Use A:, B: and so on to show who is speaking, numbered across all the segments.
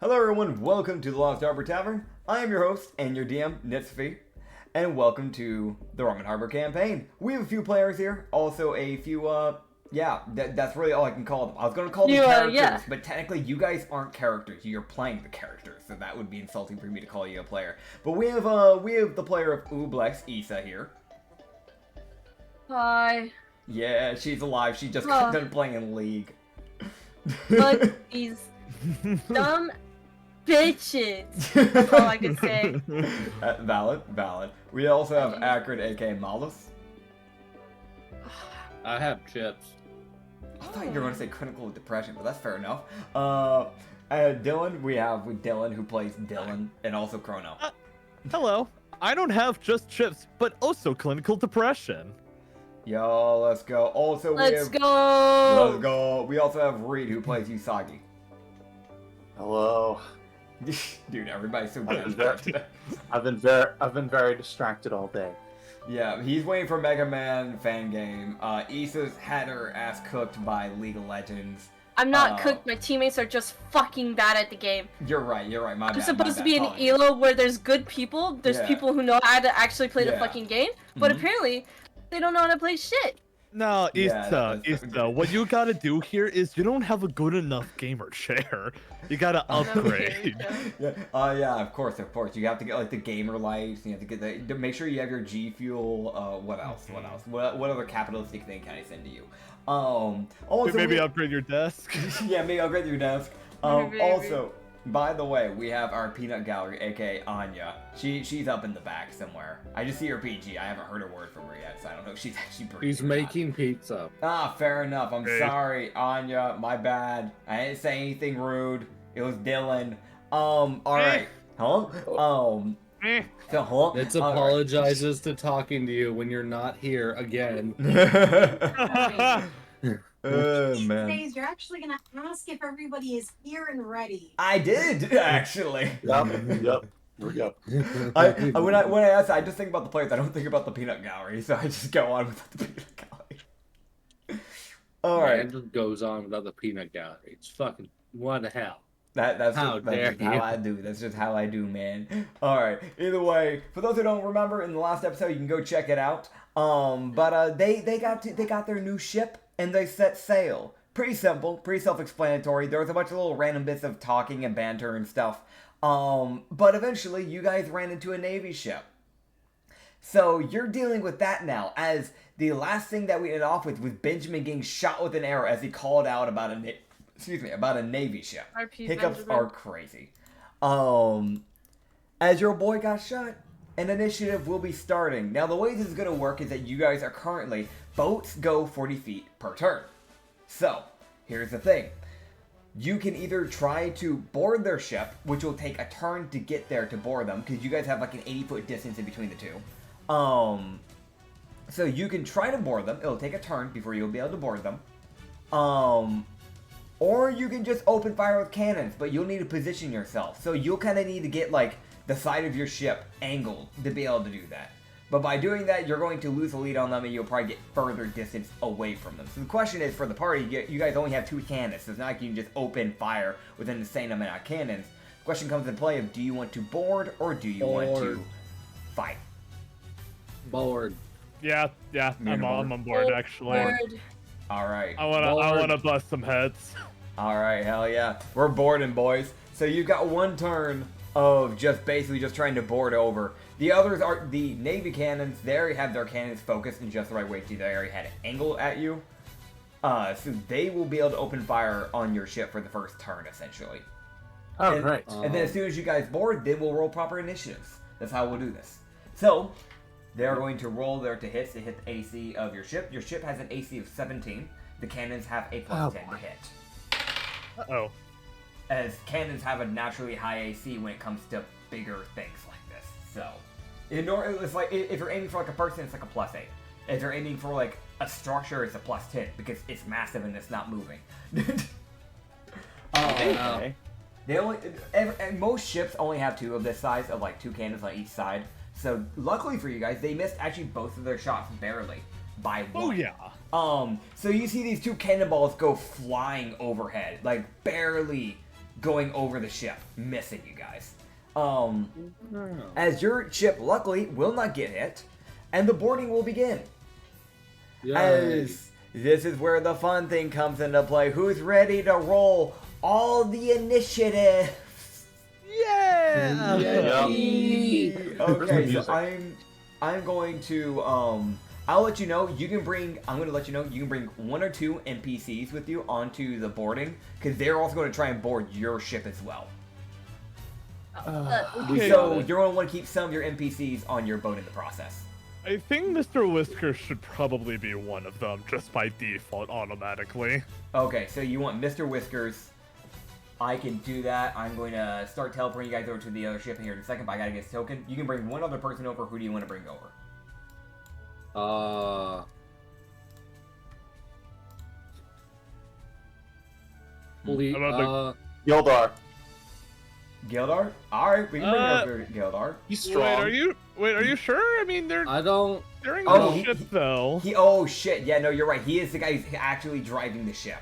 A: Hello everyone, welcome to the Lost Harbor Tavern. I am your host and your DM, Nitsify, and welcome to the Rum and Harbor campaign. We have a few players here, also a few, that's really all I can call them. I was going to call them characters, but technically you guys aren't characters, you're playing the characters, so that would be insulting for me to call you a player. But we have the player of Ublex, Issa, here.
B: Hi.
A: Yeah, she's alive, she just got done playing in League.
B: But these dumb bitches. That's all I can say.
A: Valid. We also have Acrid, aka Malus.
C: I have chips.
A: I thought you were going to say clinical depression, but that's fair enough. Dylan, we have Dylan who plays Dylan, and also Chrono.
D: Hello. I don't have just chips, but also clinical depression.
A: Yo, let's go. Also,
B: Let's go.
A: Let's go. We also have Reed who plays Usagi.
E: Hello.
A: Dude, everybody's so bad.
E: I've been very distracted all day.
A: Yeah, he's waiting for Mega Man fan game. Issa's had her ass cooked by League of Legends.
B: I'm not cooked. My teammates are just fucking bad at the game.
A: You're right. My bad.
B: I'm supposed to be an ELO where there's good people. There's people who know how to actually play the fucking game. But apparently, they don't know how to play shit.
D: No, Issa, what you gotta do here is you don't have a good enough gamer chair. You gotta upgrade.
A: Yeah, of course. You have to get like the gamer lights. You have to get make sure you have your G Fuel. What else? What other capitalistic thing can I send to you? Also
D: maybe upgrade your desk.
A: Yeah, maybe upgrade your desk. Also, by the way, we have our peanut gallery, aka Anya. She's up in the back somewhere. I just see her PG. I haven't heard a word from her yet, so I don't know if she's actually breathing.
C: He's making pizza.
A: Fair enough. I'm sorry, Anya. My bad. I didn't say anything rude. It was Dylan. Alright.
C: It apologizes to talking to you when you're not here again.
A: Oh, man.
F: Days, you're actually gonna ask if everybody is here and ready.
A: I did actually.
E: Yep.
A: When I ask, I just think about the players. I don't think about the peanut gallery, so I just go on with the peanut gallery. All right.
C: It just goes on without the peanut gallery. It's fucking what the hell.
A: That's just how I do. That's just how I do, man. All right. Either way, for those who don't remember, in the last episode, you can go check it out. But they got their new ship and they set sail. Pretty simple, pretty self-explanatory. There was a bunch of little random bits of talking and banter and stuff. But eventually, you guys ran into a Navy ship. So you're dealing with that now, as the last thing that we ended off with was Benjamin getting shot with an arrow as he called out about a Navy ship. Hiccups are crazy. As your boy got shot, an initiative will be starting. Now, the way this is going to work is that you guys are currently, boats go 40 feet per turn. So, here's the thing. You can either try to board their ship, which will take a turn to get there to board them, because you guys have like an 80-foot distance in between the two. So you can try to board them. It'll take a turn before you'll be able to board them. Or you can just open fire with cannons, but you'll need to position yourself. So you'll kind of need to get like the side of your ship angled to be able to do that. But by doing that, you're going to lose the lead on them and you'll probably get further distance away from them. So the question is, for the party, you guys only have 2 cannons, so it's not like you can just open fire with an insane amount of cannons. The question comes into play of, do you want to board or do you want to fight?
C: Board.
D: Yeah, I'm on board actually.
A: Alright.
D: I wanna bust some heads.
A: Alright, hell yeah. We're boarding, boys. So you've got one turn of just basically just trying to board over. The others are the Navy cannons. They already have their cannons focused in just the right way. See, they already had it angled at you. So they will be able to open fire on your ship for the first turn, essentially.
E: Right.
A: And then as soon as you guys board, then we'll roll proper initiatives. That's how we'll do this. So, they're going to roll their to hit the AC of your ship. Your ship has an AC of 17. The cannons have a plus 10 to hit.
D: Uh-oh.
A: As cannons have a naturally high AC when it comes to bigger things like this. So, it's like, if you're aiming for like a person, it's like a plus 8. If you're aiming for like a structure, it's a plus 10 because it's massive and it's not moving.
D: Okay.
A: Most ships only have 2 of this size, of like 2 cannons on each side. So luckily for you guys, they missed actually both of their shots barely by 1.
D: Oh yeah.
A: So you see these 2 cannonballs go flying overhead, like barely going over the ship, missing you guys. As your ship, luckily, will not get hit, and the boarding will begin.
C: Yay.
A: As this is where the fun thing comes into play. Who's ready to roll all the initiative?
D: Yeah.
A: Okay, so I'm going to I'll let you know. I'm going to let you know you can bring 1 or 2 NPCs with you onto the boarding because they're also going to try and board your ship as well.
D: Okay.
A: So you're going to want to keep some of your NPCs on your boat in the process.
D: I think Mr. Whiskers should probably be one of them, just by default, automatically.
A: Okay, so you want Mr. Whiskers. I can do that. I'm going to start teleporting you guys over to the other ship here in a second, but I gotta get this token. You can bring one other person over. Who do you want to bring over?
C: Holy,
D: How about
E: Gildar.
A: Gildar? Alright, we can bring over Gildar.
E: He's strong.
D: Wait, are you sure? I mean, they're in
A: Oh,
D: the ship, though.
A: Oh shit, yeah, no, you're right. He is the guy who's actually driving the ship.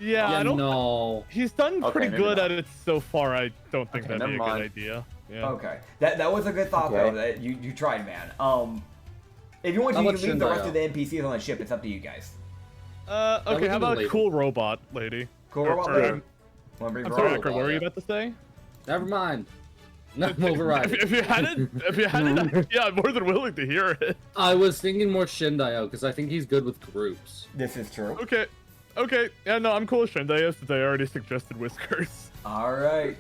D: Yeah, I don't.
C: No.
D: He's done
E: Okay,
D: pretty
E: maybe
D: good
E: not.
D: at it so far. I don't think
A: Okay,
D: that'd be a
E: never mind.
D: good idea. Yeah.
A: Okay. That was a good thought
E: Okay.
A: though. That you tried, man. If you want to,
C: How
A: you
C: about
A: can leave the rest
C: Shindayo?
A: of the NPCs on the ship. It's up to you guys.
D: Okay,
C: we
D: how
C: can
D: about
C: leave
D: cool robot lady?
A: Cool
D: Or-
A: robot
D: or,
A: lady? Wanna bring
D: I'm
A: her
D: sorry,
A: over?
D: Acrid, what were you about to say?
C: Never mind. No, I'm overriding.
D: If you had it, yeah, I'm more than willing to hear it.
C: I was thinking more Shindayo because I think he's good with groups.
A: This is true.
D: Okay, yeah, no, I'm cool with Shindayo since I already suggested Whiskers.
A: Alright.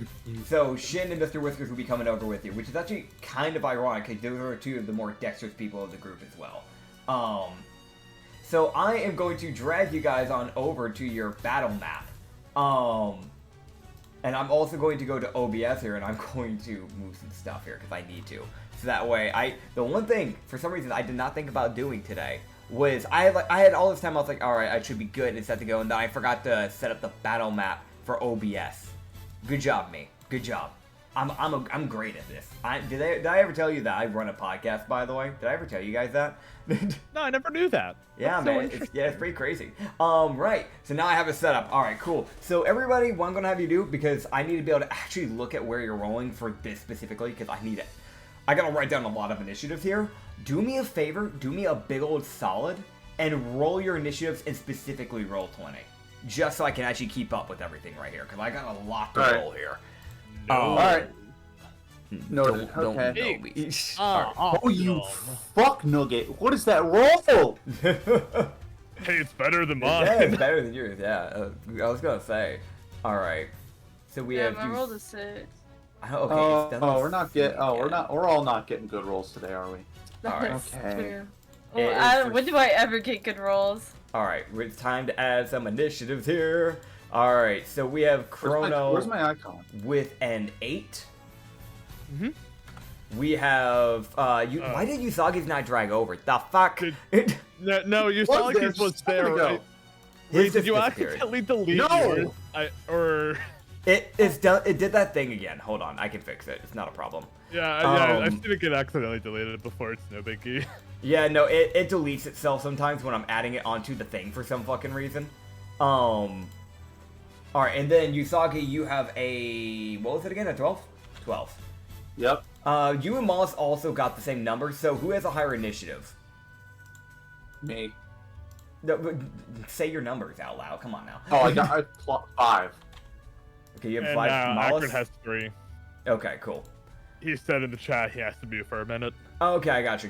A: So, Shin and Mr. Whiskers will be coming over with you, which is actually kind of ironic because those are 2 of the more dexterous people of the group as well. So I am going to drag you guys on over to your battle map. And I'm also going to go to OBS here and I'm going to move some stuff here because I need to. So that way, the one thing, for some reason, I did not think about doing today was I had all this time, I was like, alright, I should be good and set to go, and then I forgot to set up the battle map for OBS. Good job, me. Good job. I'm great at this. Did I ever tell you that I run a podcast, by the way? Did I ever tell you guys that?
D: No, I never knew that.
A: Yeah,
D: That's so
A: man. It's pretty crazy. Right. So now I have it set up. All right, cool. So everybody, what I'm going to have you do, because I need to be able to actually look at where you're rolling for this specifically, because I need it. I got to write down a lot of initiatives here. Do me a favor, do me a big old solid, and roll your initiatives and specifically roll 20. Just so I can actually keep up with everything right here, because I got a lot to roll here.
E: Alright. Noted.
A: Don't
E: Okay.
A: know me.
E: Oh, you fuck nugget. What is that roll?
D: Hey, it's better than mine.
A: Yeah, it's better than yours. Yeah, I was gonna say. All right. So we have.
B: I rolled a 6.
A: Okay.
E: We're all not getting good rolls today, are we?
A: Alright.
B: That's
E: Okay.
B: true.
A: It
B: Well,
A: is
B: when do I ever get good rolls?
A: All right. It's time to add some initiatives here. All right. So we have Chrono
E: Where's my icon?
A: with an 8.
D: Mhm.
A: We have why did Usagi's not drag over? The fuck?
D: No, you saw like it was there, right?
A: His
D: Wait, did you
A: just disappeared.
D: accidentally delete
E: No!
D: yours?
A: It's done. It did that thing again. Hold on, I can fix it. It's not a problem.
D: Yeah, I've seen it get accidentally deleted before. It's no biggie.
A: Yeah, no, it deletes itself sometimes when I'm adding it onto the thing for some fucking reason. Alright, and then Usagi, you have a... What was it again? A 12? 12.
E: Yep.
A: You and Moss also got the same number, so who has a higher initiative?
E: Me.
A: No, but say your numbers out loud. Come on now.
E: Oh, I got 5.
A: Okay, you have
D: And
A: 5. Mollis?
D: Acrid has 3.
A: Okay, cool.
D: He said in the chat he has to be for a minute.
A: Okay, I gotcha.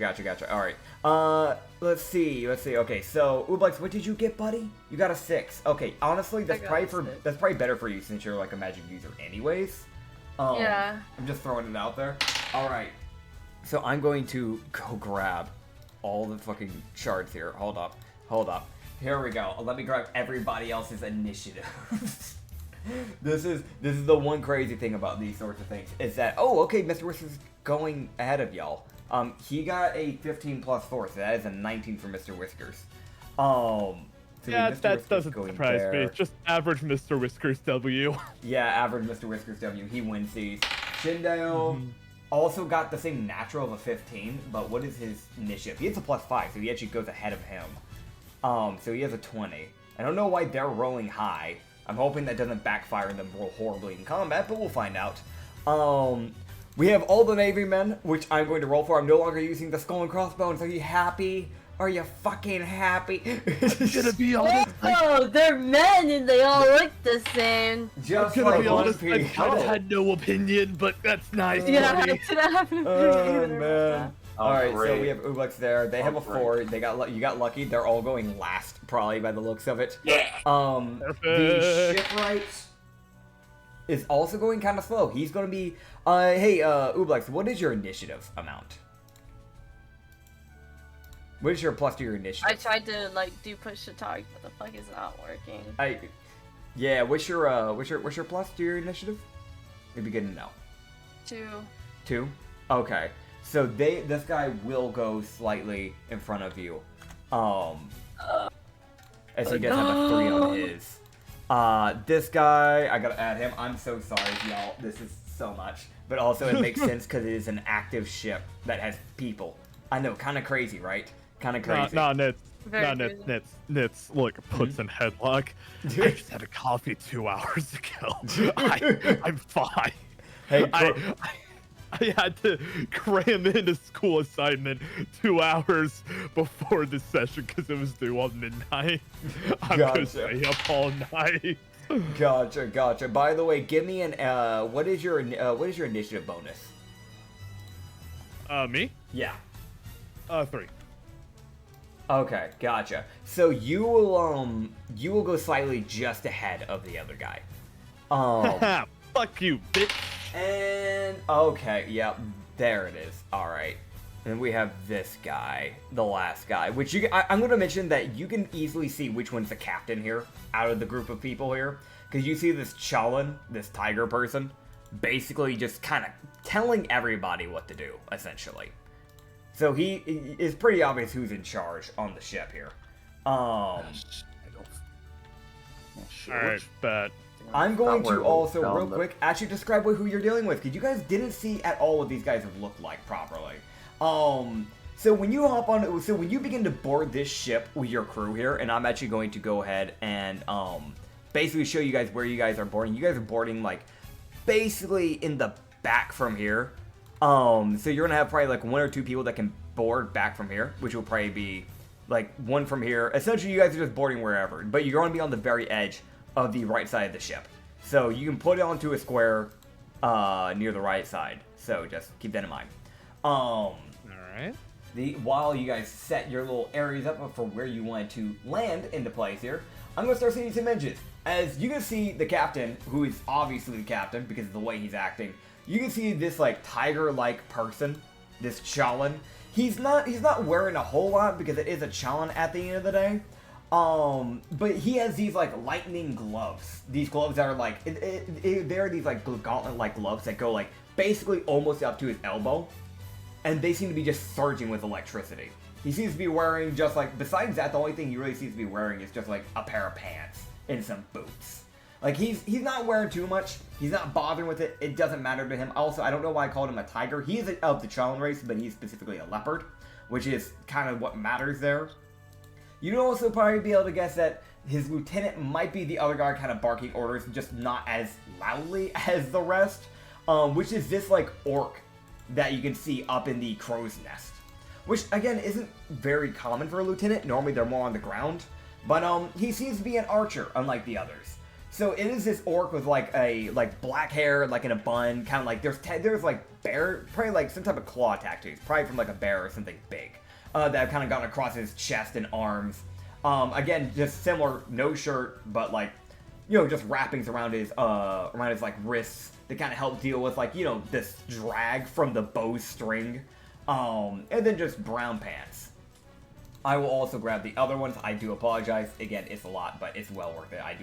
A: Alright. Let's see. Okay, so Ublex, what did you get, buddy? You got a 6. Okay, honestly, that's
B: got
A: probably
B: a 6.
A: that's probably better for you since you're like a magic user anyways.
B: Yeah.
A: I'm just throwing it out there. Alright. So I'm going to go grab all the fucking shards here. Hold up. Here we go. Let me grab everybody else's initiative. This is the one crazy thing about these sorts of things is that okay, Mr. Whisker's going ahead of y'all. He got a 15 plus 4, so that is a 19 for Mr. Whiskers. So
D: Yeah,
A: Mr.
D: that
A: Whiskers
D: doesn't
A: going
D: surprise me.
A: there.
D: It's just average Mr. Whiskers W.
A: Yeah, average Mr. Whiskers W. He wins these. Shindayo also got the same natural of a 15, but what is his initiative? He has a plus 5, so he actually goes ahead of him. So he has a 20. I don't know why they're rolling high, I'm hoping that doesn't backfire and them roll horribly in combat, but we'll find out. We have all the Navy men, which I'm going to roll for. I'm no longer using the skull and crossbones. Are you happy? Are you fucking happy?
D: It's gonna be honest.
B: Oh, they're men and they all look the same.
A: Just
D: I'm gonna
A: like
D: be
A: One
D: honest. I
A: Piece.
D: kind of had no opinion, but that's nice.
B: Yeah,
D: buddy.
A: Oh man. Alright, so
E: great.
A: we have Ublex there. They have a
E: great.
A: 4. They got you got lucky. They're all going last, probably by the looks of it.
E: Yeah.
A: The
D: Perfect.
A: shipwright is also going kind of slow. He's going to be. Hey, Ublex, what is your initiative amount? What is your plus to your
B: I
A: initiative?
B: tried to like do push to talk, but the fuck is not working.
A: Yeah. What's your plus to your initiative? It'd be good to know.
B: 2.
A: 2. Okay. So this guy will go slightly in front of you. As he does have a 3 on his. This guy, I gotta add him. I'm so sorry, y'all. This is so much. But also it makes sense because it is an active ship that has people. I know, kind of crazy, right? Kind of crazy.
D: Nah, Nits.
B: Very
D: Nah,
B: crazy.
D: Nits. Look, puts in headlock. I just had a coffee 2 hours ago. I'm fine.
A: Hey,
D: I had to cram in a school assignment 2 hours before the session because it was due on midnight. I'm gonna
A: Gotcha.
D: stay up all night.
A: Gotcha. By the way, give me an what is your initiative bonus?
D: Me?
A: Yeah.
D: 3.
A: Okay, gotcha. So you will go slightly just ahead of the other guy.
D: Fuck you, bitch.
A: And okay, yep, there it is. All right, and we have this guy, the last guy, which I'm going to mention that you can easily see which one's the captain here out of the group of people here, because you see this Challen, this tiger person, basically just kind of telling everybody what to do, essentially. So he is pretty obvious who's in charge on the ship here.
D: Alright, bet.
A: I'm going to also, real
E: down
A: quick, actually describe who you're dealing with, because you guys didn't see at all what these guys have looked like properly. So when you hop on, so when you begin to board this ship with your crew here, and I'm actually going to go ahead and basically show you guys where you guys are boarding. You guys are boarding like basically in the back from here. So you're gonna have probably like 1 or 2 people that can board back from here, which will probably be like 1 from here. Essentially, you guys are just boarding wherever, but you're gonna be on the very edge of the right side of the ship. So you can put it onto a square near the right side. So just keep that in mind.
D: Alright.
A: While you guys set your little areas up for where you want to land into place here, I'm going to start seeing some images. As you can see the captain, who is obviously the captain because of the way he's acting, you can see this like tiger-like person, this Challen. He's not wearing a whole lot because it is a Challen at the end of the day. But he has these like lightning gloves. These gloves that are like, they're these like gauntlet-like gloves that go like basically almost up to his elbow. And they seem to be just surging with electricity. He seems to be wearing just like, besides that, the only thing he really seems to be wearing is just like a pair of pants and some boots. Like he's not wearing too much. He's not bothering with it. It doesn't matter to him. Also, I don't know why I called him a tiger. He is of the Challen race, but he's specifically a leopard, which is kind of what matters there. You'd also probably be able to guess that his lieutenant might be the other guy kind of barking orders, just not as loudly as the rest, which is this like orc that you can see up in the crow's nest, which again isn't very common for a lieutenant. Normally they're more on the ground, but he seems to be an archer unlike the others. So it is this orc with like black hair, like in a bun, kind of like there's like bear, probably like some type of claw tattoos, probably from like a bear or something big, that have kind of gone across his chest and arms. Again, just similar, no shirt, but like, you know, just wrappings around his like wrists to kind of help deal with like, you know, this drag from the bowstring, and then just brown pants. I will also grab the other ones. I do apologize. Again, it's a lot, but it's well worth it. I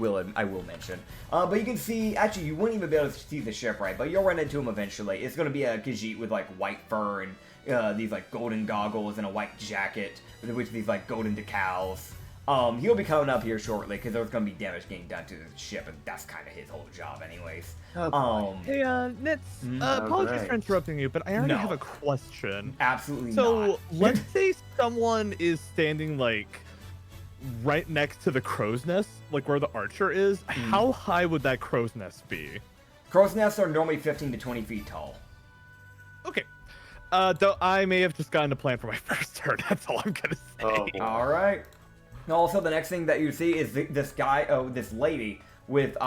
A: will mention. But you can see, actually, you wouldn't even be able to see the ship right, but you'll run into him eventually. It's going to be a Khajiit with like white fur and these like golden goggles and a white jacket with these like golden decals. He'll be coming up here shortly because there's going to be damage getting done to the ship, and that's kind of his whole job anyways.
D: Hey, Nits, apologies for interrupting you, but I already have a question.
A: Absolutely not.
D: So, let's say someone is standing, like, right next to the crow's nest, like where the archer is. How high would that crow's nest be?
A: Crow's nests are normally 15 to 20 feet tall.
D: Okay. Though I may have just gotten a plan for my first turn. That's all I'm gonna say.
E: Oh, boy.
A: All right. Also, the next thing that you see is this this lady with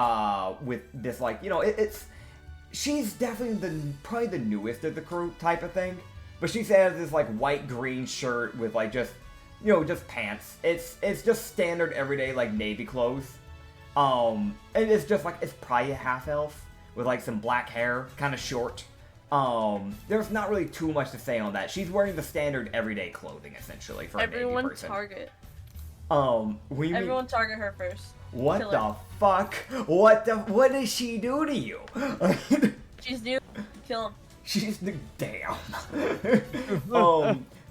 A: this, like, you know, she's definitely probably the newest of the crew type of thing, but she has this like white green shirt with like just, you know, just pants. It's just standard everyday like navy clothes. And it's just like, it's probably a half elf with like some black hair, kind of short. There's not really too much to say on that. She's wearing the standard everyday clothing essentially for a navy
B: Everyone
A: person.
B: target.
A: Everyone
B: Target her first.
A: What
B: Kill
A: the
B: her.
A: fuck? What does she do to you?
B: She's new. Kill him.
A: She's the damn.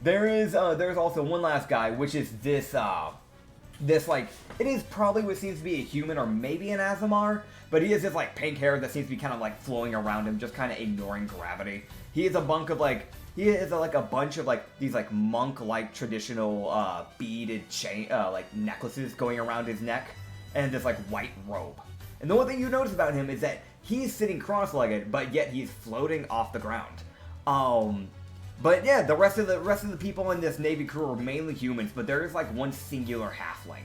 A: There's also one last guy, which is this like, it is probably what seems to be a human or maybe an Azamar, but he has this like pink hair that seems to be kind of like flowing around him, just kind of ignoring gravity. He is a bunch of like these like monk-like traditional beaded chain like necklaces going around his neck, and this like white robe. And the one thing you notice about him is that he's sitting cross-legged, but yet he's floating off the ground. But yeah, the rest of the people in this Navy crew are mainly humans, but there is like one singular halfling.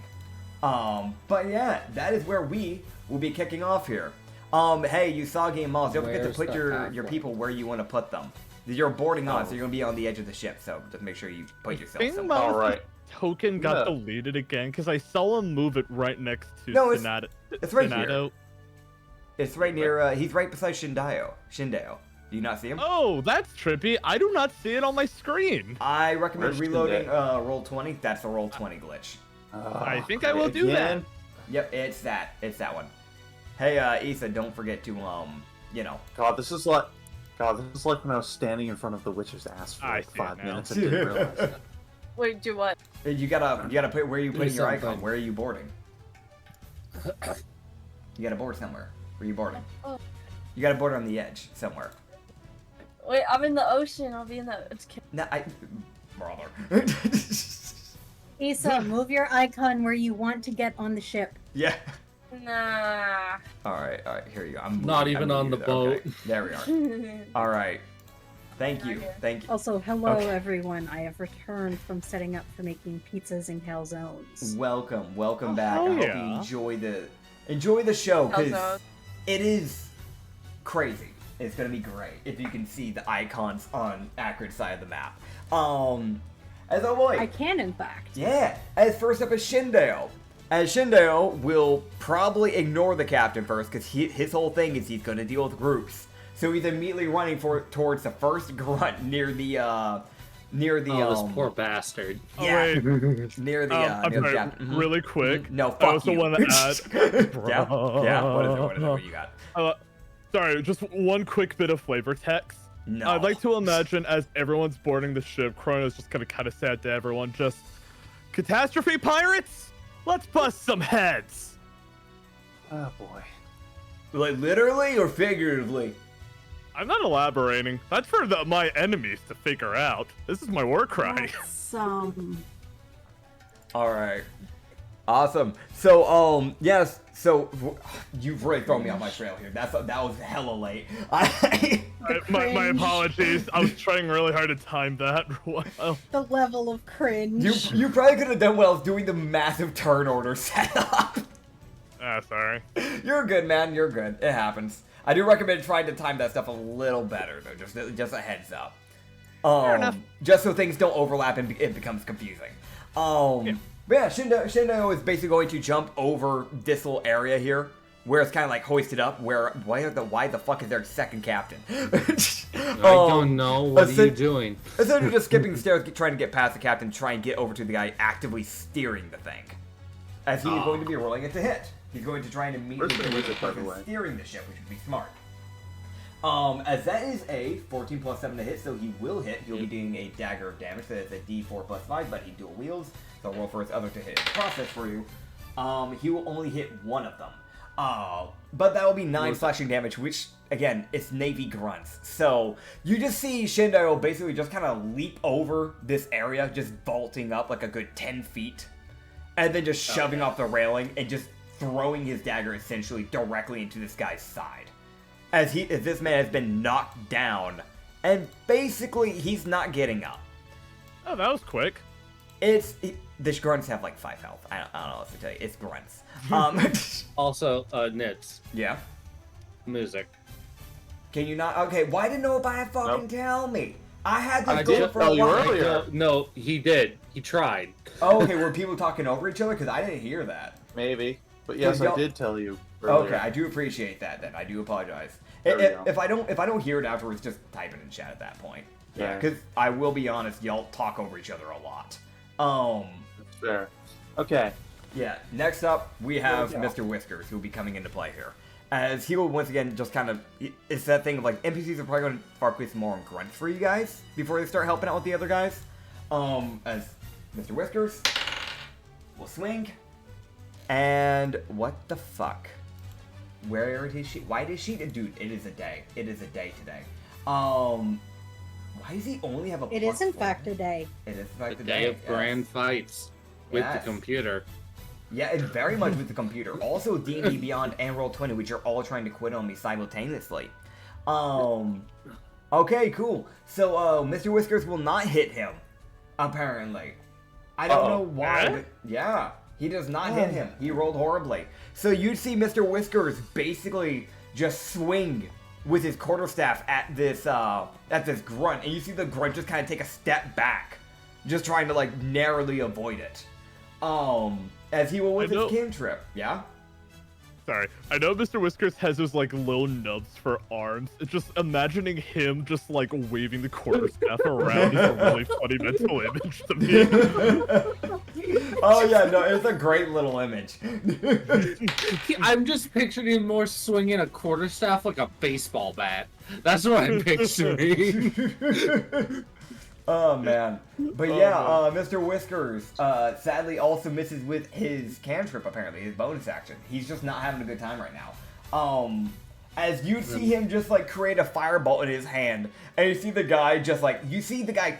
A: But yeah, that is where we will be kicking off here. Hey, you saw Game Malls. Don't forget to
C: Where's
A: put
C: the
A: your
C: halfling?
A: people where you want to put them. You're boarding on, so you're gonna be on the edge of the ship. So just make sure you put yourself
D: Think
A: somewhere.
D: about
E: All right.
D: token got
E: Yeah.
D: deleted again because I saw him move it right next to
A: No, it's right here.
D: Donato.
A: It's right near. He's right beside Shindao. Do you not see him?
D: Oh, that's trippy. I do not see it on my screen.
A: I recommend
E: Where's
A: reloading
E: Shindao?
A: roll 20. That's a roll 20 glitch.
D: I think I will do that.
E: Again?
A: Yep, it's that. It's that one. Hey, Issa, don't forget to you know.
E: God, this is like when I was standing in front of the witch's ass for
D: I
E: like
D: see it
E: 5
D: now.
E: minutes and didn't realize it.
B: Wait, do what?
A: You gotta put where are you putting your icon?
C: something.
A: Where are you boarding? You gotta board somewhere. Where are you boarding?
B: Oh.
A: You gotta board on the edge somewhere.
B: Wait, I'm in the ocean. I'll be in the.
A: No, brother.
F: Issa, move your icon where you want to get on the ship.
A: Yeah.
B: Nah.
A: All right. Here you go. I'm
C: Not
A: moving-
C: even
A: I'm
C: on
A: moving
C: the
A: you there. Okay, there we are. All right. Thank you.
B: Okay.
A: Thank you.
F: Also, hello
A: Okay.
F: everyone. I have returned from setting up for making pizzas and calzones.
A: Welcome back.
D: hell
A: I hope
D: yeah.
A: you enjoy the show because
B: Calzone.
A: it is crazy. It's gonna be great if you can see the icons on Acrid side of the map. As oh boy,
F: I can, in fact.
A: yeah. As first up is Shindale. As Shindale will probably ignore the captain first because his whole thing is he's gonna deal with groups. So he's immediately running towards the first grunt near the
C: Oh, this poor bastard.
D: Oh,
A: yeah,
D: wait.
A: near the
D: I'm
A: near the
D: sorry,
A: captain. Mhm.
D: really quick.
A: No,
D: I
A: fuck
D: also
A: you.
D: want to add.
A: yeah. What is it? What you got?
D: Sorry, just one quick bit of flavor text.
A: No.
D: I'd like to imagine as everyone's boarding the ship, Chrono's just gonna kind of say it to everyone, just catastrophe pirates. Let's bust some heads.
E: Oh boy.
A: Like literally or figuratively?
D: I'm not elaborating. That's for my enemies to figure out. This is my war cry.
F: That's,
A: All right. Awesome. So, yes. So, you've really thrown me on my trail here. That was hella late.
D: My
F: cringe.
D: apologies. I was trying really hard to time that. Well,
F: the level of cringe.
A: You probably could have done well doing the massive turn order setup.
D: sorry.
A: You're good, man. You're good. It happens. I do recommend trying to time that stuff a little better, though. Just a heads up.
D: enough.
A: Just so things don't overlap and it becomes confusing. But yeah, Shindo is basically going to jump over this little area here, where it's kind of like hoisted up. Why the fuck is there a second captain?
C: I don't know. What are you doing?
A: Essentially just skipping the stairs, trying to get past the captain, try and get over to the guy actively steering the thing. As he is going to be rolling it to hit. He's going to try and immediately
E: Where's the
A: do
E: wizard,
A: it
E: by the way?
A: steering the ship, which would be smart. As that is a 14 plus 7 to hit, so he will hit. He'll be doing a dagger of damage, so it's a d4 plus 5, but he dual wields. So I'll roll for his other to hit process for you. He will only hit one of them. But that will be 9 slashing damage, which, again, it's Navy grunts. So you just see Shindo basically just kind of leap over this area, just vaulting up like a good 10 feet. and then just shoving off the railing and just throwing his dagger essentially directly into this guy's side. As this man has been knocked down, and basically he's not getting up.
D: Oh, that was quick.
A: The grunts have like 5 health. I don't know what to tell you. It's grunts.
C: Also, Nits.
A: Yeah.
C: Music.
A: Can you not? Okay, why didn't nobody fucking tell me? I had this
E: I
A: goal
E: did
A: for a
E: tell you
A: while.
E: earlier.
C: No, he did. He tried.
A: Oh, okay, were people talking over each other? Because I didn't hear that.
E: Maybe. But yes, I did tell you earlier.
A: Okay, I do appreciate that. Then I do apologize.
E: There we go.
A: If I don't hear it afterwards, just type it in chat at that point. Yeah,
E: Yeah.
A: because I will be honest, y'all talk over each other a lot.
E: That's fair. Okay.
A: Yeah. Next up, we have
E: There we go.
A: Mr. Whiskers, who will be coming into play here. As he will once again just kind of, it's that thing of like NPCs are probably going to spark with more on grunts for you guys before they start helping out with the other guys. As Mr. Whiskers will swing, and what the fuck? Where is she? Why did she? Dude, it is a day. It is a day today. Why does he only have a?
F: It is
A: plus
F: in
A: 4?
F: fact a day.
A: It is in
C: The
A: fact a
C: day
A: day.
C: of grand fights with the
A: Yes.
C: computer.
A: Yeah, it's very much with the computer. Also, D&D Beyond and Roll20, which are all trying to quit on me simultaneously. Okay, cool. So, Mr. Whiskers will not hit him, apparently. I don't know why,
D: Eh?
A: but yeah, he does not hit him. He rolled horribly. So you'd see Mr. Whiskers basically just swing with his quarterstaff at this grunt, and you see the grunt just kind of take a step back, just trying to like narrowly avoid it. As he will with
D: I know-
A: his cantrip, yeah?
D: Sorry. I know Mr. Whiskers has those like little nubs for arms. It's just imagining him just like waving the quarterstaff around is a really funny mental image to me.
A: Oh yeah, no, it's a great little image.
C: I'm just picturing him more swinging a quarterstaff like a baseball bat. That's what I'm picturing.
A: Oh man, but yeah, Mr. Whiskers sadly also misses with his cantrip. Apparently, his bonus action. He's just not having a good time right now. As you see him just like create a firebolt in his hand, and you see the guy just like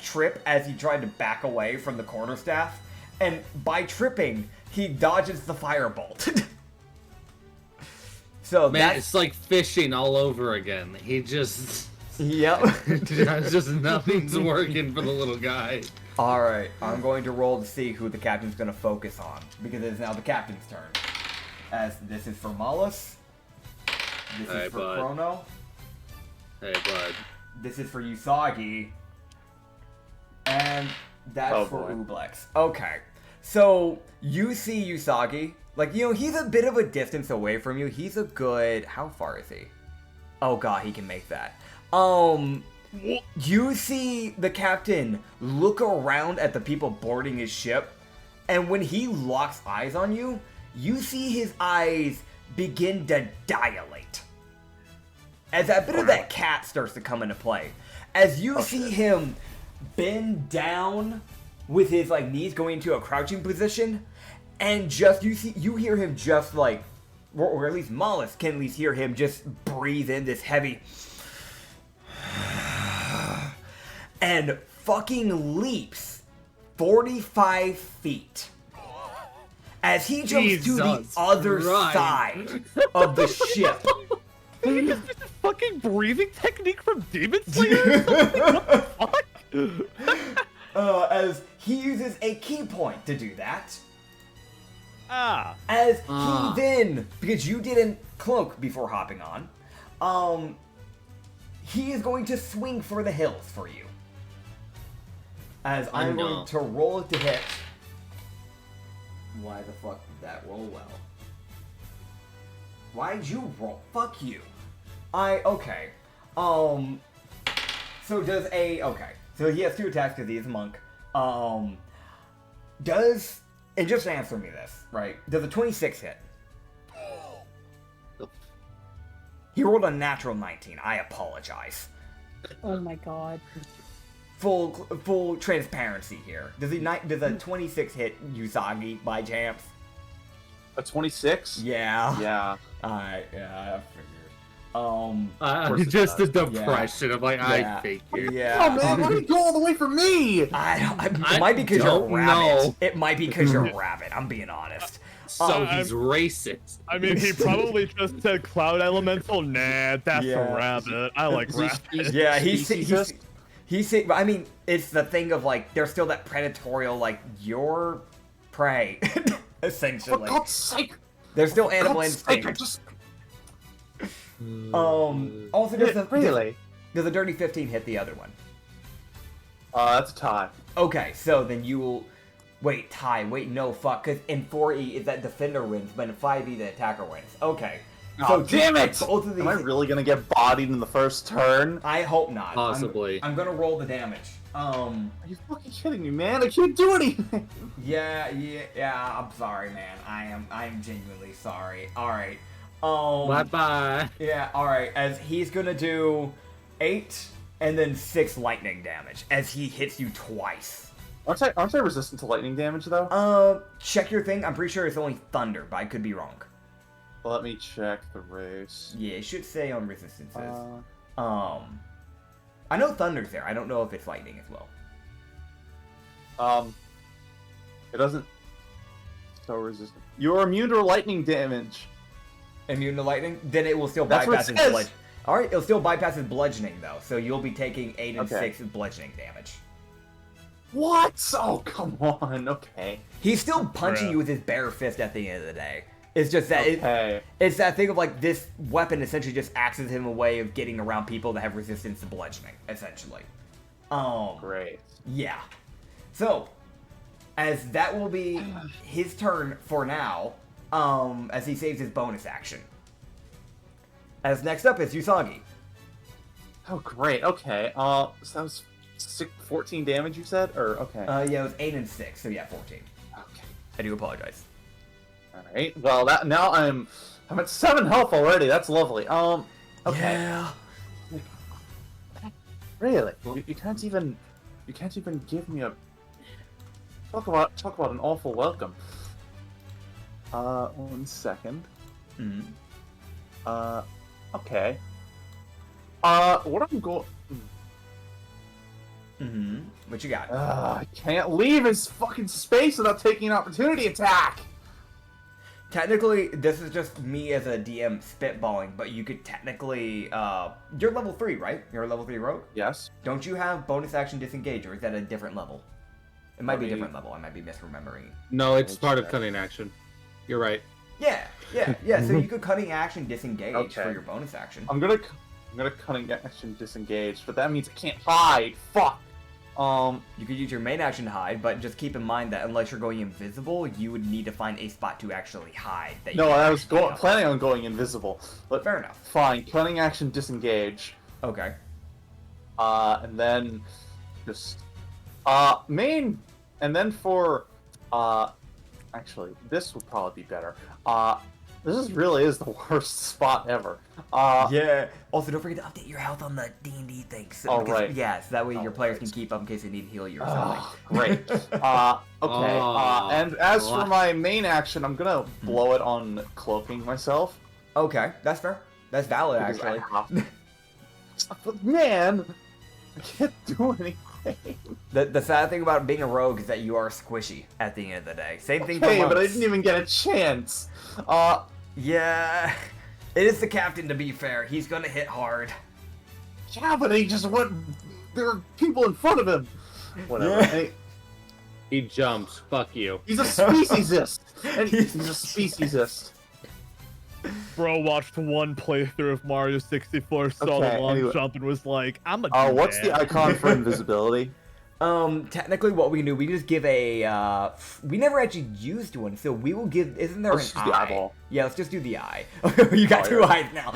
A: trip as he tried to back away from the quarterstaff, and by tripping, he dodges the firebolt. So
C: Man,
A: that's
C: it's like fishing all over again. He just...
A: yep.
C: It's just nothing's working for the little guy.
A: All right, I'm going to roll to see who the captain's going to focus on, because it is now the captain's turn. As this is for Malus, this
C: Hey,
A: is for
C: bud.
A: Chrono,
C: Hey, bud.
A: this is for Usagi, and that's
E: Oh,
A: for
E: boy.
A: Ublex. Okay, so you see Usagi, like, you know, he's a bit of a distance away from you. He's a good, how far is he? Oh god, he can make that. You see the captain look around at the people boarding his ship, and when he locks eyes on you, you see his eyes begin to dilate. As that bit of that cat starts to come into play. As you see him bend down with his like knees going into a crouching position, and just you hear him just like, or at least Mollis can at least hear him just breathe in this heavy and fucking leaps 45 feet as he jumps to the
C: Jesus
A: other
C: Christ.
A: side of the ship.
D: Is this a fucking breathing technique from Demon Slayer? What the fuck?
A: As he uses a key point to do that.
D: Ah.
A: As he then, because you didn't cloak before hopping on, he is going to swing for the hills for you. As I'm
C: know.
A: going to roll it to hit. Why the fuck did that roll well? Why'd you roll? Fuck you. Okay. So does okay. So he has 2 attacks because he is a monk. And just answer me this, right? Does a 26 hit? He rolled a natural 19. I apologize.
F: Oh my god.
A: Full transparency here. Does a 26 hit Usagi by chance?
E: A 26?
A: Yeah.
E: Yeah.
A: Alright, yeah, I
E: course it
C: Just the
E: does.
C: depression of like,
A: Yeah.
C: I figured.
A: Yeah.
E: Oh man, why did you go all the way for me?
A: It might be because you're a
C: don't
A: rabbit.
C: know.
A: It might be because you're a rabbit. I'm being honest.
C: So he's racist.
D: I mean, he probably just said cloud elemental. Nah, that's
A: Yeah.
D: a rabbit. I like rabbits.
A: Yeah, he's
E: Speciesist?
A: I mean, it's the thing of like, there's still that predatorial, like, you're prey,
E: For
A: essentially.
E: God's sake!
A: There's still
E: For
A: animal
E: God's sake, I
A: instinct.
E: just...
A: Also,
E: Really?
A: does a dirty 15 hit the other one?
E: That's a tie.
A: Okay, so then you will. Wait, tie. Wait, no, fuck. Because in 4E, it's that defender wins, but in 5E, the attacker wins. Okay.
E: Oh, damn it!
A: Both of these.
E: Am I really gonna get bodied in the first turn?
A: I hope not.
C: Possibly.
A: I'm gonna roll the damage.
E: Are you fucking kidding me, man? I can't do anything!
A: Yeah. I'm sorry, man. I'm genuinely sorry. All right.
C: Bye-bye.
A: Yeah. All right. As he's gonna do 8 and then 6 lightning damage as he hits you twice.
E: Aren't I resistant to lightning damage, though?
A: Check your thing. I'm pretty sure it's only thunder, but I could be wrong.
E: Let me check the race.
A: Yeah, it should say on resistances. I know thunder's there. I don't know if it's lightning as well.
E: It doesn't... So resistant. You're immune to lightning damage.
A: Immune to lightning? Then it will still
E: That's what
A: bypass
E: it
A: his
E: says.
A: bludgeoning. Alright, it'll still bypass his bludgeoning, though. So you'll be taking 8 and
E: Okay.
A: 6 bludgeoning damage.
E: What? Oh, come on. Okay.
A: He's still punching
D: Bruh.
A: you with his bare fist at the end of the day. It's just that
E: Okay.
A: it's that thing of like this weapon essentially just acts as him a way of getting around people that have resistance to bludgeoning, essentially.
E: Great.
A: Yeah. So, as that will be his turn for now, as he saves his bonus action. As next up is Usagi.
E: Oh, great. Okay. So that was 14 damage, you said? Or, okay.
A: Yeah, it was 8 and 6, so yeah, 14.
E: Okay.
A: I do apologize.
E: Alright. Well, now I'm at 7 health already. That's lovely. Okay.
A: Yeah.
E: Really? You can't even give me a talk about an awful welcome. 1 second.
A: Mm-hmm.
E: Okay. What I'm going...
A: Mm-hmm. What you got?
E: I can't leave his fucking space without taking an opportunity attack!
A: Technically, this is just me as a DM spitballing, but you could technically, you're level 3, right? You're a level 3 rogue?
E: Yes.
A: Don't you have bonus action disengage, or is that a different level? It might be a
E: Let me-
A: different level, I might be misremembering.
C: No, it's
E: Let's
C: part of
E: check.
C: cunning action. You're right.
A: Yeah, so you could cutting action disengage
E: Okay.
A: for your bonus action.
E: I'm gonna cunning action disengage, but that means I can't hide. Fuck.
A: You could use your main action to hide, but just keep in mind that unless you're going invisible, you would need to find a spot to actually hide. That you
E: No,
A: can
E: I was
A: actually hide.
E: planning on going invisible, but
A: Fair enough.
E: fine. Cunning action disengage.
A: Okay.
E: And then just main, and then for actually this would probably be better. This really is the worst spot ever.
A: Yeah. Also, don't forget to update your health on the D&D thing. So,
E: Oh,
A: because,
E: right.
A: Yeah, so that way your
E: Oh,
A: players
E: right.
A: can keep up in case they need to heal you or something.
E: Great. Okay.
C: Oh,
E: And as for
C: what?
E: my main action, I'm gonna blow it on cloaking myself.
A: Okay, that's fair. That's valid,
E: Because I
A: actually.
E: But man, I can't do anything.
A: The sad thing about being a rogue is that you are squishy at the end of the day. Same thing for
E: Okay, but I
A: monks.
E: didn't even get a chance.
A: Yeah, it is the captain, to be fair. He's gonna hit hard.
E: Yeah, but he just went. There are people in front of him. Whatever.
A: Yeah.
E: Hey,
C: He jumps. Fuck you.
E: he's a speciesist. And he's a speciesist.
D: Bro watched one playthrough of Mario 64, saw
E: Okay,
D: the long
E: anyway.
D: jump, and was like, I'm a
E: What's the icon for invisibility?
A: Technically what we can do, we just give a, we never actually used one, so we will give, isn't there
E: Let's
A: an
E: just do
A: eye?
E: eyeball.
A: Yeah, let's just do the eye. You got
E: Oh,
A: 2
E: yeah.
A: eyes now.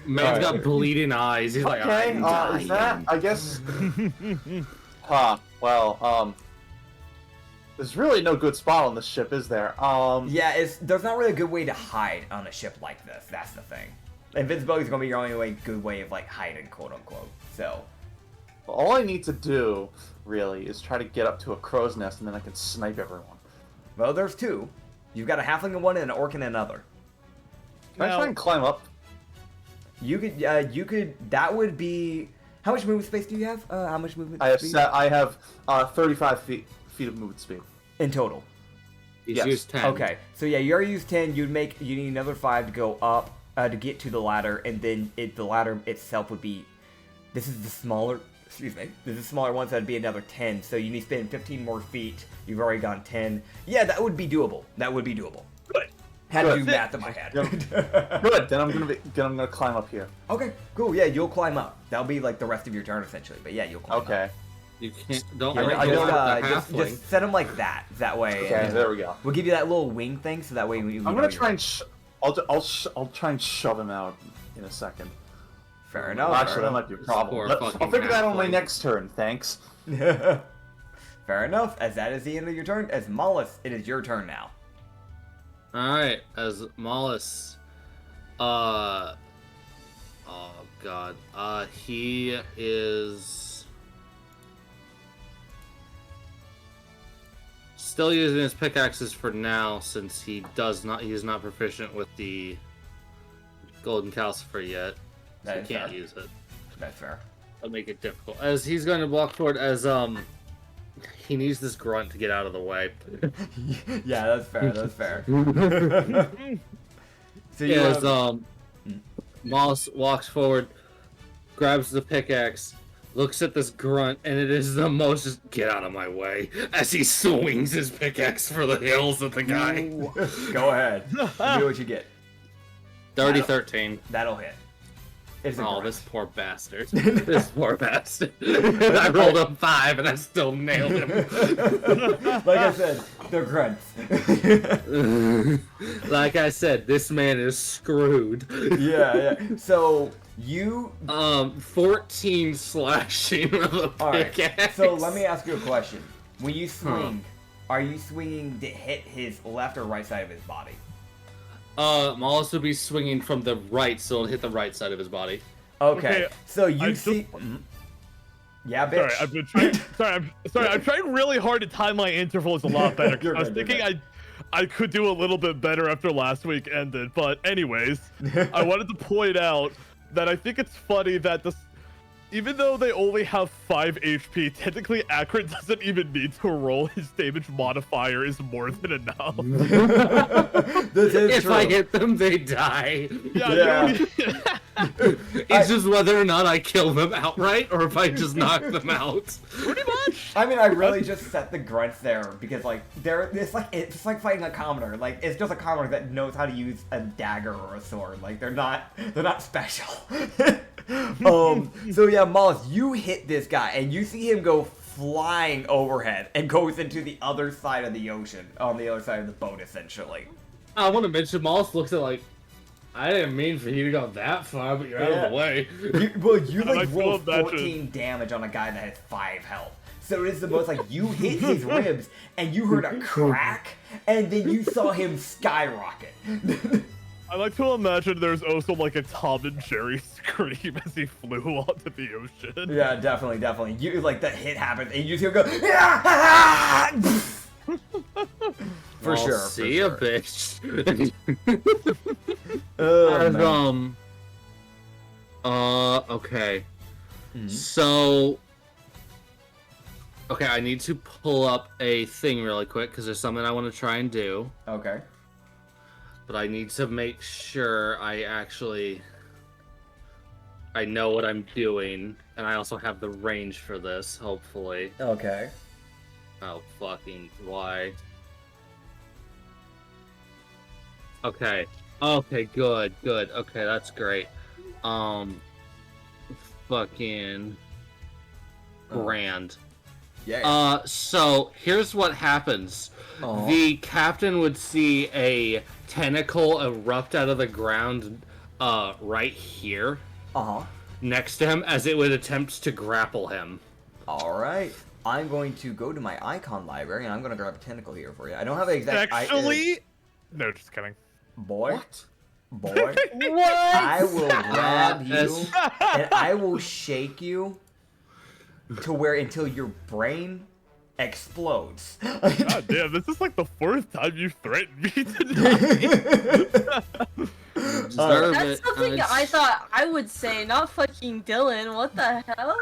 C: Man's
E: Alright.
C: got bleeding eyes. He's like,
E: Okay,
C: I'm
E: is that?
C: dying.
E: I guess. Well, there's really no good spot on this ship, is there?
A: Yeah, there's not really a good way to hide on a ship like this, that's the thing. Invincibility is gonna be your only good way of, like, hiding, quote-unquote, so.
E: All I need to do, really, is try to get up to a crow's nest, and then I can snipe everyone.
A: Well, there's 2. You've got a halfling in one and an orc in another.
E: Can I
D: Now-
E: try and climb up?
A: You could. That would be. How much movement space do you have? How much movement? Speed?
E: I have 35 feet of movement speed
A: In total.
C: He's
E: Yes.
C: used 10.
A: Okay, so yeah, you already used 10. You need another 5 to go up to get to the ladder, and then the ladder itself would be. This is the smaller. Excuse me. This is the smaller one, so that'd be another 10. So you need to spend 15 more feet. You've already gone 10. Yeah, that would be doable.
E: Good.
A: Had to
E: Good.
A: do math in my head.
E: Good. Then I'm gonna climb up here.
A: Okay, cool. Yeah, you'll climb up. That'll be like the rest of your turn essentially. But yeah, you'll climb up.
E: Okay.
C: You can't. Don't
A: Yeah,
C: let
E: I
C: go
E: don't-
C: of the
A: just
C: halfling.
A: set them like that. That way.
E: Okay. There we go.
A: We'll give you that little wing thing, so that way we
E: I'm
A: know
E: gonna
A: you're-
E: try and I'll try and shove him out in a second.
A: Fair enough.
E: Well, actually,
A: fair
E: that
A: enough.
E: might be a problem.
C: Poor
E: I'll
C: fucking
E: figure that on my
C: halfling.
E: next turn. Thanks.
A: Fair enough. As that is the end of your turn, as Mollis, it is your turn now.
C: Alright, as Mollis. Oh god. He is still using his pickaxes for now since he's not proficient with the golden calcifer yet. So
A: That
C: he
A: is
C: can't
A: fair.
C: use it.
A: That's fair.
C: That'll make it difficult. As he's going to walk forward as he needs this grunt to get out of the way.
A: Yeah, that's fair. That's fair. So you
C: As
A: have-
C: Moss walks forward, grabs the pickaxe, looks at this grunt, and it is the most just get out of my way as he swings his pickaxe for the hills at the guy.
A: Go ahead. Do what you get.
C: 30-13.
A: That'll hit. It's a
C: Oh,
A: grunt.
C: this poor bastard. This poor bastard. I rolled a 5 and I still nailed him.
A: Like I said, they're grunts.
C: Like I said, this man is screwed.
A: Yeah. So you.
C: 14 slashing with a
A: All right.
C: pickaxe.
A: So let me ask you a question. When you swing, are you swinging to hit his left or right side of his body?
C: Mollis would be swinging from the right, so it'll hit the right side of his body.
A: Okay.
D: Okay,
A: So you
D: I
A: see.
D: just-
A: Yeah,
D: Sorry,
A: bitch.
D: I've been trying. I'm trying really hard to time my intervals a lot better. 'Cause
A: You're
D: I was
A: good, you're
D: thinking I could do a little bit better after last week ended. But anyways, I wanted to point out that I think it's funny that even though they only have 5 HP, technically Acrid doesn't even need to roll. His damage modifier is more than enough.
A: This is
C: If
A: true.
C: I hit them, they die.
A: Yeah.
D: You know,
C: It's just whether or not I kill them outright, or if I just knock them out.
D: pretty much.
A: I mean, I really just set the grunts there because, like, it's like fighting a commoner. Like, it's just a commoner that knows how to use a dagger or a sword. Like, they're not special. So yeah, Mollis, you hit this guy and you see him go flying overhead and goes into the other side of the ocean, on the other side of the boat, essentially.
C: I want to mention, Mollis looks at like, I didn't mean for you to go that far, but you're out of the way.
A: You
D: I
A: like
D: feel
A: rolled
D: that
A: 14 damage on a guy that has 5 health. So it is the most like you hit his ribs and you heard a crack and then you saw him skyrocket.
D: I like to imagine there's also like a Tom and Jerry scream as he flew onto the ocean.
A: Yeah, definitely. You like the hit happens and you just hear him go. "Ah!" For
C: I'll
A: sure.
C: See
A: for
C: a
A: sure.
C: bitch.
A: Oh,
C: As,
A: man.
C: Okay.
A: Mhm.
C: So, okay, I need to pull up a thing really quick because there's something I want to try and do,
A: Okay.
C: but I need to make sure I know what I'm doing, and I also have the range for this, hopefully.
A: Okay.
C: Oh, fucking why? Okay. Okay, good. Okay, that's great. Fucking grand.
A: Yeah.
C: So here's what happens.
A: Aw.
C: The captain would see a tentacle erupt out of the ground, right here,
A: Uh-huh.
C: next to him, as it would attempt to grapple him.
A: Alright. I'm going to go to my icon library and I'm going to grab a tentacle here for you. I don't have the exact...
D: Actually, no, just kidding.
A: Boy.
E: What?
A: Boy.
B: What?
A: I will grab you
C: Yes.
A: and I will shake you to where until your brain explodes.
D: God damn, this is like the 4th time you threatened me tonight.
C: Deserve
B: That's
C: it.
B: something I thought I would say, not fucking Dylan. What the hell?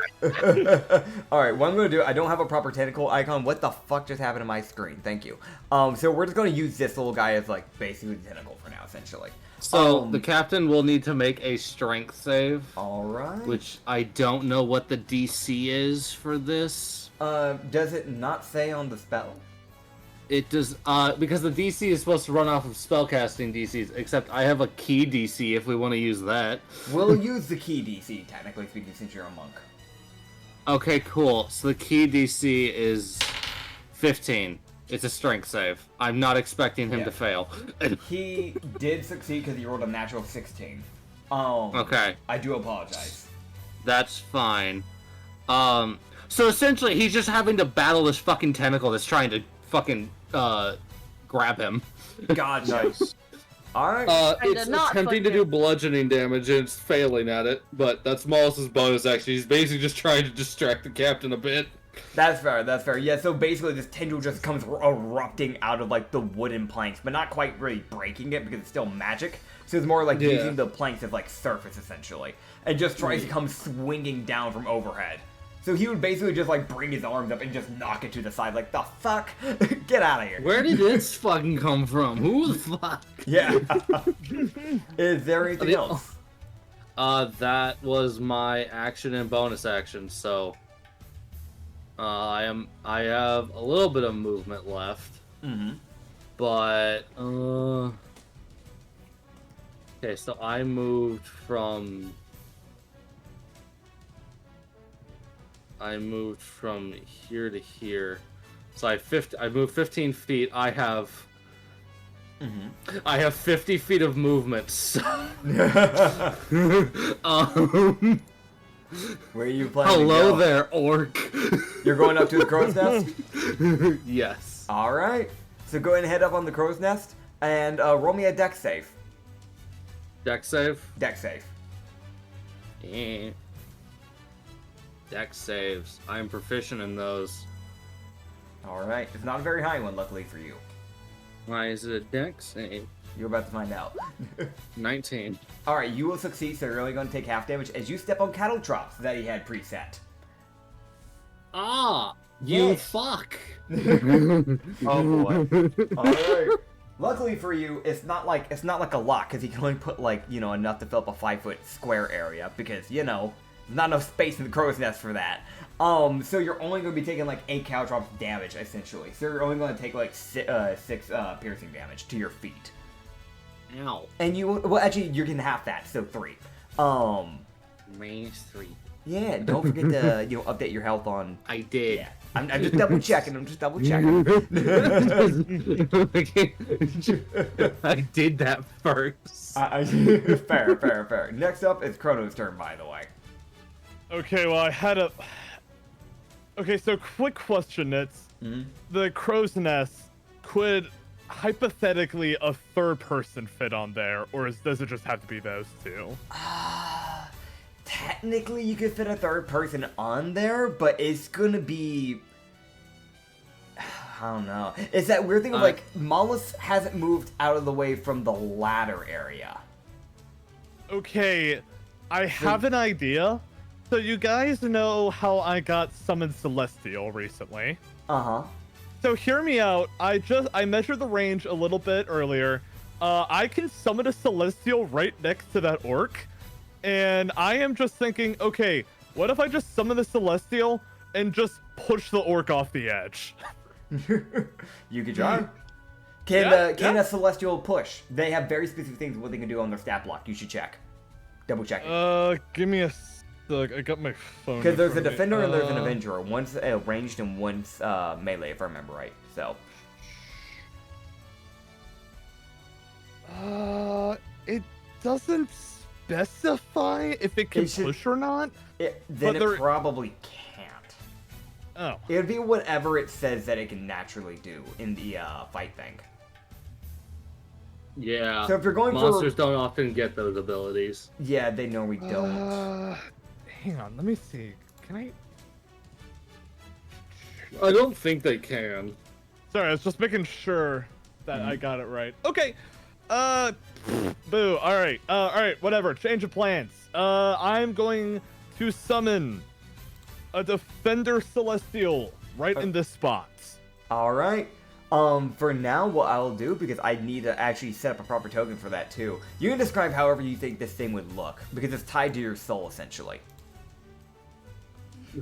A: Alright, what I'm going to do, I don't have a proper tentacle icon. What the fuck just happened to my screen? Thank you. So we're just going to use this little guy as, like, basically the tentacle for now, essentially.
C: So, the captain will need to make a strength save.
A: Alright.
C: Which I don't know what the DC is for this.
A: Does it not say on the spell?
C: It does, because the DC is supposed to run off of spellcasting DCs, except I have a key DC if we want to use that.
A: We'll use the key DC, technically speaking, since you're a monk.
C: Okay, cool. So the key DC is 15. It's a strength save. I'm not expecting him to fail.
A: He did succeed because he rolled a natural 16.
C: Okay.
A: I do apologize.
C: That's fine. So essentially, he's just having to battle this fucking tentacle that's trying to fucking, grab him.
A: Gotcha.
E: Nice.
A: Alright.
C: It's attempting to do bludgeoning damage and it's failing at it, but that's Mollus's bonus action. He's basically just trying to distract the captain a bit.
A: That's fair, that's fair. Yeah, so basically this tendril just comes erupting out of, like, the wooden planks, but not quite really breaking it because it's still magic. So it's more like using the planks as, like, surface, essentially. And just tries to come swinging down from overhead. So he would basically just, like, bring his arms up and just knock it to the side, like, the fuck? Get out of here.
C: Where did this fucking come from? Who the fuck?
A: Yeah. Is there anything else?
C: That was my action and bonus action, so... I have a little bit of movement left.
A: Mm-hmm.
C: But, okay, so I moved from here to here. So I moved 15 feet. I have 50 feet of movement. So
A: Where are you planning
C: hello
A: to go?
C: there, orc.
A: You're going up to the crow's nest?
C: Yes.
A: Alright. So go ahead and head up on the crow's nest and roll me a deck save.
C: Deck save?
A: Deck save.
C: Deck saves. I am proficient in those.
A: Alright. It's not a very high one, luckily for you.
C: Why is it a deck save?
A: You're about to find out.
C: 19.
A: Alright, you will succeed, so you're only going to take half damage as you step on cattle troughs that he had preset.
C: Ah!
A: Yeah.
C: You fuck!
E: Oh boy.
A: Alright. Luckily for you, it's not like a lot, because he can only put, like, you know, enough to fill up a 5-foot square area, because, you know, there's not enough space in the crow's nest for that. So you're only going to be taking, like, 8 cow drops damage, essentially. So you're only going to take, like, 6 piercing damage to your feet.
C: Ow.
A: And you, well, actually, you're getting half that, so 3.
C: Minus 3.
A: Yeah, don't forget to, you know, update your health on...
C: I did.
A: Yeah. I'm just double checking,
C: I did that first.
A: Fair. Next up is Chrono's turn, by the way.
D: Okay, well, I had a... Okay, so quick question, Nits. The crow's nest, could hypothetically a third person fit on there, or does it just have to be those two?
A: Technically, you could fit a third person on there, but it's gonna be... I don't know. It's that weird thing of, like, Mollis hasn't moved out of the way from the ladder area.
D: Okay, I have an idea. So you guys know how I got summoned Celestial recently?
A: Uh-huh.
D: So hear me out. I measured the range a little bit earlier. I can summon a Celestial right next to that orc. And I am just thinking, okay, what if I just summon the Celestial and just push the orc off the edge?
A: You could try. Can a Celestial push? They have very specific things what they can do on their stat block. You should check. Double check it.
D: Give me a sec. I got my phone.
A: Because there's a defender and there's an avenger. One's ranged and one's melee, if I remember right. So.
D: It doesn't specify if it can push or not.
A: Then it probably can't.
D: Oh.
A: It'd be whatever it says that it can naturally do in the fight thing.
C: Yeah.
A: So if you're going
C: monsters don't often get those abilities.
A: Yeah, they know we don't.
D: Hang on, let me see. Can I?
C: I don't think they can.
D: Sorry, I was just making sure that I got it right. Okay. Boo. All right, whatever. Change of plans. I'm going to summon a Defender Celestial right in this spot.
A: All right. For now, what I'll do, because I need to actually set up a proper token for that too. You can describe however you think this thing would look, because it's tied to your soul, essentially.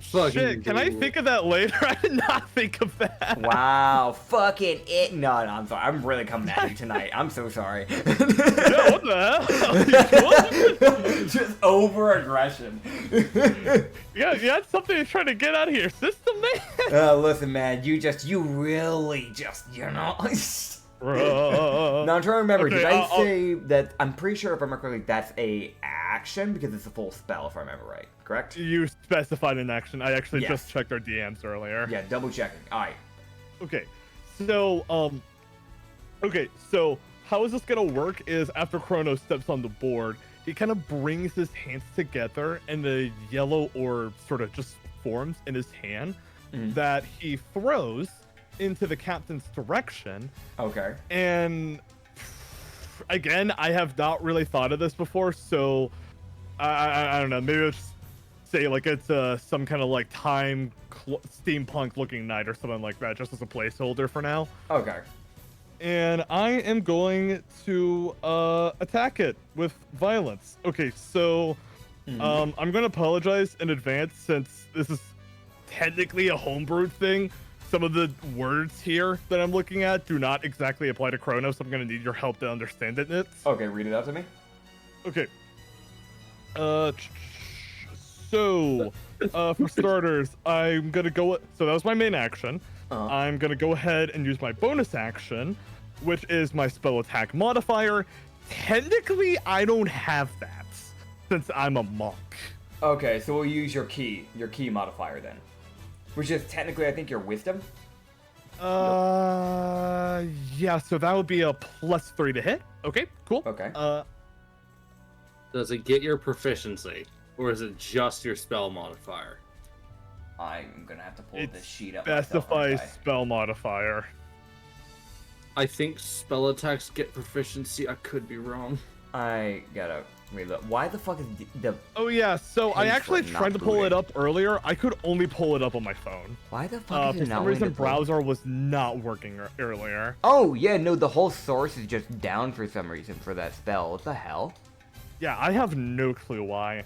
D: Shit, can I think of that later? I did not think of that.
A: Wow, fucking it. No, I'm sorry. I'm really coming at you tonight. I'm so sorry.
D: Yeah, what the hell?
A: Just over aggression.
D: You got something to try to get out of your system, man?
A: Listen, man, you really just,
D: Bro.
A: Now I'm trying to remember,
D: Okay,
A: did I say that, I'm pretty sure if I remember correctly, that's a action, because it's a full spell, if I remember right, correct?
D: You specified an action. I actually
A: Yes.
D: just checked our DMs earlier.
A: Yeah, double checking. Alright.
D: Okay, so how is this gonna work is after Chrono steps on the board, he kind of brings his hands together and the yellow orb sort of just forms in his hand that he throws into the captain's direction.
A: Okay.
D: And again, I have not really thought of this before, so I don't know, maybe I'll just say like it's some kind of like steampunk looking knight or something like that, just as a placeholder for now.
A: Okay.
D: And I am going to attack it with violence. Okay, so I'm going to apologize in advance since this is technically a homebrewed thing. Some of the words here that I'm looking at do not exactly apply to Chrono, so I'm going to need your help to understand it.
A: Okay, read it out to me.
D: Okay. So, for starters, I'm going to go... So that was my main action. I'm going to go ahead and use my bonus action, which is my spell attack modifier. Technically, I don't have that, since I'm a monk.
A: Okay, so we'll use your key modifier then. Which is technically, I think, your wisdom?
D: Yeah, so that would be a +3 to hit. Okay, cool.
A: Okay.
C: Does it get your proficiency, or is it just your spell modifier?
A: I'm gonna have to pull
D: It
A: this sheet up. myself,
D: specifies
A: aren't I?
D: spell modifier.
C: I think spell attacks get proficiency. I could be wrong.
A: I gotta reload. Why the fuck is the
D: Oh yeah, so I
A: Page
D: actually
A: for not
D: tried to pull it
A: booting.
D: up earlier. I could only pull it up on my phone.
A: why the fuck is
D: For
A: it not
D: some
A: letting
D: reason,
A: it play?
D: browser was not working earlier.
A: Oh yeah, no, the whole source is just down for some reason for that spell. What the hell?
D: Yeah, I have no clue why.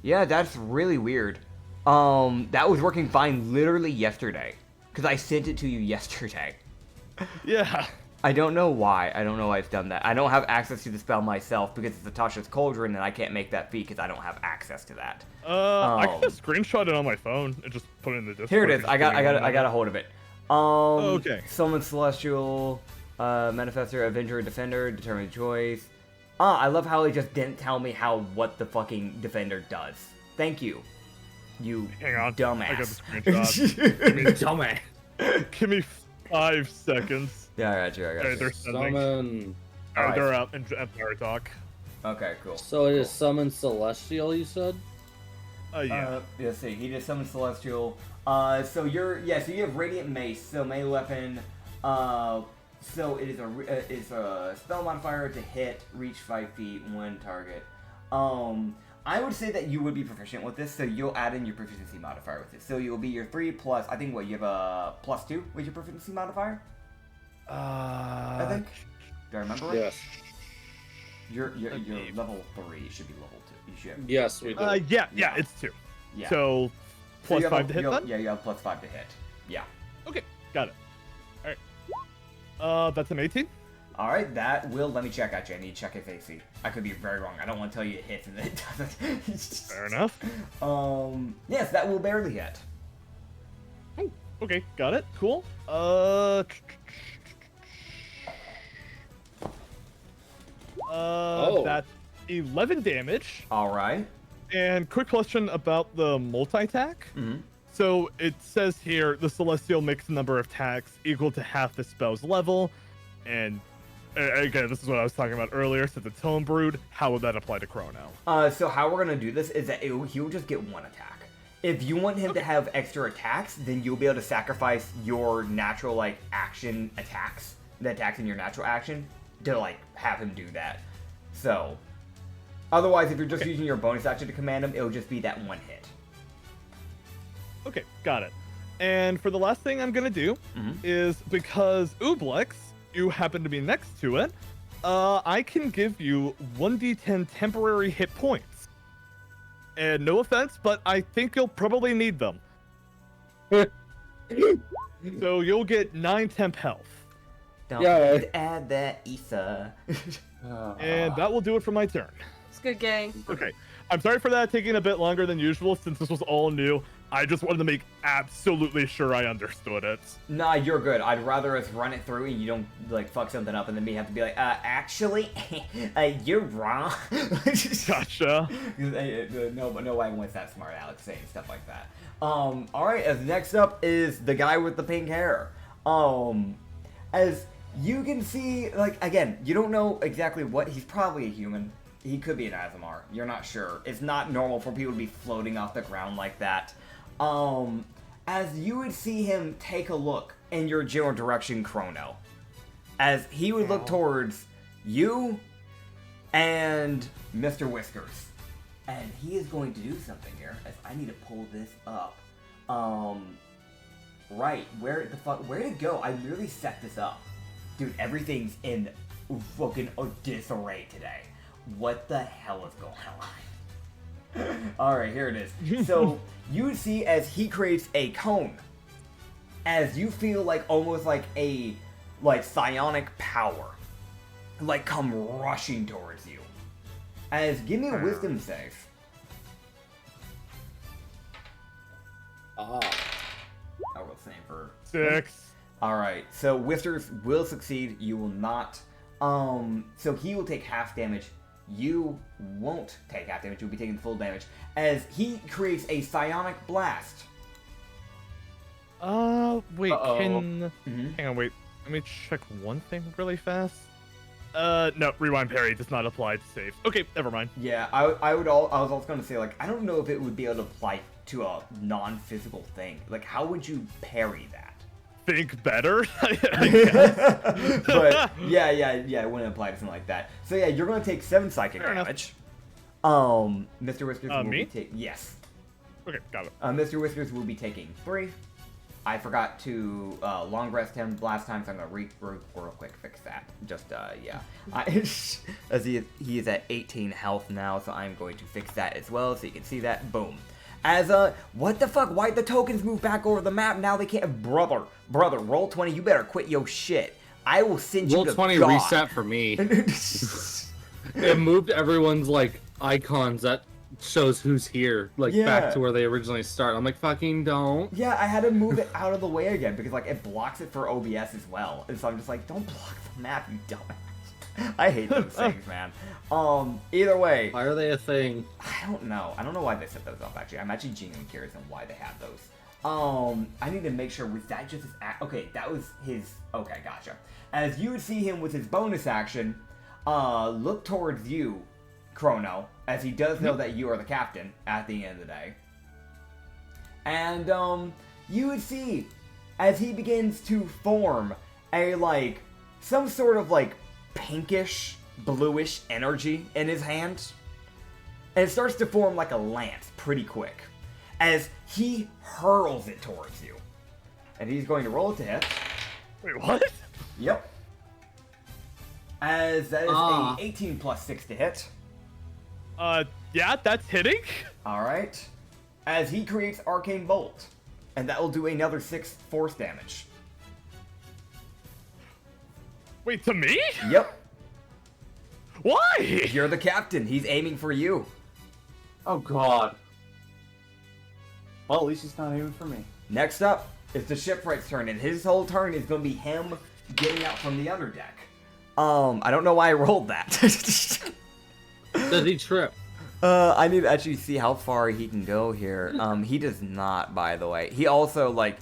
A: Yeah, that's really weird. That was working fine literally yesterday. Because I sent it to you yesterday.
D: Yeah.
A: I don't know why. I don't know why it's done that. I don't have access to the spell myself because it's Natasha's Cauldron and I can't make that feat because I don't have access to that.
D: I can just screenshot it on my phone and just put it in the Discord.
A: Here it is. I got a hold of it.
D: Okay.
A: Summon Celestial, Manifestor, Avenger, Defender, Determined Choice. I love how they just didn't tell me what the fucking Defender does. Thank you. You
D: Hang on.
A: dumbass.
D: I got the screenshot.
C: Dumbass.
D: Give me 5 seconds.
A: Yeah, I got you.
D: Okay, they're sending.
C: Summon.
D: Alright, they're
A: Alright.
D: out in Empire Talk.
A: Okay, cool.
C: So it is summon celestial. You said.
D: Yeah.
A: Let's see. He just summoned Celestial. So you have Radiant Mace. So melee weapon. So it is a spell modifier to hit, reach 5 feet, one target. I would say that you would be proficient with this, so you'll add in your proficiency modifier with it. So you'll be your 3 plus. I think you have a +2 with your proficiency modifier. I think. Do I remember right?
C: Yes.
A: You're level 3. You should be level 2. You should.
C: Yes, we do.
D: Yeah, it's 2.
A: Yeah.
D: So,
A: So you have
D: +5 to hit
A: you have-
D: then?
A: Yeah, you have +5 to hit. Yeah.
D: Okay, got it. Alright. That's an 18?
A: Alright, that will let me check actually. I need to check its AC. I could be very wrong. I don't want to tell you it hits and then it doesn't.
D: Fair enough.
A: Yes, that will barely hit.
D: Okay, got it. Cool. That's 11 damage.
A: Alright.
D: And quick question about the multi-attack.
A: Mhm.
D: So it says here the Celestial makes the number of attacks equal to half the spell's level. And again, this is what I was talking about earlier. Since it's homebrewed, how would that apply to Chrono?
A: So how we're gonna do this is that he'll just get one attack. If you want him to have extra attacks, then you'll be able to sacrifice your natural action attacks, the attacks in your natural action, to like have him do that. So, otherwise, if you're just using your bonus action to command him, it'll just be that one hit.
D: Okay, got it. And for the last thing I'm gonna do is, because Ooblex, you happen to be next to it, I can give you 1d10 temporary hit points. And no offense, but I think you'll probably need them. So you'll get 9 temp health.
A: Don't forget to add that Issa.
D: And that will do it for my turn.
B: It's good, gang.
D: Okay, I'm sorry for that taking a bit longer than usual since this was all new. I just wanted to make absolutely sure I understood it.
A: Nah, you're good. I'd rather us run it through and you don't like fuck something up and then me have to be like, actually, you're wrong.
D: Gotcha.
A: No one wants that smart Alex saying stuff like that. All right. As next up is the guy with the pink hair. As you can see, like again, you don't know exactly what he's probably a human. He could be an Azamar. You're not sure. It's not normal for people to be floating off the ground like that. As you would see him take a look in your general direction, Chrono, as he would look towards you and Mr. Whiskers, and he is going to do something here. As I need to pull this up. Right, where to go? I literally set this up, dude. Everything's in fucking disarray today. What the hell is going on? Alright, here it is. So, you see as he creates a cone. As you feel like almost like a psionic power. Like come rushing towards you. As give me a wisdom save. I will say for
D: 6.
A: Alright, so Whiskers will succeed, you will not. So he will take half damage. You won't take half damage, you'll be taking full damage. As he creates a psionic blast.
D: Wait, hang on, wait. Let me check one thing really fast. No, rewind parry does not apply to saves. Okay, never mind.
A: Yeah, I was also gonna say, like, I don't know if it would be able to apply to a non-physical thing. Like, how would you parry that?
D: Think better, I guess.
A: But yeah, it wouldn't apply to something like that. So yeah, you're gonna take 7 psychic damage. Mr. Whiskers will be taking yes.
D: Okay, got it.
A: Mr. Whiskers will be taking 3. I forgot to long rest him last time, so I'm gonna real quick fix that. Just yeah. As he is at 18 health now, so I'm going to fix that as well, so you can see that. Boom. As what the fuck? Why'd the tokens move back over the map? Now they can't. Brother, roll 20. You better quit your shit. I will send you to God.
C: Roll 20 reset for me. It moved everyone's like icons that shows who's here, like back to where they originally start. I'm like, fucking don't.
A: Yeah, I had to move it out of the way again because like it blocks it for OBS as well, and so I'm just like, don't block the map, you dumbass. I hate those things, man. Either way.
C: Why are they a thing?
A: I don't know. I don't know why they set those up, actually. I'm actually genuinely curious on why they have those. I need to make sure, was that just his okay, that was his, okay, gotcha. As you would see him with his bonus action, look towards you, Chrono, as he does know that you are the captain at the end of the day. And, you would see, as he begins to form a, like, some sort of, like, pinkish, bluish energy in his hand. And it starts to form like a lance pretty quick. As he hurls it towards you. And he's going to roll it to hit.
D: Wait, what?
A: Yep. As that is a 18 plus 6 to hit.
D: Yeah, that's hitting.
A: Alright. As he creates Arcane Bolt. And that will do another 6 force damage.
D: Wait, to me?
A: Yep.
D: Why?
A: You're the captain. He's aiming for you.
E: Oh god. Well, at least he's not aiming for me.
A: Next up is the shipwright's turn, and his whole turn is going to be him getting out from the other deck. I don't know why I rolled that.
C: Does he trip?
A: I need to actually see how far he can go here. He does not, by the way. He also, like,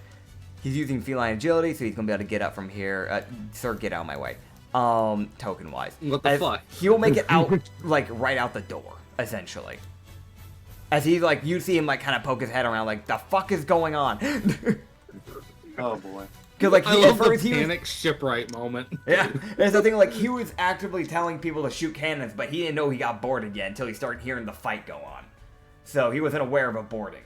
A: he's using feline agility, so he's going to be able to get up from here. Sir, get out of my way. Token-wise.
C: What the fuck?
A: He'll make it out, like, right out the door, essentially. As he's, like, you see him, like, kind of poke his head around, like, the fuck is going on?
E: Oh, boy.
A: Because like
C: I
A: he,
C: love
A: at
C: the
A: first he was,
C: panic shipwright moment.
A: yeah, that's the thing. Like he was actively telling people to shoot cannons, but he didn't know he got boarded yet until he started hearing the fight go on. So he wasn't aware of a boarding.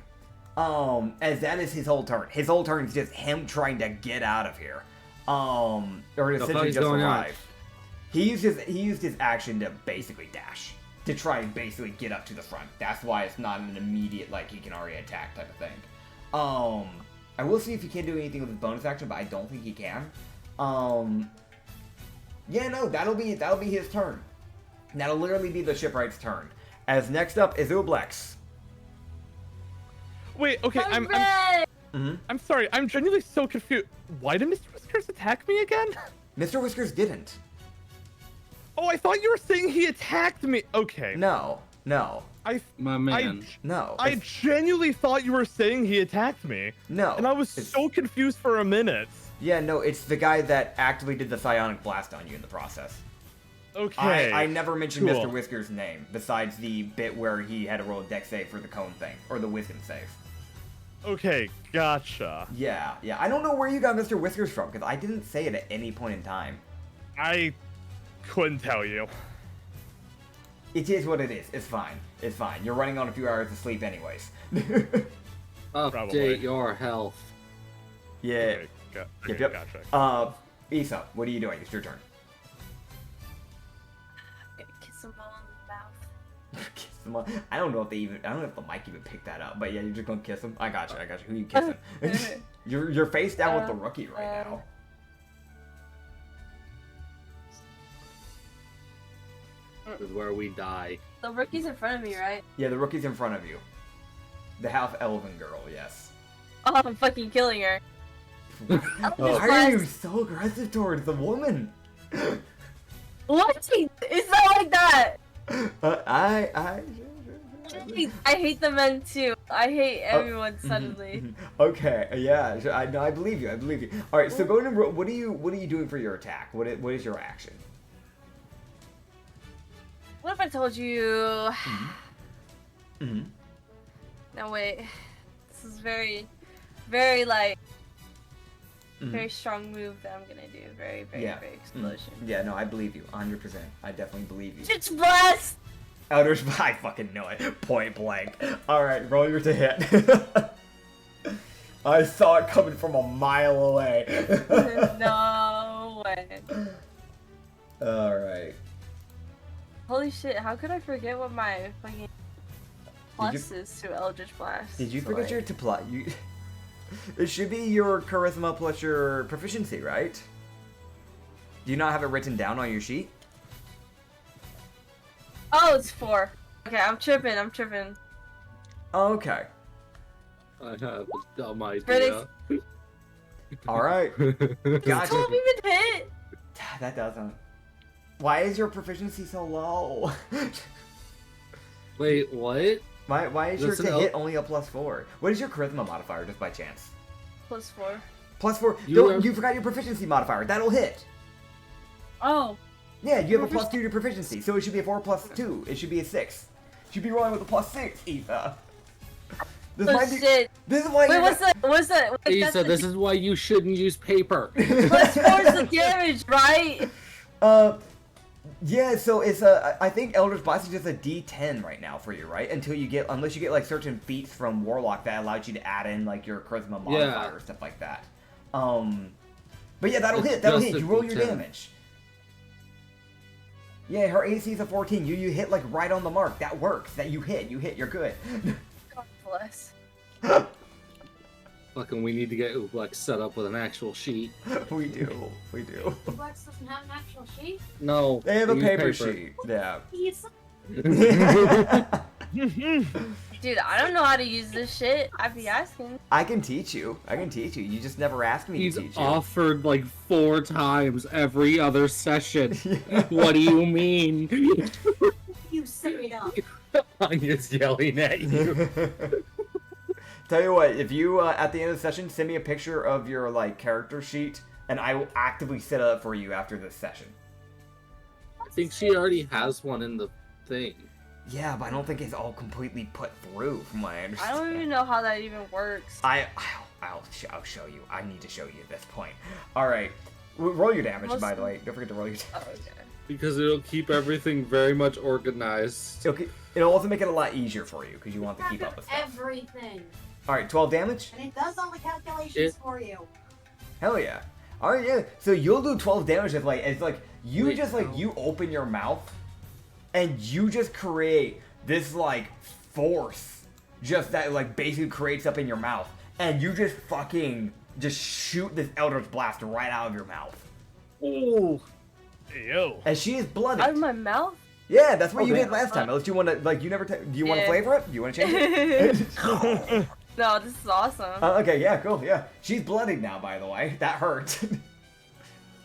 A: As that is his whole turn. His whole turn is just him trying to get out of here. Or essentially just arrive. He used his action to basically dash. To try and basically get up to the front. That's why it's not an immediate, like, he can already attack type of thing. I will see if he can do anything with his bonus action, but I don't think he can. Yeah, no, that'll be his turn. That'll literally be the shipwright's turn. As next up is Ublex.
D: Wait, okay, I'm sorry, I'm genuinely so confused. Why did Mr. Whiskers attack me again?
A: Mr. Whiskers didn't.
D: Oh, I thought you were saying he attacked me. Okay.
A: No.
C: My man.
A: No.
D: I genuinely thought you were saying he attacked me.
A: No.
D: And I was so confused for a minute.
A: Yeah, no, it's the guy that actively did the psionic blast on you in the process.
D: Okay.
A: I never mentioned
D: cool.
A: Mr. Whisker's name, besides the bit where he had to roll a dex save for the cone thing, or the wisdom save.
D: Okay, gotcha.
A: Yeah. I don't know where you got Mr. Whiskers from, because I didn't say it at any point in time.
D: I couldn't tell you.
A: It is what it is. It's fine. You're running on a few hours of sleep anyways.
C: Update your health.
A: Yeah.
D: Okay,
A: Yep.
D: Gotcha.
A: Isa, what are you doing? It's your turn.
B: I'm gonna kiss him all in the mouth.
A: Kiss him on. I don't know if the mic even picked that up, but yeah, you're just gonna kiss him. I got you. Who you kissing? you're face down with the rookie right now.
C: This is where we die.
B: The rookie's in front of me, right?
A: Yeah, the rookie's in front of you. The half-elven girl, yes.
B: Oh, I'm fucking killing her.
A: Why are you so aggressive towards the woman?
B: What? It's not like that.
A: I
B: hate the men too. I hate everyone suddenly.
A: Okay, yeah, I believe you. All right, so go to what are you doing for your attack? What is your action?
B: What if I told you? No wait, this is very, very like. Very strong move that I'm gonna do. Very explosion.
A: Yeah, no, I believe you. 100%. I definitely believe you.
B: It's blast!
A: Outer's I fucking know it. Point blank. Alright, roll your to hit. I saw it coming from a mile away.
B: No way.
A: Alright.
B: Holy shit, how could I forget what my fucking plus is to Eldritch Blast?
A: Did you forget your to plot? It should be your charisma plus your proficiency, right? Do you not have it written down on your sheet?
B: Oh, it's 4. Okay, I'm tripping.
A: Oh, okay.
C: I have a dumb idea.
A: Alright. Gotcha.
B: Don't even hit!
A: That doesn't. Why is your proficiency so low?
C: Wait, what?
A: Why is your to hit only a +4? What is your charisma modifier, just by chance?
B: +4.
A: +4. You forgot your proficiency modifier. That'll hit.
B: Oh.
A: Yeah, you have a +2 to proficiency, so it should be a 4 + 2. It should be a 6. You should be rolling with a +6, Etha.
B: Shit.
A: This is why.
B: Wait, what's that? Wait,
C: Isa, this is why you shouldn't use paper.
B: +4 is the damage, right?
A: Yeah, so it's I think Eldritch Blast is just a D10 right now for you, right? Unless you get like certain feats from Warlock that allows you to add in like your charisma modifier or stuff like that. But yeah, that'll hit. You roll your damage. Yeah, her AC is a 14. You hit like right on the mark. That works. That you hit. You're good.
B: God bless.
C: Fucking, we need to get Ublex set up with an actual sheet.
A: We do.
F: Flex doesn't have an actual sheet.
C: No.
A: They have a
C: use
A: paper sheet. Yeah.
B: Dude, I don't know how to use this shit. I'd be asking.
A: I can teach you. You just never asked me
C: He's
A: to teach you.
C: offered like 4 times every other session. What do you mean?
F: You set it up.
C: I'm just yelling at you.
A: Tell you what, if you at the end of the session send me a picture of your like character sheet, and I will actively set it up for you after this session.
C: I think she already has one in the thing.
A: Yeah, but I don't think it's all completely put through, from what I understand.
B: I don't even know how that even works.
A: I'll show you. I need to show you at this point. All right, roll your damage, by the way. Don't forget to roll your damage.
B: Oh, okay.
C: Because it'll keep everything very much organized.
A: It'll also make it a lot easier for you because you want to keep up with stuff.
G: Everything.
A: All right, 12 damage.
G: And it does all the calculations for you.
A: Hell yeah. All right, yeah. So you'll do 12 damage if it's like you
C: Wait,
A: just like
C: no.
A: you open your mouth, and you just create this like force, just that like basically creates up in your mouth, and you just fucking just shoot this Eldritch Blast right out of your mouth.
C: Oh.
D: Ew.
A: And she is bloody.
B: Out of my mouth?
A: Yeah, that's what you
E: damn.
A: did last time. Unless you want to, like, you never. Do you want to
B: Yeah.
A: flavor it? Do you want to change it?
B: No, this is awesome.
A: Okay, yeah, cool, yeah. She's bloodied now, by the way. That hurt.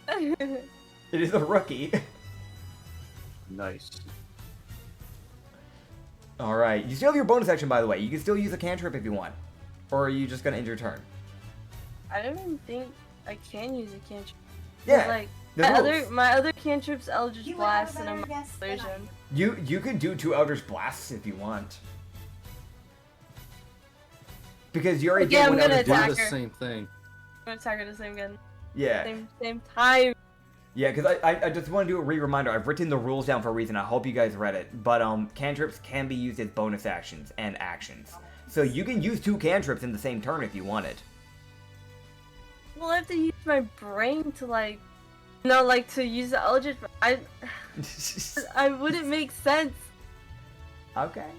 A: It is a rookie.
E: Nice.
A: All right, you still have your bonus action, by the way. You can still use a cantrip if you want, or are you just gonna end your turn?
B: I don't even think I can use a cantrip.
A: Yeah.
B: Like
A: there's rules.
B: my other cantrips, Eldritch
G: You
B: Blast,
G: have
B: and
G: a
B: a
G: better guess than I
B: version.
A: You could do 2 Eldritch Blasts if you want, because you already
B: Yeah,
A: did
B: I'm
A: one
B: gonna
A: Eldritch
C: Do
B: attack
A: Blast.
C: the
B: her.
C: same thing.
B: I'm gonna attack her the same gun.
A: Yeah,
B: Same time.
A: yeah, because I just want to do a reminder. I've written the rules down for a reason. I hope you guys read it. But cantrips can be used as bonus actions and actions, so you can use 2 cantrips in the same turn if you wanted.
B: Well, I have to use my brain to like to use the Eldritch. I wouldn't make sense.
A: Okay.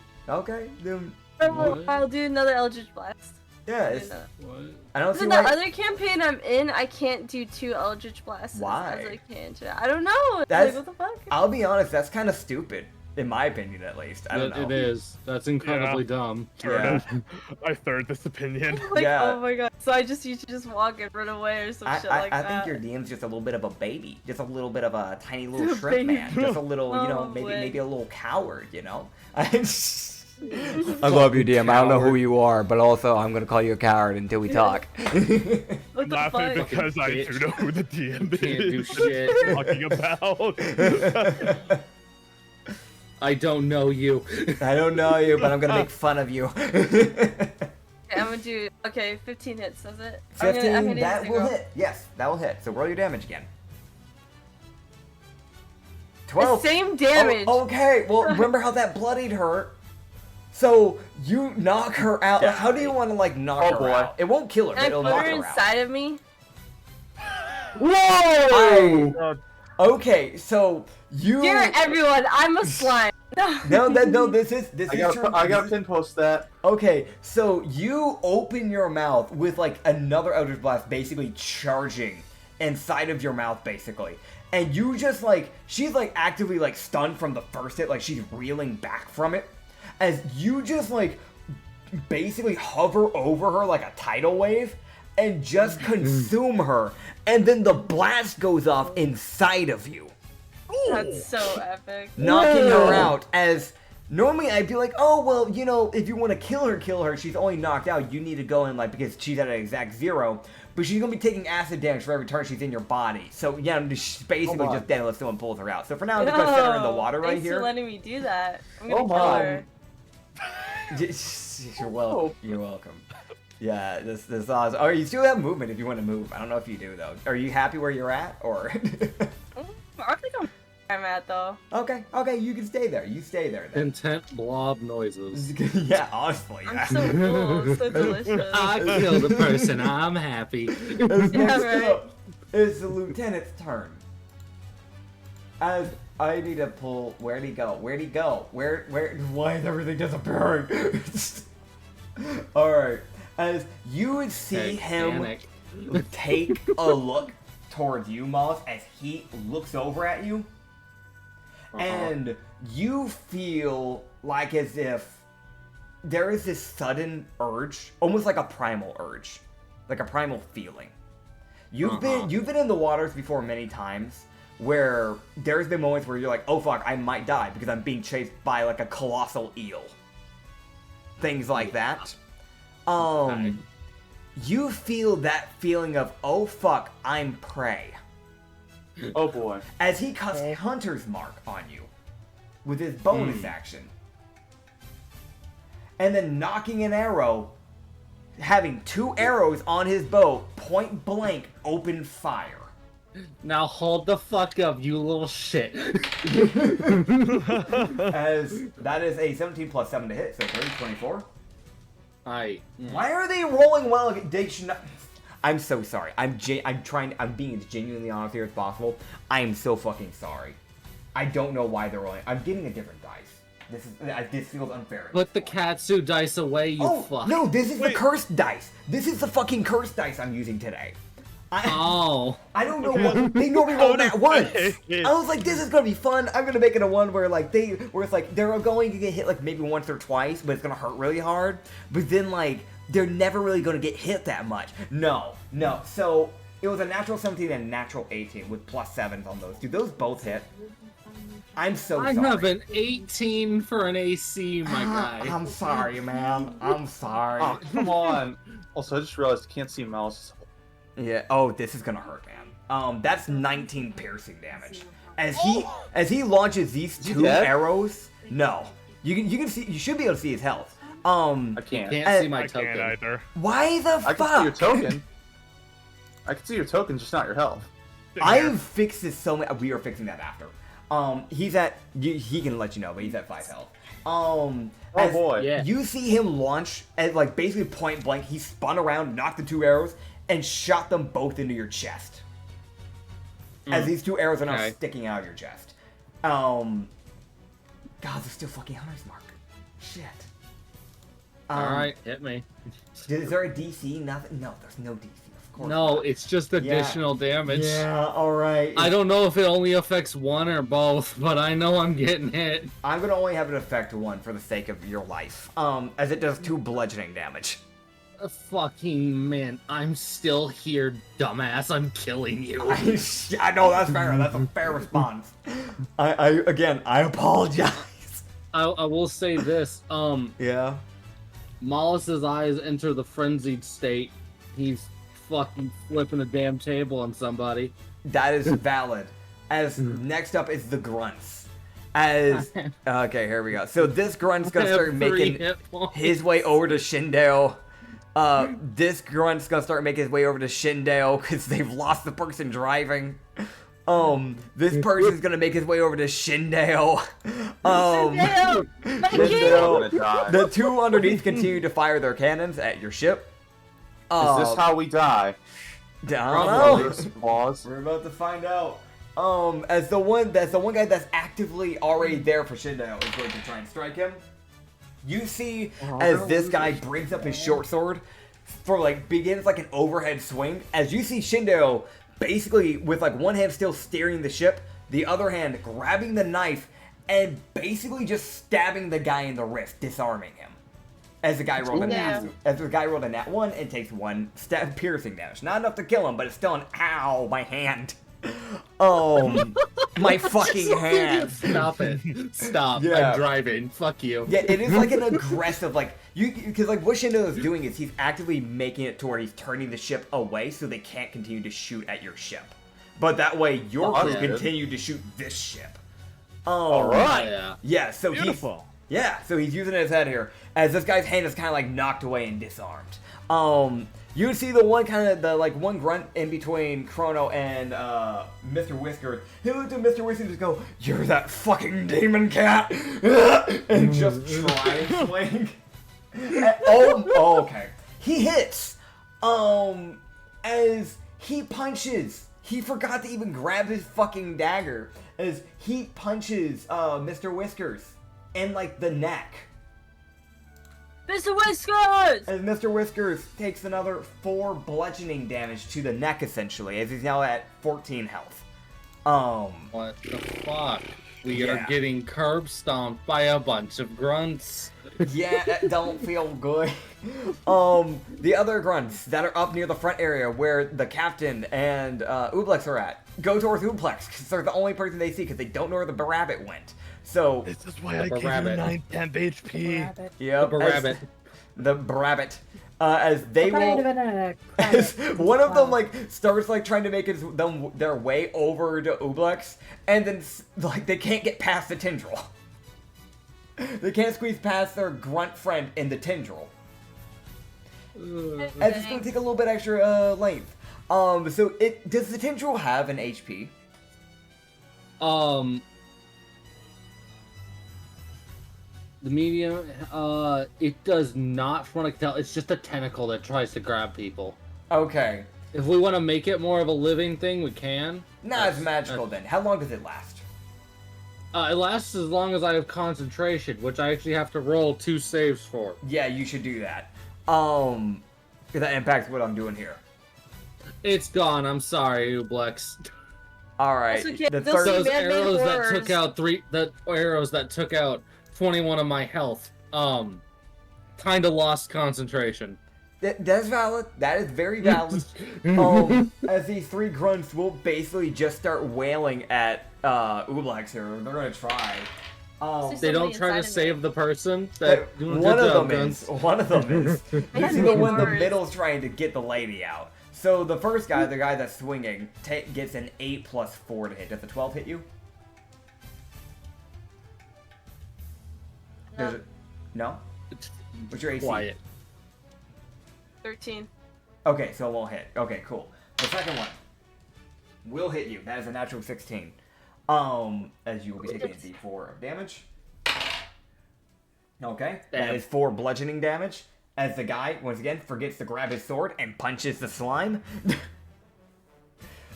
A: Then
B: I'll do another Eldritch Blast.
A: yeah,
B: Do
A: it's,
B: another.
C: What?
A: I don't see
B: In the
A: why.
B: other campaign I'm in, I can't do 2 Eldritch Blasts
A: Why?
B: as a cantrip. I don't know. It's
A: That's-
B: like, what the fuck?
A: I'll be honest, that's kind of stupid, in my opinion at least. I don't know.
C: It is. That's incredibly dumb.
A: Yeah.
D: I third this opinion.
B: Like,
A: Yeah.
B: oh my god. So I just used to just walk and run away or some shit like
A: I
B: that.
A: think your DM's just a little bit of a baby, just a little bit of a tiny little
B: A
A: shrimp
B: baby.
A: man, just a little,
B: Oh, boy.
A: maybe a little coward, I love you, DM. I don't know who you are, but also I'm gonna call you a coward until we talk.
B: What the
D: Laughing
B: fuck?
D: because I
C: bitch.
D: do know who the DM
C: Can't do
D: is.
C: shit.
D: Talking about.
C: I don't know you.
A: I don't know you, but I'm gonna make fun of you.
B: Okay, I'm gonna do 15 hits, does it?
A: 15,
B: I'm gonna
A: that
B: use
A: will
B: zero.
A: hit. Yes, that will hit. So roll your damage again.
B: The
A: 12.
B: same damage.
A: Oh, okay, well, remember how that bloodied her? So you knock her out.
E: Yeah.
A: How do you want to knock
E: Oh,
A: her
E: boy.
A: out? It won't kill her,
B: Can
A: but
B: I
A: it'll
B: put
A: knock
B: her
A: her
B: inside of me?
A: out. Okay, so you.
B: Dear everyone, I'm a slime.
A: No, this is
E: I
A: true.
E: gotta pin post that.
A: Okay, so you open your mouth with another Eldritch Blast basically charging inside of your mouth basically. And you just she's actively stunned from the first hit, she's reeling back from it. As you just basically hover over her like a tidal wave and just consume her, and then the blast goes off inside of you,
B: That's so epic.
A: knocking her out. As normally I'd be like, oh well, if you want to kill her. She's only knocked out. You need to go in because she's at an exact 0. But she's gonna be taking acid damage for every turn she's in your body. So yeah, she's basically just dead unless someone pulls her out. So for now, I'm just gonna set her in the water right
B: Thanks
A: here.
B: for letting me do that. I'm gonna
E: Oh
B: kill
E: my.
B: her.
A: You're welcome. You're welcome. Yeah, this awesome. Oh, you still have movement if you want to move. I don't know if you do though. Are you happy where you're at, or?
B: I think I'm at though.
A: Okay, you can stay there. You stay there then.
C: Intense blob noises.
A: Yeah, honestly.
B: I'm
A: Yeah.
B: so cool, so delicious.
C: I killed a person. I'm happy.
A: As
B: Yeah,
A: next
B: right.
A: up is the lieutenant's turn. As I need to pull. Where'd he go? Why is everything disappearing? Alright. As you would see him
C: Titanic.
A: take a look towards you, Moss, as he looks over at you. And you feel as if there is this sudden urge, almost like a primal urge, like a primal feeling. You've been in the waters before many times, where there's been moments where you're like, oh fuck, I might die because I'm being chased by a colossal eel. Things like that. You feel that feeling of, oh fuck, I'm prey.
E: Oh boy.
A: As he casts Hunter's Mark on you with his bonus action. And then knocking an arrow having 2 arrows on his bow, point blank, open fire.
C: Now hold the fuck up, you little shit.
A: As that is a 17 plus 7 to hit, so 30, 24.
C: Why
A: are they rolling well? They should not. I'm so sorry. I'm being as genuinely honest here as possible. I am so fucking sorry. I don't know why they're rolling. I'm getting a different dice. This feels unfair.
C: Put the Katsu dice away, you fuck.
A: No, this is the cursed dice. This is the fucking cursed dice I'm using today. I don't know what they normally roll that once. I was like, this is gonna be fun. I'm gonna make it a one where it's like they're going to get hit like maybe once or twice, but it's gonna hurt really hard. But then like they're never really gonna get hit that much. No. So it was a natural 17 and a natural 18 with plus 7s on those. Do those both hit? I'm so sorry.
C: I have an 18 for an AC, my guy.
A: I'm sorry, man. I'm sorry.
E: Oh, come on. Also, I just realized I can't see mouse.
A: Yeah. Oh, this is gonna hurt, man. That's 19 piercing damage. As he launches these 2 arrows. No, you can see. You should be able to see his health.
E: I can't.
C: Can't see my
D: I
C: token.
D: can't either.
A: Why the fuck?
E: I can see your token. I can see your token, just not your health.
A: I've fixed this so many. We are fixing that after. He's at. He can let you know, but he's at 5 health.
E: Oh boy.
C: Yeah.
A: You see him launch at like basically point blank. He spun around, knocked the 2 arrows, and shot them both into your chest. As these 2 arrows are now sticking out of your chest. God, there's still fucking hunter's mark. Shit.
C: Alright, hit me.
A: Is there a DC? Nothing. No, there's no DC. Of course.
C: No,
A: not.
C: it's just additional damage.
A: Yeah. All right.
C: I don't know if it only affects one or both, but I know I'm getting hit.
A: I'm gonna only have it affect 1 for the sake of your life. As it does 2 bludgeoning damage.
C: Fucking man, I'm still here, dumbass. I'm killing you.
A: I know that's fair. That's a fair response. I apologize.
C: I will say this.
A: Yeah.
C: Mollus's eyes enter the frenzied state. He's fucking flipping a damn table on somebody.
A: That is valid. As next up is the grunts. Okay, here we go. So this grunt's gonna start making his way over to Shindale. This grunt's gonna start making his way over to Shindale because they've lost the person driving. This person's gonna make his way over to Shindale. Shindale. The 2 underneath continue to fire their cannons at your ship.
E: Is this how we die?
A: I don't know.
E: We're
A: We're about to find out. As the one guy that's actively already there for Shindale is going to try and strike him. You see, as this guy brings up his short sword for begins an overhead swing. As you see Shindale basically with one hand still steering the ship, the other hand grabbing the knife and basically just stabbing the guy in the wrist, disarming him. As the guy rolled a nat 1 and takes 1 stab piercing damage. Not enough to kill him, but it's still an ow, my hand. My fucking hand.
C: Stop it. Stop.
A: Yeah.
C: I'm driving. Fuck you.
A: Yeah, it is an aggressive, because what Shindo is doing is he's actively making it to where he's turning the ship away so they can't continue to shoot at your ship. But that way, your crew continue to shoot this ship.
E: Alright.
A: Yeah, so
D: Beautiful.
A: so he's using his head here, as this guy's hand is kind of knocked away and disarmed. You see the one one grunt in between Chrono and Mr. Whisker. He looked at Mr. Whisker and just go, "You're that fucking demon cat," and just try and swing. Okay. He hits. As he punches, he forgot to even grab his fucking dagger. As he punches Mr. Whiskers in the neck.
B: Mr. Whiskers!
A: And Mr. Whiskers takes another 4 bludgeoning damage to the neck, essentially, as he's now at 14 health.
C: What the fuck? We are getting curb stomped by a bunch of grunts.
A: Yeah, that don't feel good. The other grunts that are up near the front area where the captain and Ublex are at, go towards Ublex, because they're the only person they see, because they don't know where the Barabbit went. So
D: this is why I give you 9 temp HP.
A: Yep,
C: The Barabbit.
A: The Barabbit. As they will,
F: as
A: one of them starts trying to make their way over to Ublex, and then they can't get past the tendril. They can't squeeze past their grunt friend in the tendril. As it's going to take a little bit extra length. So does the tendril have an HP?
C: The medium, it does not, from what I can tell. It's just a tentacle that tries to grab people.
A: Okay.
C: If we want to make it more of a living thing, we can.
A: Nah, it's magical then. How long does it last?
C: It lasts as long as I have concentration, which I actually have to roll 2 saves for.
A: Yeah, you should do that. Because that impacts what I'm doing here.
C: It's gone. I'm sorry, Ublex.
A: All right.
B: Also, kid,
A: The
B: they'll see
C: Those
B: man-made
C: arrows that
B: horrors.
C: took out arrows that took out 21 of my health. Kind of lost concentration.
A: That's valid. That is very valid. As these 3 grunts will basically just start wailing at Ublex here. They're gonna try.
C: They don't try to save the person. That doing a
A: One
C: good
A: of
C: job,
A: them
C: Guns.
A: is. One of them is. You see the one in the middle's trying to get the lady out. So the first guy, the guy that's swinging, gets an 8 plus 4 to hit. Does the 12 hit you?
B: No.
A: Does it? No? What's your AC?
C: Quiet.
B: 13.
A: Okay, so it won't hit. Okay, cool. The second one will hit you. That is a natural 16. As you will be taking a d4 of damage. Okay, that is 4 bludgeoning damage. As the guy, once again, forgets to grab his sword and punches the slime.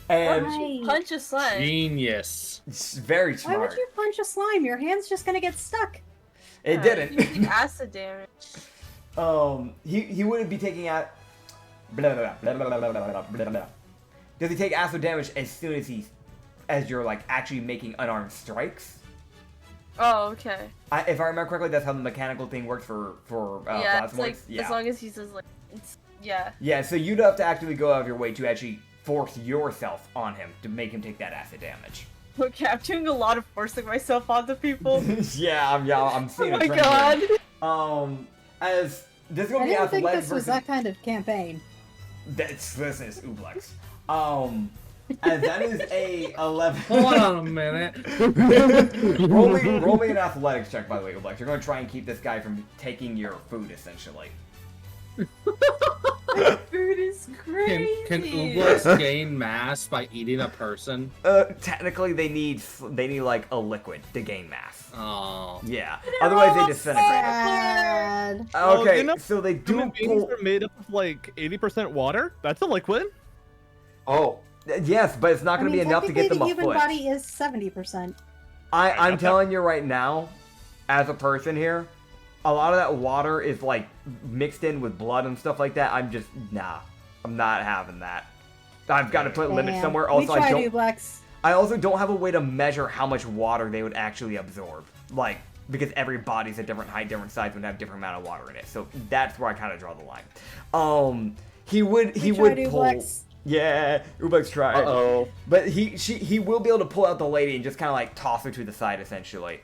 A: And
F: Why?
B: Punch a slime.
C: Genius.
A: it's very
F: Why
A: smart.
F: would you punch a slime? Your hand's just gonna get stuck.
A: It
B: You
A: didn't.
B: take acid damage.
A: He wouldn't be taking out. Blah, blah, blah, blah, blah, blah, blah, blah, blah. Does he take acid damage as soon as you're like actually making unarmed strikes?
B: Oh, okay.
A: If I remember correctly, that's how the mechanical thing works for
B: Yeah, it's
A: plasmoids.
B: like as long as he says like, yeah.
A: Yeah, so you'd have to actively go out of your way to actually force yourself on him to make him take that acid damage.
B: Okay, I'm doing a lot of forcing myself onto people.
A: I'm seeing
B: Oh
A: a
B: my
A: trend
B: god.
A: here. As this is gonna
F: I
A: be
F: didn't think
A: athletic
F: this was that kind of campaign.
A: This is Ublex. As that is a 11.
C: Hold on a minute.
A: roll me an athletics check, by the way, Ublex. You're going to try and keep this guy from taking your food, essentially.
B: Food is crazy.
C: Can Ublex gain mass by eating a person?
A: Technically, they need like a liquid to gain mass.
C: Oh.
A: Yeah. Otherwise, they disintegrate.
F: Sad.
D: Well,
A: Okay,
D: you know,
A: so they do
D: Human beings
A: pull.
D: are made up of like 80% water. That's a liquid.
E: Oh,
A: Yes, but it's not going to be enough to get them
F: the
A: a
F: human
A: foot.
F: body is 70%.
A: I'm telling you right now, as a person here, a lot of that water is like mixed in with blood and stuff like that. I'm not having that. I've got to put limits
F: Damn.
A: somewhere.
F: We
A: Also,
F: tried Ublex.
A: I also don't have a way to measure how much water they would actually absorb. Like, because every body's a different height, different size, would have different amount of water in it. So that's where I kind of draw the line. He would
F: tried
A: pull.
F: Ublex.
A: Yeah, Ublex tried.
E: uh-oh.
A: But he will be able to pull out the lady and just kind of like toss her to the side, essentially.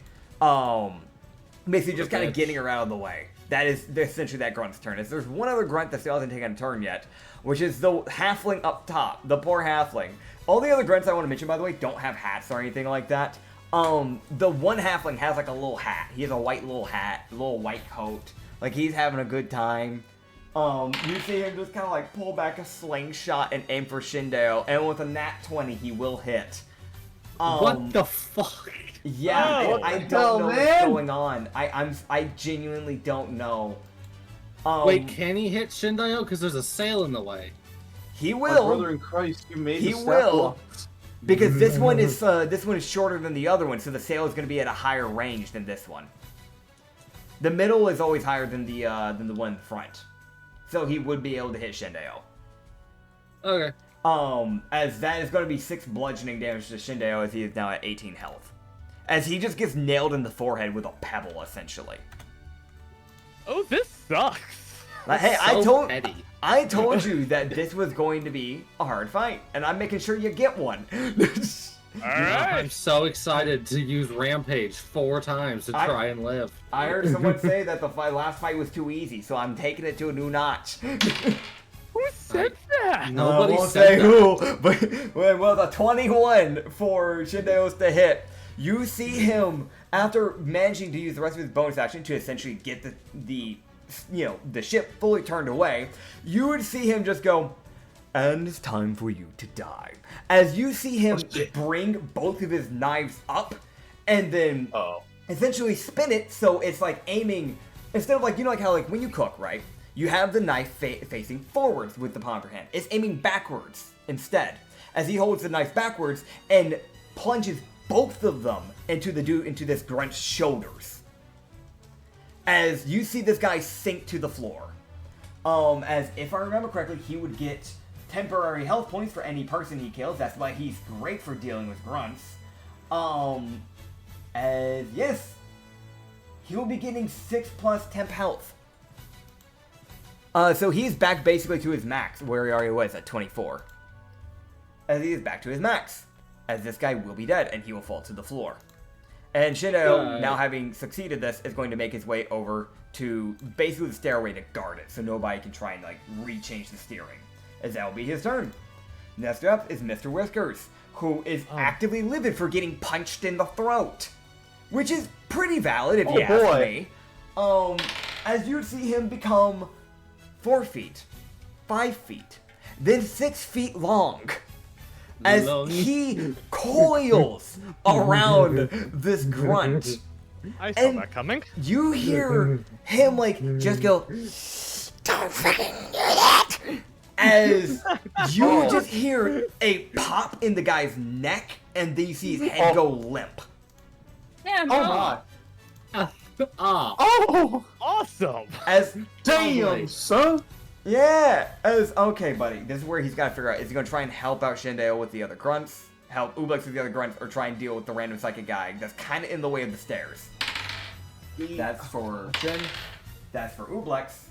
A: Basically just kind of getting her out of the way. That is essentially that grunt's turn. There's one other grunt that still hasn't taken a turn yet, which is the halfling up top, the poor halfling. All the other grunts I want to mention, by the way, don't have hats or anything like that. The one halfling has like a little hat. He has a white little hat, a little white coat. Like he's having a good time. You see him just kind of like pull back a slingshot and aim for Shindale, and with a nat 20, he will hit.
C: What the fuck?
A: Yeah,
D: Oh,
A: I
E: what the
A: don't
E: hell,
A: know what's
E: man?
A: going on. I genuinely don't know.
C: Wait, can he hit Shindayo? Because there's a sail in the way.
A: He
E: My
A: will,
E: brother in Christ, you made
A: He
E: the step
A: will.
E: blocks.
A: because this one is shorter than the other one, so the sail is going to be at a higher range than this one. The middle is always higher than the one in front, so he would be able to hit Shindeo.
C: Okay.
A: As that is going to be 6 bludgeoning damage to Shindeo, as he is now at 18 health. As he just gets nailed in the forehead with a pebble, essentially.
D: Oh, this sucks.
A: Like, hey,
C: So petty.
A: I told you that this was going to be a hard fight, and I'm making sure you get one.
D: All right.
C: I'm so excited to use Rampage 4 times to try and live.
A: I heard someone say that the last fight was too easy, so I'm taking it to a new notch.
D: Who said that?
C: Nobody
A: I won't
C: said
A: say
C: that.
A: who, but well, the 21 for Shindeos to hit. You see him, after managing to use the rest of his bonus action to essentially get the the ship fully turned away, you would see him just go, and it's time for you to die. As you see him bring both of his knives up, and then essentially spin it so it's like aiming, instead of like, like how like when you cook, right? You have the knife facing forwards with the palm of your hand. It's aiming backwards instead. As he holds the knife backwards and plunges both of them into this grunt's shoulders. As you see this guy sink to the floor. As if I remember correctly, he would get temporary health points for any person he kills. That's why he's great for dealing with grunts. As yes, he will be getting 6 plus temp health. So he's back basically to his max, where he already was at 24. As he is back to his max. As this guy will be dead, and he will fall to the floor. And Shindo, now having succeeded this, is going to make his way over to basically the stairway to guard it, so nobody can try and, like, re-change the steering. As that will be his turn. Next up is Mr. Whiskers, who is actively livid for getting punched in the throat. Which is pretty valid, if you ask me. As you see him become 4 feet, 5 feet, then 6 feet long. As he coils around this grunt.
D: I saw that coming.
A: You hear him, like, just go, don't fucking do that! As you just hear a pop in the guy's neck, and then you see his head go limp.
B: Damn,
E: Oh my.
D: Oh, awesome!
A: As
E: Damn, son.
A: yeah, okay, buddy. This is where he's got to figure out: is he going to try and help out Shindeo with the other grunts, help Ublex with the other grunts, or try and deal with the random psychic guy that's kind of in the way of the stairs? That's for Shin. That's for Ublex.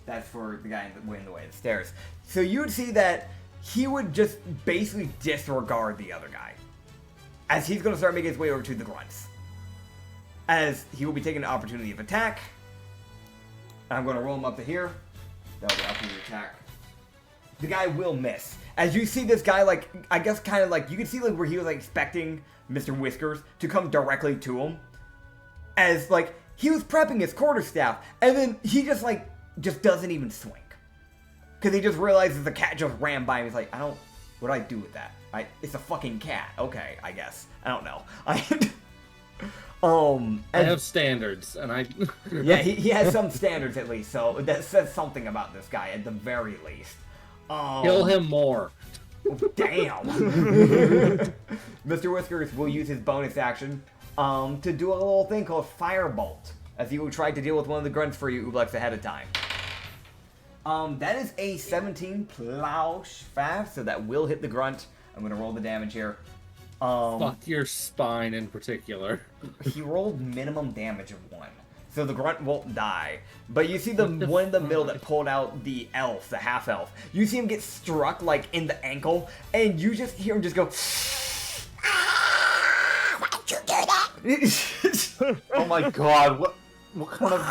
A: That's for the guy in the way of the stairs. So you would see that he would just basically disregard the other guy, as he's going to start making his way over to the grunts. As he will be taking an opportunity of attack. I'm going to roll him up to here. That'll be up to your attack. The guy will miss. As you see this guy, like, I guess kind of like, you can see like where he was like expecting Mr. Whiskers to come directly to him. As like, he was prepping his quarterstaff, and then he just like, just doesn't even swing. Because he just realizes the cat just ran by him. He's like, what do I do with that? It's a fucking cat. Okay, I guess. I don't know.
C: I have standards, and I...
A: yeah, he has some standards at least, so that says something about this guy at the very least.
C: Kill him more.
A: Damn. Mr. Whiskers will use his bonus action to do a little thing called Firebolt, as he will try to deal with one of the grunts for you, Ublex, ahead of time. That is a 17 plus 5, so that will hit the grunt. I'm going to roll the damage here.
C: Fuck your spine in particular.
A: He rolled minimum damage of 1, so the grunt won't die. But you see the one in the middle that pulled out the elf, the half elf. You see him get struck like in the ankle, and you just hear him just go. Why'd you do that?
E: Oh my god! What kind of?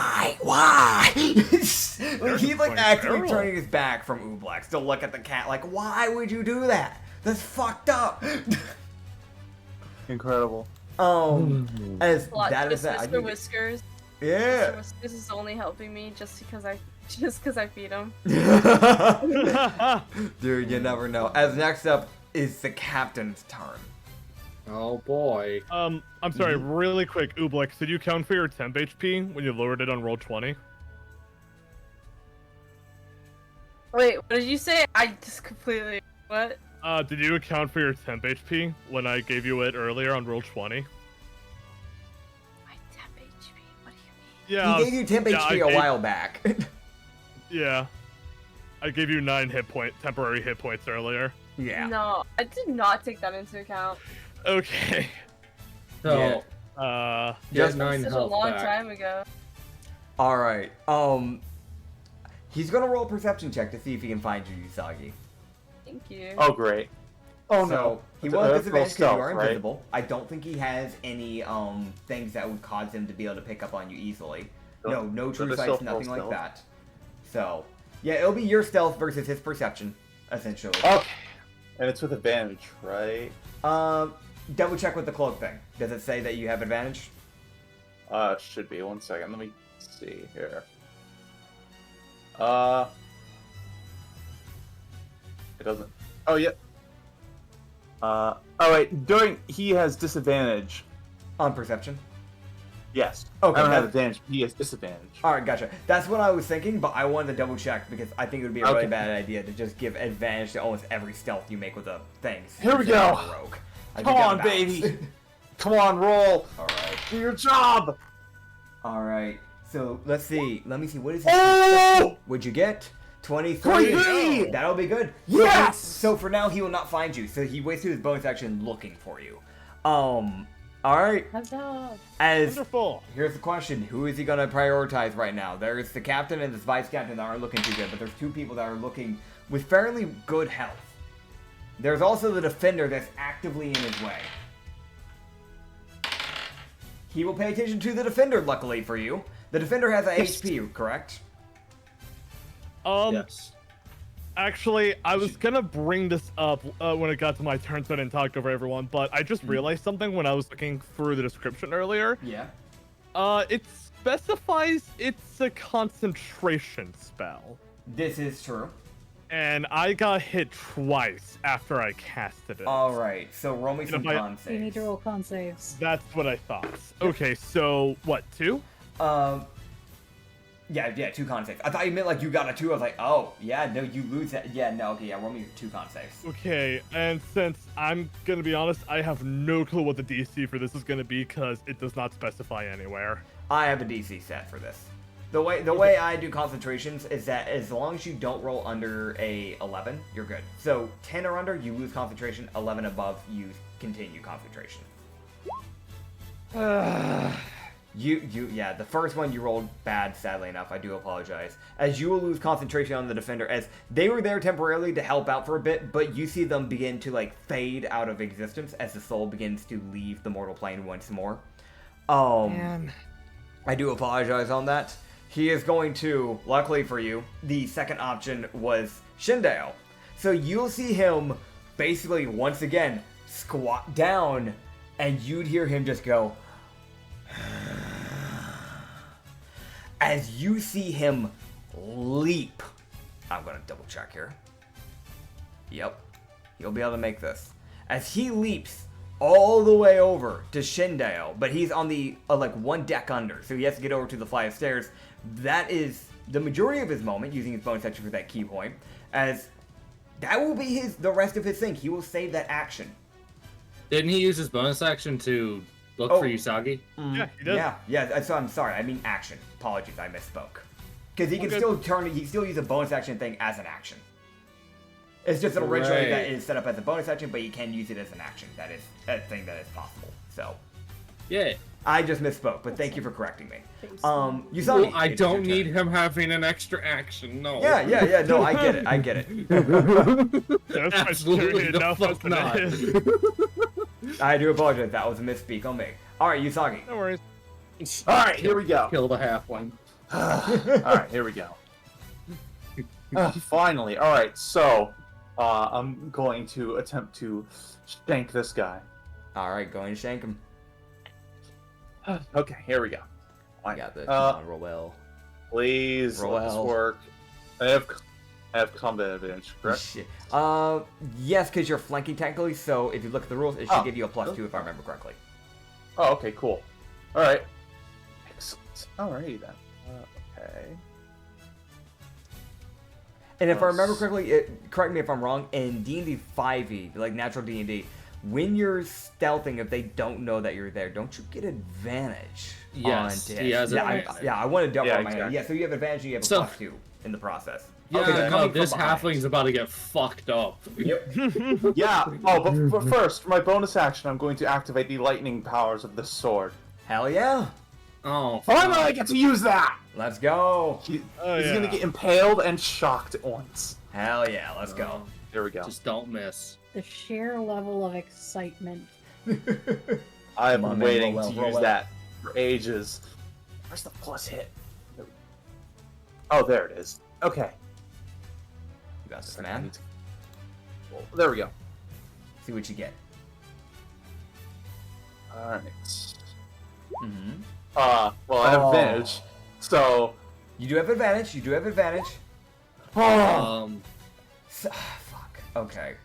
A: Why? Like, he's like actively turning his back from Ublex to look at the cat. Like, why would you do that? That's fucked up.
E: Incredible.
A: As that is that.
B: Mr. Whiskers.
A: Yeah.
B: Mr. Whiskers is only helping me just because I feed him.
A: Dude, you never know. As next up is the captain's turn.
C: Oh boy.
D: I'm sorry, really quick, Ublex, did you count for your temp HP when you lowered it on roll 20?
B: Wait, what did you say? I just completely... What?
D: Did you account for your temp HP when I gave you it earlier on roll 20?
B: My temp HP? What do you mean?
D: Yeah.
A: He gave you temp HP a while back.
D: Yeah. I gave you 9 temporary hit points earlier.
A: Yeah.
B: No, I did not take that into account.
D: Okay.
C: So,
A: Just
C: 9
B: Such a
C: health
B: long
C: back.
B: time ago.
A: Alright. He's gonna roll a perception check to see if he can find you, Usagi.
B: Thank you.
E: Oh great. Oh
A: So,
E: no.
A: he will have
E: That's
A: disadvantage because you
E: stealth,
A: are
E: right?
A: invisible. I don't think he has any things that would cause him to be able to pick up on you easily. No true
E: But it's
A: sights,
E: still
A: nothing
E: full
A: like
E: stealth.
A: that. So, yeah, it'll be your stealth versus his perception, essentially.
E: Okay. And it's with advantage, right?
A: Double check with the cloak thing. Does it say that you have advantage?
E: Should be. 1 second. Let me see here. It doesn't. Oh yeah. Oh wait. He has disadvantage.
A: On perception.
E: Yes.
A: Okay,
E: I don't have
A: that's-
E: advantage. He has disadvantage.
A: All right, gotcha. That's what I was thinking, but I wanted to double check because I think it would be a really
E: Okay.
A: bad idea to just give advantage to almost every stealth you make with a thing.
E: Here we
A: Instead of
E: go.
A: a rogue. I
E: Come
A: think
E: on,
A: I'm balanced.
E: baby. Come on, roll.
A: All right.
E: Do your job.
A: All right. So let's see. Let me see. What is it?
E: Oh!
A: Would you get 23?
E: 23!
A: That'll be good.
E: Yes!
A: So for now, he will not find you. So he wasted his bonus action looking for you. All right.
F: Huzzah!
A: As
D: Wonderful.
A: here's the question: who is he gonna prioritize right now? There's the captain and this vice captain that aren't looking too good, but there's two people that are looking with fairly good health. There's also the defender that's actively in his way. He will pay attention to the defender, luckily for you. The defender has a HP, correct?
C: Yes.
D: Actually, I was gonna bring this up when it got to my turn, so I didn't talk over everyone. But I just realized something when I was looking through the description earlier.
A: Yeah.
D: It specifies it's a concentration spell,
A: This is true.
D: and I got hit twice after I casted it.
A: Alright, so roll me some
D: if I-
A: con
F: You need
A: saves.
F: to roll con saves.
D: That's what I thought. Okay, so what? 2?
A: Yeah, 2 con saves. I thought you meant like you got a 2. I was like, oh, yeah, no, you lose that. Yeah, no, okay, yeah, roll me 2 con saves.
D: Okay, and since I'm gonna be honest, I have no clue what the DC for this is gonna be because it does not specify anywhere.
A: I have a DC set for this. The way I do concentrations is that as long as you don't roll under a 11, you're good. So 10 or under, you lose concentration. 11 above, you continue concentration. Yeah, the first one you rolled bad, sadly enough. I do apologize. As you will lose concentration on the defender, as they were there temporarily to help out for a bit, but you see them begin to like fade out of existence as the soul begins to leave the mortal plane once more.
D: Man.
A: I do apologize on that. He is going to, luckily for you, the second option was Shindale. So you'll see him basically once again squat down, and you'd hear him just go. As you see him leap, I'm gonna double check here. Yep, he'll be able to make this. As he leaps all the way over to Shindale, but he's on the like one deck under, so he has to get over to the flight of stairs. That is the majority of his moment, using his bonus action for that key point, as that will be the rest of his thing. He will save that action.
C: Didn't he use his bonus action to look
A: Oh.
C: for Usagi?
D: Yeah, he does.
A: Yeah. So I'm sorry. I mean action. Apologies, I misspoke. Because he can
D: Okay.
A: he can still use a bonus action thing as an action. It's just that originally that
C: Right.
A: is set up as a bonus action, but you can use it as an action. That is a thing that is possible. So
C: Yeah.
A: I just misspoke, but thank you for correcting me.
F: Thanks.
A: Usagi,
C: Well, I
A: it's your
C: don't need
A: turn.
C: him having an extra action. No.
A: Yeah. No, I get it.
D: That's
C: Absolutely
D: frustrating
C: the
D: enough
C: fuck
D: as
C: not.
D: it is.
A: I do apologize. That was a misspeak on me. All right, Usagi.
D: No worries.
E: All right, here we go.
C: Kill the halfling.
E: All right, here we go. Finally. All right, so I'm going to attempt to shank this guy.
A: All right, going to shank him.
E: Okay, here we go.
A: I got this.
E: Uh,
A: Come on, roll well.
E: Please let this
A: Roel.
E: work. I have combat advantage, correct?
A: Shit. Yes, because you're flanking technically, so if you look at the rules, it should
E: Oh.
A: give you a +2 if I remember correctly.
E: Oh, okay, cool. All right. Excellent. Alrighty then. Okay.
A: And if I remember
E: Yes.
A: correctly, correct me if I'm wrong, in D&D 5e, like natural D&D, when you're stealthing, if they don't know that you're there, don't you get advantage?
C: Yes,
A: on
C: he has
A: yeah,
C: advantage.
A: I want to double
E: Yeah,
A: my hand.
E: exactly.
A: Yeah, so you have advantage and you have a
C: So-
A: +2 in the process.
C: Yeah,
A: Okay, they're
C: no,
A: coming from
C: this
A: behind.
C: halfling's about to get fucked up.
A: Yep.
E: Yeah. Oh, but first, for my bonus action, I'm going to activate the lightning powers of this sword.
A: Hell yeah.
C: Oh,
E: Finally, I get to use that.
A: Let's go.
E: He's
D: yeah.
E: gonna get impaled and shocked at once.
A: Hell yeah, let's go.
E: There we go.
C: just don't miss.
F: The sheer level of excitement.
E: I've
A: Come on,
E: been
A: man,
E: waiting
A: roll well,
E: to
A: roll
E: use
A: well.
E: that for ages. Where's the plus hit? Oh, there it is. Okay.
A: You got this,
E: I
A: man.
E: need to- Well, there we go.
A: See what you get.
E: Alright.
A: Mm-hmm.
E: Well, I have
A: Oh.
E: advantage, so
A: You do have advantage. Fuck. Okay.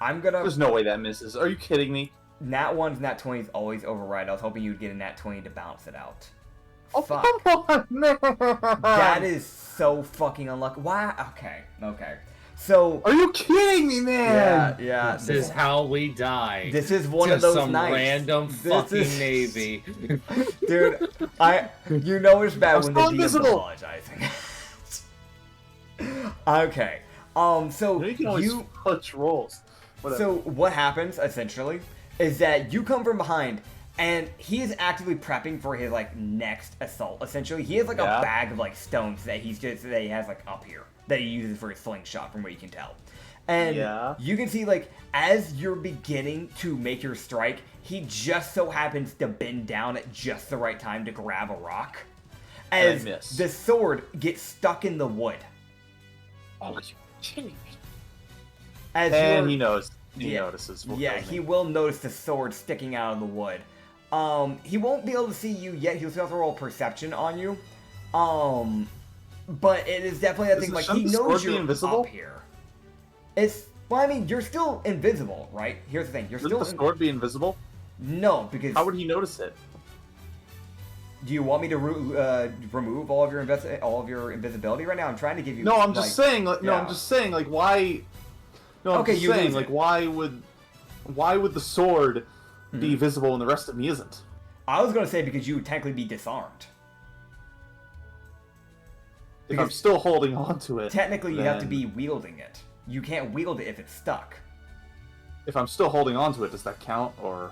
A: I'm gonna.
E: There's no way that misses. Are you kidding me?
A: Nat 1s, Nat 20s always override. I was hoping you'd get a Nat 20 to balance it out.
E: Oh,
A: Fuck.
E: come on, man.
A: That is so fucking unlucky. Why? Okay. So.
E: Are you kidding me, man?
A: Yeah.
C: This is how we die.
A: This is one
C: to
A: of those
C: some
A: nights.
C: random fucking Navy.
A: Dude, you know it's bad when the
E: still
A: DM's
E: invisible.
A: apologizing. Okay. So
E: You can always clutch rolls. Whatever.
A: So what happens essentially is that you come from behind, and he is actively prepping for his like next assault. Essentially, he has like a bag of like stones that he has like up here that he uses for his slingshot, from what you can tell. And you can see like as you're beginning to make your strike, he just so happens to bend down at just the right time to grab a rock. As the sword gets stuck in the wood.
E: Oh, you kidding me?
A: And
E: he knows. He notices.
A: He will notice the sword sticking out of the wood. He won't be able to see you yet. He'll still have to roll perception on you. But it is definitely that thing. Like he knows you're invisible up here. Well, I mean, you're still invisible, right? Here's the thing.
E: Shouldn't the sword be invisible?
A: No, because
E: how would he notice it?
A: Do you want me to remove all of your invisibility right now? I'm trying to give you.
E: No, I'm just saying. I'm just saying. Like, why? No, I'm just saying. Like, why would the sword be visible and the rest of me isn't?
A: I was gonna say because you would technically be disarmed.
E: If I'm still holding on to it,
A: technically you have to be wielding it. You can't wield it if it's stuck.
E: If I'm still holding on to it, does that count or?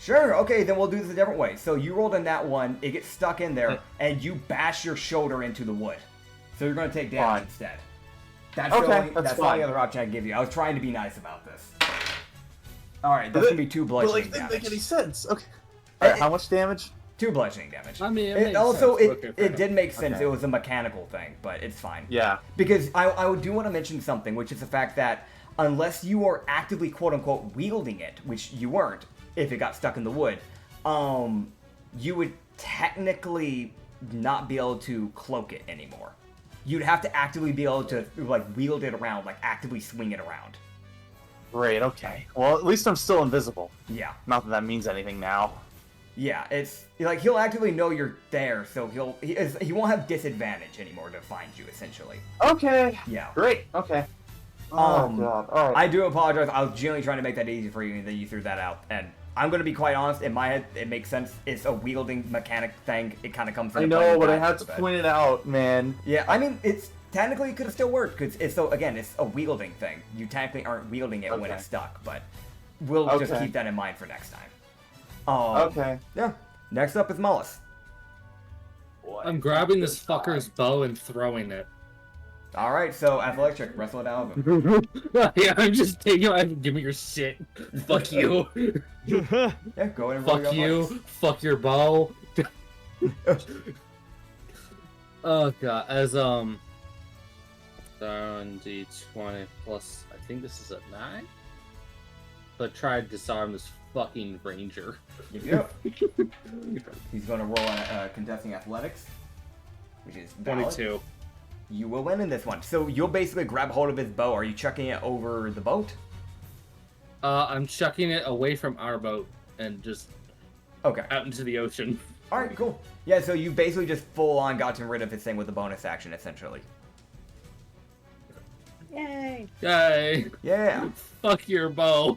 A: Sure, okay, then we'll do this a different way. So you rolled a nat 1, it gets stuck in there, and you bash your shoulder into the wood. So you're going to take damage instead. That's the only other option I can give you. I was trying to be nice about this. Alright, that's going to be 2 bludgeoning damage.
E: But didn't make any sense. Okay. Alright, how much damage?
A: 2 bludgeoning damage.
C: I mean,
A: it did make sense. Okay. It was a mechanical thing, but it's fine.
E: Yeah.
A: Because I do want to mention something, which is the fact that unless you are actively quote-unquote wielding it, which you weren't, if it got stuck in the wood, you would technically not be able to cloak it anymore. You'd have to actively be able to like wield it around, like actively swing it around.
E: Great, okay. Well, at least I'm still invisible.
A: Yeah.
E: Not that that means anything now.
A: Yeah, it's like he'll actively know you're there, so he won't have disadvantage anymore to find you, essentially.
E: Okay.
A: Yeah.
E: Great. Okay. Oh god. All right.
A: I do apologize. I was genuinely trying to make that easy for you, and then you threw that out. And I'm gonna be quite honest. In my head, it makes sense. It's a wielding mechanic thing. It kind of comes.
E: I know, but I had to point it out, man.
A: Yeah, I mean, it's technically it could have still worked because it's it's a wielding thing. You technically aren't wielding it when it's stuck, but we'll just keep that in mind for next time.
E: Okay.
A: Yeah. Next up is Mullis.
C: I'm grabbing this fucker's bow and throwing it.
A: Alright, so athletic check, wrestle it out of him.
C: Yeah, I'm just taking it. Give me your shit. Fuck you.
A: Yeah, go ahead and roll
C: Fuck you. Fuck your bow. Oh god. As D20 plus, I think this is a 9. So try to disarm this fucking ranger.
A: Yep. He's gonna roll on contesting athletics, which is valid.
C: 22.
A: You will win in this one. So you'll basically grab hold of his bow. Are you chucking it over the boat?
C: I'm chucking it away from our boat and just out into the ocean.
A: All right, cool. Yeah, so you basically just full on got rid of his thing with a bonus action, essentially.
F: Yay!
C: Yay!
A: Yeah.
C: Fuck your bow.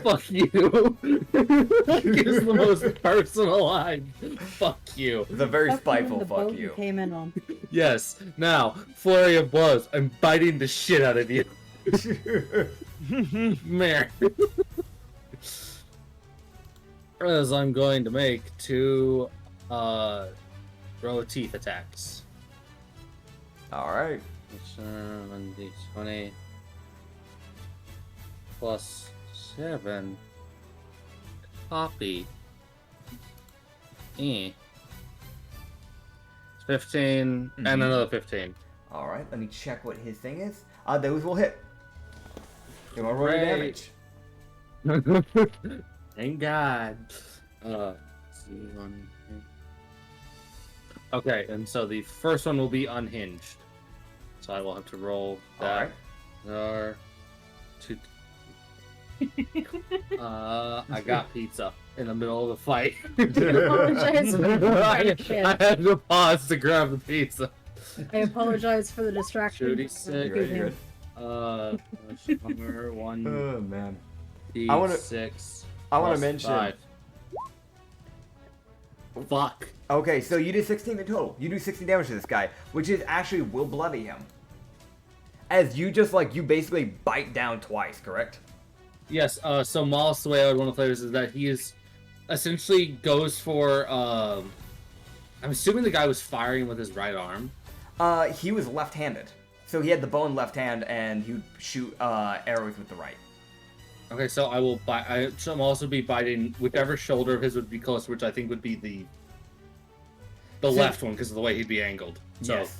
C: Fuck you. Fuck is the most personal line. Fuck you.
A: It's a very spiteful fuck you.
F: Came in on.
C: Yes. Now, flurry of blows. I'm biting the shit out of you. Mare. As I'm going to make 2 row of teeth attacks.
A: Alright.
C: 1d20 plus 7. Copy. 15 and another 15.
A: Alright, let me check what his thing is. Those will hit. You want to roll your damage?
C: Thank God. Okay, and so the first one will be unhinged. So I will have to roll
A: All
C: that.
A: right.
C: I got pizza in the middle of the fight.
F: I apologize for the
C: I
F: distraction.
C: had to pause to grab the pizza.
F: I apologize for the distraction.
C: 36.
A: You're good.
C: Summer, one,
A: Oh man.
C: I
A: wanna-
C: 6.
A: I want
C: plus
A: to mention.
C: 5. Fuck.
A: Okay, so you do 16 in total. You do 60 damage to this guy, which is actually will bloody him. As you just you basically bite down twice, correct?
C: Yes, so Moss, the way I would want to play this is that he is essentially goes for, I'm assuming the guy was firing with his right arm.
A: He was left-handed. So he had the bow in left hand, and he would shoot arrows with the right.
C: Okay, so I will I shall also be biting whichever shoulder of his would be closer, which I think would be the left one because of the way he'd be angled. So,
A: Yes.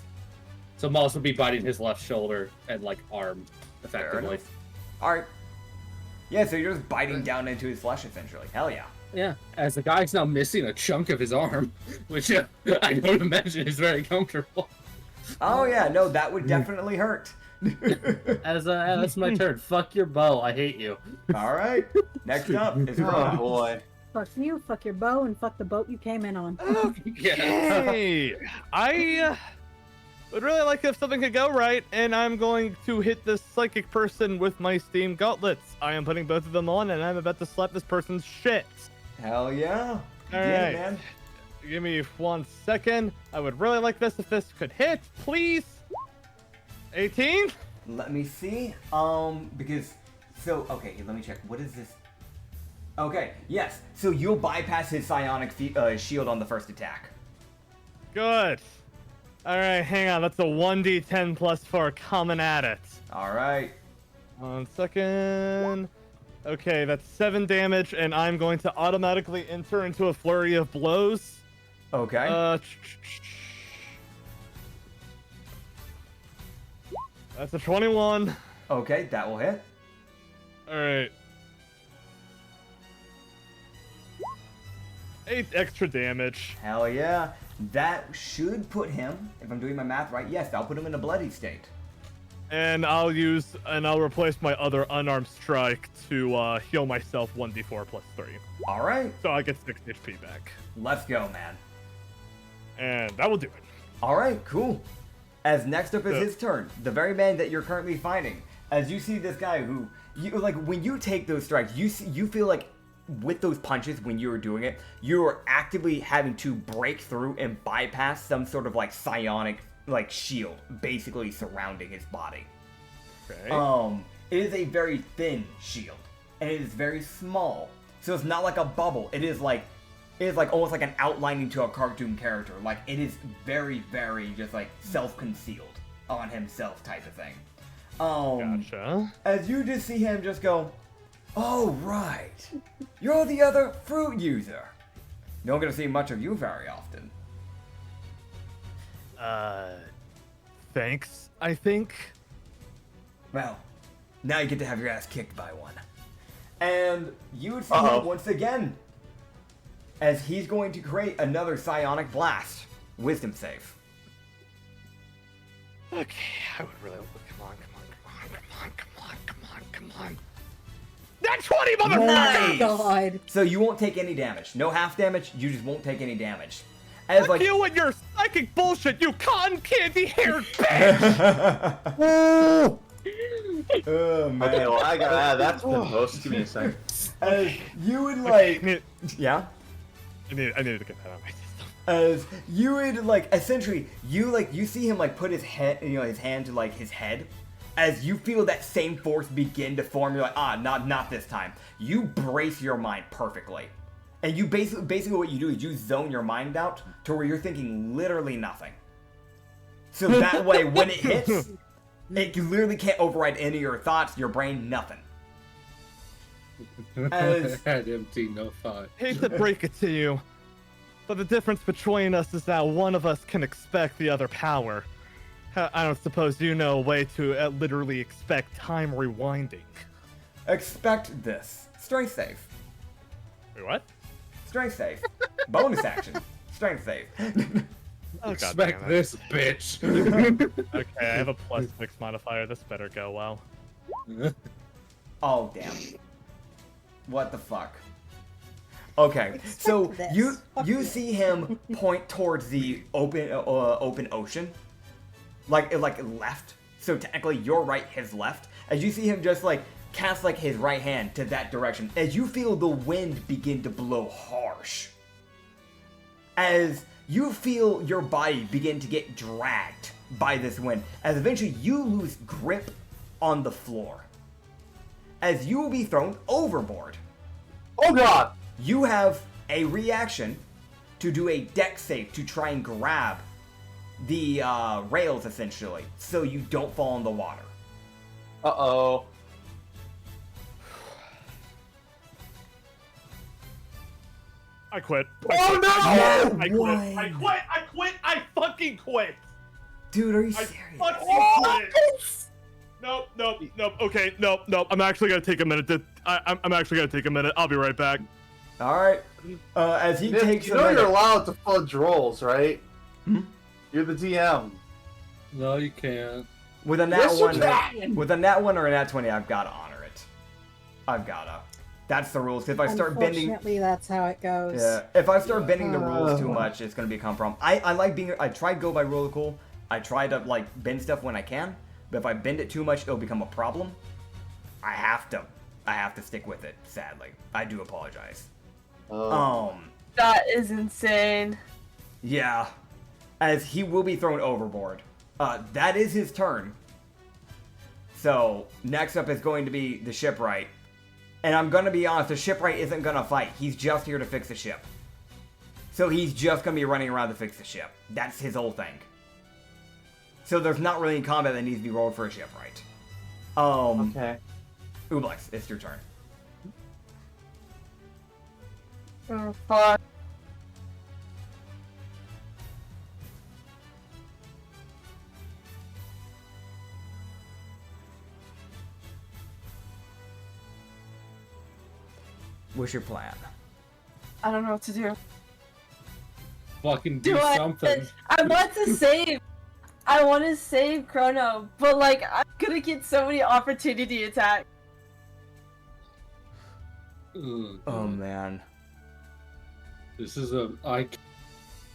C: so Moss would be biting his left shoulder and arm, effectively.
A: enough. Alright. Yeah, so you're just biting down into his flesh, essentially. Hell yeah.
C: Yeah, as the guy's now missing a chunk of his arm, which I don't imagine is very comfortable.
A: Oh yeah, no, that would definitely hurt.
C: That's my turn. Fuck your bow. I hate you.
A: Alright. Next up is
E: Oh
A: Rona.
E: boy.
F: Fuck you, fuck your bow, and fuck the boat you came in on.
C: Yeah.
D: Hey, I would really like if something could go right, and I'm going to hit this psychic person with my steam gauntlets. I am putting both of them on, and I'm about to slap this person's shit.
A: Hell yeah.
D: All
A: Yeah,
D: right.
A: man.
D: Give me 1 second. I would really like this if this could hit, please. 18?
A: Let me see. Because okay, let me check. What is this? Okay, yes. So you'll bypass his psionic shield on the first attack.
D: Good. All right, hang on. That's a 1d10 plus 4 coming at it.
A: All right.
D: 1 second. Okay, that's 7 damage, and I'm going to automatically enter into a flurry of blows.
A: Okay.
D: That's a 21.
A: Okay, that will hit.
D: All right. 8 extra damage.
A: Hell yeah. That should put him, if I'm doing my math right, yes, that'll put him in a bloody state.
D: And I'll replace my other unarmed strike to heal myself 1d4 plus 3.
A: All right.
D: So I get 6 HP back.
A: Let's go, man.
D: And that will do it.
A: All right, cool. As next up is
D: Yeah.
A: his turn, the very man that you're currently fighting. As you see this guy who, when you take those strikes, you feel like with those punches when you were doing it, you were actively having to break through and bypass some sort of psionic shield basically surrounding his body.
D: Okay.
A: It is a very thin shield, and it is very small. So it's not like a bubble. It is almost like an outlining to a cartoon character. It is very, very just self-concealed on himself type of thing.
D: Gotcha.
A: As you just see him just go, oh right, you're the other fruit user. Not gonna see much of you very often.
D: Thanks, I think.
A: Well, now you get to have your ass kicked by one. And you would see
E: Uh-oh.
A: him once again, as he's going to create another psionic blast. Wisdom save.
D: Okay, I would really... Come on. That's 20, motherfucker!
A: Nice!
F: God.
A: So you won't take any damage. No half damage, you just won't take any damage. As
D: Fuck you and your psychic bullshit, you cotton candy-haired bitch!
A: Oh man.
E: Okay, well I got that's been most. Give me a second.
A: As you would yeah?
D: I needed to get that out of my system.
A: As you would essentially you see him put his head his hand to his head. As you feel that same force begin to form, you're not this time. You brace your mind perfectly. And you basically what you do is you zone your mind out to where you're thinking literally nothing. So that way when it hits, you literally can't override any of your thoughts, your brain, nothing. As
C: Head empty, no thought.
D: Hate to break it to you, but the difference between us is that one of us can expect the other power. I don't suppose you know a way to literally expect time rewinding.
A: expect this. Strength save.
D: Wait, what?
A: Strength save. Bonus action. Strength save.
D: Oh,
C: Expect
D: goddammit.
C: this, bitch.
D: Okay, I have a +6 modifier. This better go well.
A: Oh, damn. What the fuck? Okay, so
F: this.
A: you
F: Fuck
A: you
F: this.
A: see him point towards the open ocean, like left. So technically, your right, his left. As you see him just like cast like his right hand to that direction, as you feel the wind begin to blow harsh. As you feel your body begin to get dragged by this wind, as eventually you lose grip on the floor. As you will be thrown overboard.
E: Oh god!
A: You have a reaction to do a deck save to try and grab the rails, essentially, so you don't fall in the water.
E: Uh-oh.
D: I quit.
E: Oh no!
D: I quit.
A: Why?
D: I quit. I quit. I fucking quit.
A: Dude, are you
D: I
A: serious?
D: fucking quit. Nope. Okay, nope. I'm actually gonna take a minute. I'm actually gonna take a minute. I'll be right back.
A: Alright. As he
E: Nick,
A: takes
E: you
A: a
E: know
A: minute.
E: you're allowed to fudge rolls, right?
A: Hmm?
E: You're the DM.
C: No, you can't.
A: With a nat
E: Yes, you
A: one,
E: can!
A: with a nat 1 or a nat 20, I've gotta honor it. I've gotta. That's the rules. If I start bending,
F: Unfortunately, that's how it goes.
A: yeah, if I start bending the rules too much, it's gonna become a problem. I like being. I try to go by rule of cool. I try to like bend stuff when I can, but if I bend it too much, it'll become a problem. I have to stick with it. Sadly, I do apologize.
B: That is insane.
A: Yeah, as he will be thrown overboard. That is his turn. So next up is going to be the shipwright. And I'm gonna be honest, the shipwright isn't gonna fight. He's just here to fix the ship. So he's just gonna be running around to fix the ship. That's his whole thing. So there's not really any combat that needs to be rolled for a shipwright.
E: Okay.
A: Ublex, it's your turn.
B: Oh, fuck.
A: What's your plan?
B: I don't know what to do.
C: Fucking do
B: I?
C: something.
B: I want to save. I want to save Chrono, but like I'm gonna get so many opportunity attacks.
C: Ugh.
A: Oh man.
C: This is a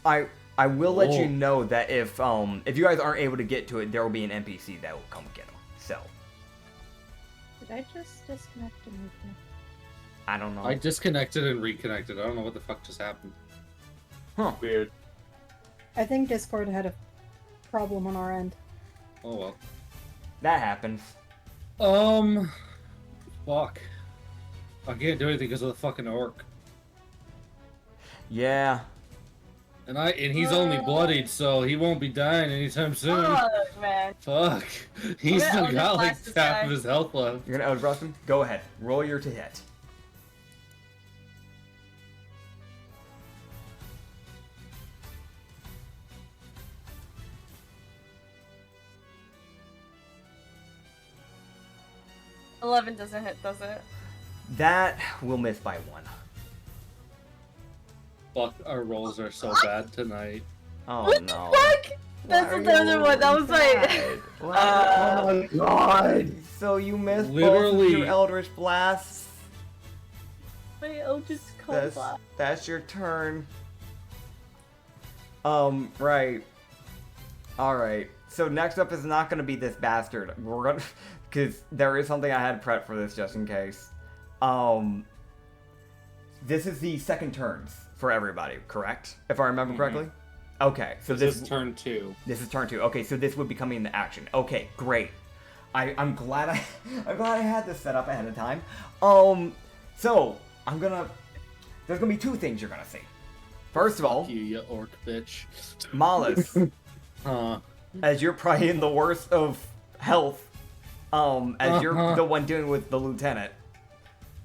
A: I will let you
C: Oh.
A: know that if you guys aren't able to get to it, there will be an NPC that will come get him. So
F: Did I just disconnect and reconnect?
A: I don't know.
C: I disconnected and reconnected. I don't know what the fuck just happened.
A: Huh.
E: Weird.
F: I think Discord had a problem on our end.
C: Oh well.
A: That happens.
C: Fuck. I can't do anything because of the fucking orc.
A: Yeah.
C: And he's only bloodied, so he won't be dying anytime soon.
B: Oh man.
C: Fuck. He's
B: I'm
C: still
B: gonna
C: got like
B: blast this
C: half
B: guy.
C: of his health left.
A: You're gonna Eldritch him? Go ahead. Roll your to hit.
B: $11 doesn't hit, does it?
A: That will miss by 1.
C: Fuck, our rolls are so bad tonight.
A: Oh
B: What
A: no.
B: the fuck? That's
A: Why are
B: the other
A: you
B: one. That was like.
A: bad? Why-
E: Oh my god!
A: So you missed both
C: Literally-
A: of your Eldritch blasts.
B: Wait, I'll just call
A: That's,
B: that.
A: that's your turn. Right. Alright. So next up is not gonna be this bastard. We're gonna because there is something I had prepped for this just in case. This is the second turns for everybody, correct? If I remember correctly? Okay, so
C: This is turn 2.
A: This is turn 2. Okay, so this would be coming into action. Okay, great. I'm glad I had this set up ahead of time. So there's gonna be 2 things you're gonna see. First of all,
C: You orc bitch.
A: Malus,
C: Huh.
A: as you're probably in the worst of health, as you're
C: Uh-huh.
A: the one dealing with the lieutenant.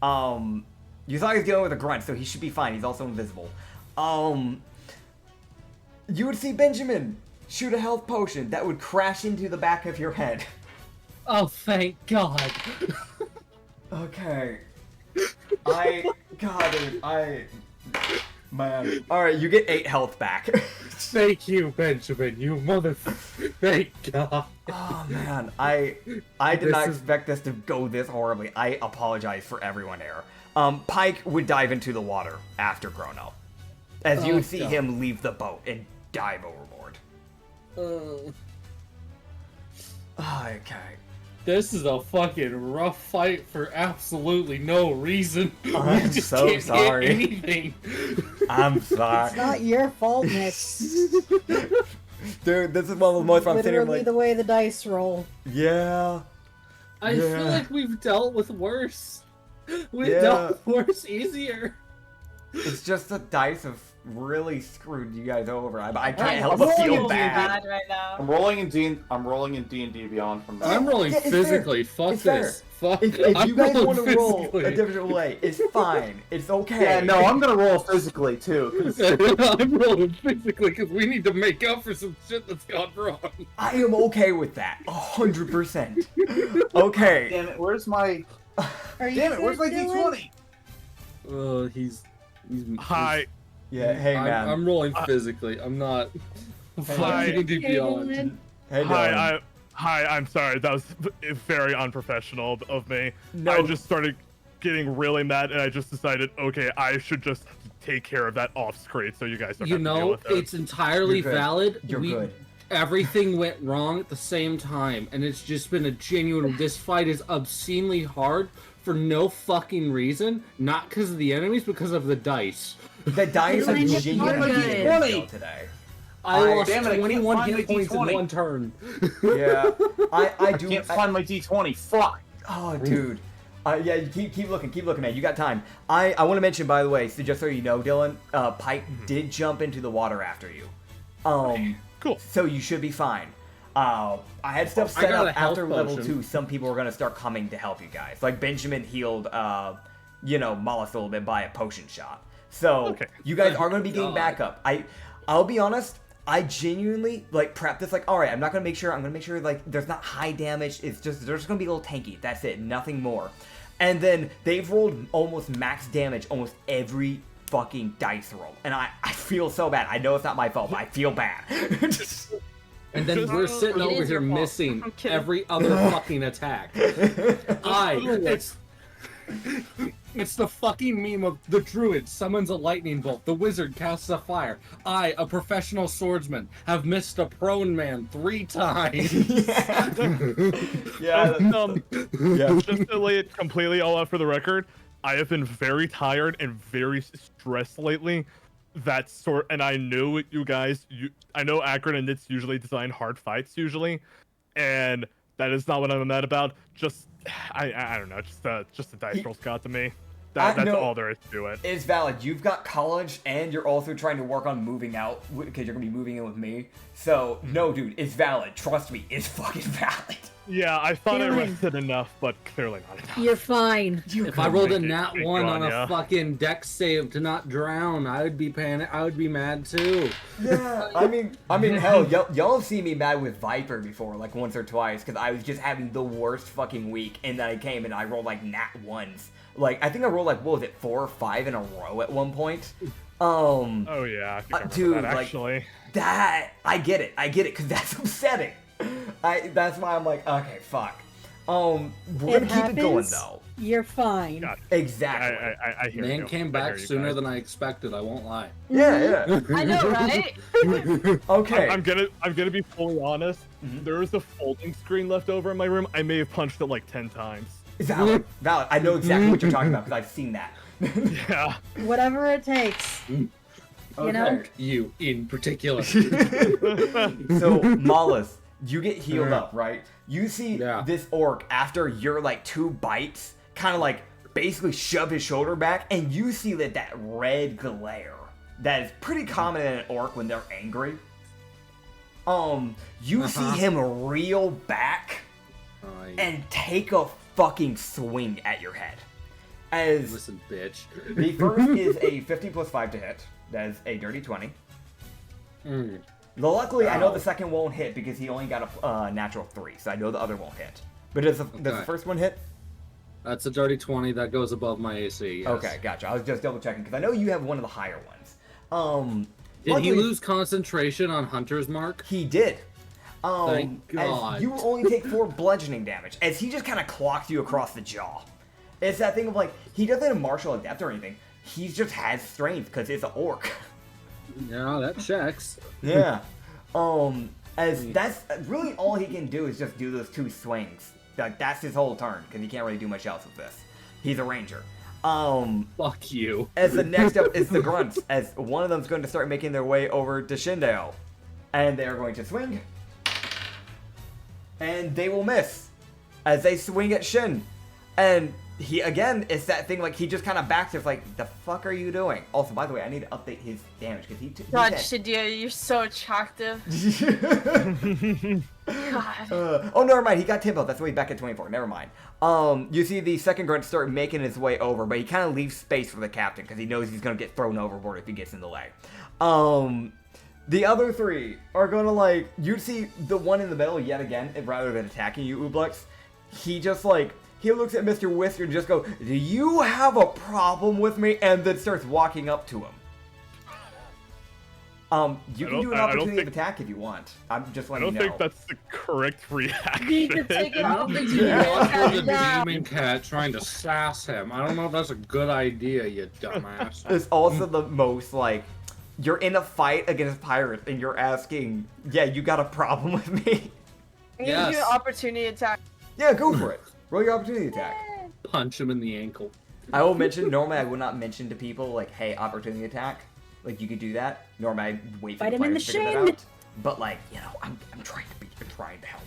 A: You thought he was dealing with a grunt, so he should be fine. He's also invisible. You would see Benjamin shoot a health potion that would crash into the back of your head.
C: Oh, thank God.
A: Okay. Man. Alright, you get 8 health back.
C: Thank you, Benjamin. You mother. Thank God.
A: Oh man, I did not expect this to go this horribly. I apologize for everyone here. Pike would dive into the water after Chrono, as you would see him leave the boat and dive overboard. Okay.
C: This is a fucking rough fight for absolutely no reason.
A: I'm
C: We just
A: so
C: can't
A: sorry.
C: hit anything.
A: I'm sorry.
F: It's not your fault, Nick.
A: Dude, this is one of the most fun sitting here
F: Literally
A: like,
F: the way the dice roll.
A: yeah.
C: I
A: Yeah.
C: feel like we've dealt with worse. We've
A: Yeah.
C: dealt with worse easier.
A: It's just the dice have really screwed you guys over. I can't
B: I'm
A: help but
B: so
A: feel bad.
B: right now.
E: I'm rolling in D&D Beyond from
C: I'm rolling
A: Yeah, it's
C: physically. Fuck
A: It's fair.
C: this. Fuck.
A: If
C: I'm
A: you guys
C: rolling
A: want to roll
C: physically.
A: a different way, it's fine. It's okay.
E: Yeah, no, I'm gonna roll physically too. 'Cause
C: I'm rolling physically because we need to make up for some shit that's gone wrong.
A: I am okay with that. 100%. Okay.
E: damn it, where's my?
F: Are you
E: Damn it, where's my
F: good, Dylan?
E: D20?
C: He's
D: Hi.
A: Yeah, hey man.
C: I'm rolling physically. I'm not.
D: Hi.
C: You can do beyond.
F: Caitlin?
A: Hey, Dylan.
D: Hi, I'm sorry. That was very unprofessional of me.
A: No.
D: I just started getting really mad, and I just decided, okay, I should just take care of that off screen, so you guys don't
C: You
D: have to deal
C: know,
D: with it.
C: it's entirely
A: You're good.
C: valid.
A: You're good.
C: Everything went wrong at the same time, and it's just been a genuine. This fight is obscenely hard for no fucking reason. Not because of the enemies, because of the dice.
A: The dice are
F: Dylan, you're
A: genuinely
F: good.
A: getting me today.
C: I lost
E: damn it, I can't
C: 21
E: find
C: hit
E: my
C: points in
E: D20.
C: one turn.
A: Yeah, I do.
E: Can't find my D20. Fuck.
A: Oh, dude. Yeah, you keep looking, man. You got time. I want to mention, by the way, so just so you know, Dylan, Pike did jump into the water after you.
D: Cool.
A: So you should be fine. I had stuff
C: I
A: set
C: got
A: up
C: a health
A: after level
C: potion.
A: 2. Some people were gonna start coming to help you guys. Like Benjamin healed, Mollis a little bit by a potion shot. So
D: Okay.
A: you guys are gonna be getting
C: God.
A: backup. I'll be honest. I genuinely prep this all right. I'm gonna make sure there's not high damage. It's just they're just gonna be a little tanky. That's it. Nothing more. And then they've rolled almost max damage almost every fucking dice roll, and I feel so bad. I know it's not my fault, but I feel bad.
C: And then we're sitting
B: It
C: over
B: is
C: here
B: your fault.
C: missing
B: I'm kidding.
C: every other fucking attack. It's the fucking meme of the druid summons a lightning bolt, the wizard casts a fire. I, a professional swordsman, have missed a prone man 3 times.
A: Yeah. Yeah.
D: Just to lay it completely all out for the record, I have been very tired and very stressed lately. And I know you guys. I know Acrid and Nits usually design hard fights usually, and that is not what I'm mad about. I don't know. Just the dice rolls got to me. That's
A: no.
D: all there is to it.
A: It's valid. You've got college, and you're also trying to work on moving out because you're gonna be moving in with me. So no, dude, it's valid. Trust me, it's fucking valid.
D: Yeah, I thought I
F: Dylan.
D: rested enough, but clearly not enough.
F: You're fine.
C: If I rolled a
D: Thank you.
C: nat
D: Thank
C: 1
D: you,
C: on a
D: Anya.
C: fucking dex save to not drown, I would be I would be mad too.
A: Yeah, I mean, hell, y'all have seen me mad with Viper before, like once or twice, because I was just having the worst fucking week, and then I came and I rolled nat 1s. I think I rolled what was it, 4 or 5 in a row at one point.
D: Oh yeah, I think I remember
A: dude,
D: that actually.
A: That I get it, because that's upsetting. That's why I'm okay, fuck. We're gonna keep it going though.
F: You're fine.
D: God,
A: Exactly.
D: I hear
C: Man
D: you.
C: came
D: I
C: back
D: hear you
C: sooner
D: guys.
C: than I expected, I won't lie.
A: Yeah.
B: I know, right?
A: Okay.
D: I'm gonna be fully honest. There is a folding screen left over in my room. I may have punched it 10 times.
A: Valid. I know exactly what you're talking about because I've seen that.
D: Yeah.
F: Whatever it takes. You know?
C: You in particular.
A: So, Mollis, you get healed up, right? You see
C: Yeah.
A: this orc after your 2 bites, kind of basically shove his shoulder back, and you see that red glare that is pretty common in an orc when they're angry. You see him reel back and take a fucking swing at your head. As
C: Listen, bitch.
A: the first is a 15 plus 5 to hit. That is a dirty 20. Luckily, I know the second won't hit because he only got a natural 3, so I know the other won't hit. But does the first one hit?
C: That's a dirty 20. That goes above my AC. Yes.
A: Okay, gotcha. I was just double checking because I know you have one of the higher ones.
C: Did he
A: Luckily,
C: lose concentration on Hunter's Mark?
A: He did.
C: Thank God.
A: As you only take 4 bludgeoning damage, as he just kind of clocks you across the jaw. It's that thing of like, he doesn't have martial adept or anything. He just has strength because it's an orc.
C: Yeah, that checks.
A: Yeah. As that's really all he can do is just do those 2 swings. Like, that's his whole turn, because he can't really do much else with this. He's a ranger.
C: Fuck you.
A: As the next up is the grunts, as one of them's going to start making their way over to Shindale. And they're going to swing. And they will miss. As they swing at Shin. And he, again, it's that thing, like, he just kind of backs it, like, the fuck are you doing? Also, by the way, I need to update his damage, because he
B: God, Shadia, you're so attractive. God.
A: Oh, never mind, he got tempo, that's why he's back at 24, never mind. You see the second grunt start making his way over, but he kind of leaves space for the captain, because he knows he's going to get thrown overboard if he gets in the way. The other 3 are going to, like, you see the one in the middle yet again, rather than attacking you, Ublex, he just, like, he looks at Mr. Whisker and just goes, do you have a problem with me? And then starts walking up to him. You can do an opportunity of attack if you want. I'm just letting you know.
D: I don't think that's the correct reaction.
B: Need to take it off the
C: The demon cat trying to sass him. I don't know if that's a good idea, you dumbass.
A: It's also the most, like, you're in a fight against pirates and you're asking, yeah, you got a problem with me?
B: You can do an opportunity attack.
A: Yeah, go for it. Roll your opportunity attack.
C: Punch him in the ankle.
A: I will mention, normally I would not mention to people, like, hey, opportunity attack. Like, you could do that. Normally I wait for the player to figure that out. But, like, you know, I'm trying to help.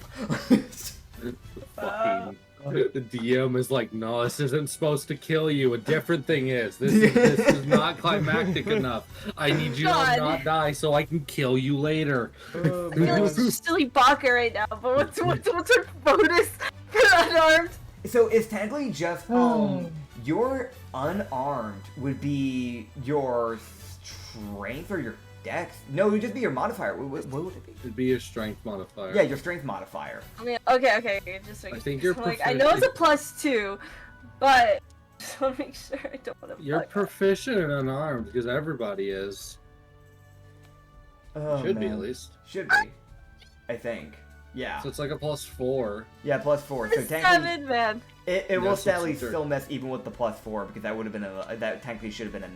C: Fucking, the DM is like, no, this isn't supposed to kill you. A different thing is. This is not climactic enough. I need you to not die so I can kill you later.
B: I feel like silly Baka right now, but what's her bonus for unarmed?
A: So it's technically just, your unarmed would be your strength or your dex. No, it would just be your modifier. What would it be?
C: It'd be your strength modifier.
A: Yeah, your strength modifier.
B: I mean, okay, just
C: I think you're
B: like, I know it's a +2, but just want to make sure I don't want to.
C: You're proficient in unarmed because everybody is.
A: Oh,
C: Should be at least.
A: Should be. I think. Yeah.
C: So it's like a +4.
A: Yeah, +4. So technically,
B: 7, man.
A: It will sadly still mess even with the +4 because that would have been that technically should have been a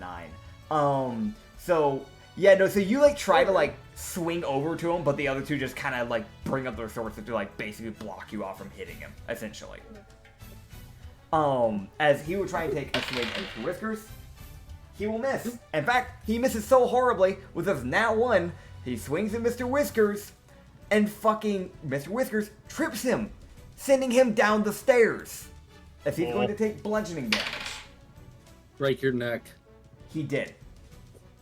A: 9. So yeah, no. So you like try to like swing over to him, but the other 2 just kind of like bring up their swords to like basically block you off from hitting him, essentially. As he would try and take a swing at Whiskers, he will miss. In fact, he misses so horribly with his nat 1. He swings at Mr. Whiskers, and fucking Mr. Whiskers trips him, sending him down the stairs. As he's going to take bludgeoning damage.
C: Break your neck.
A: He did.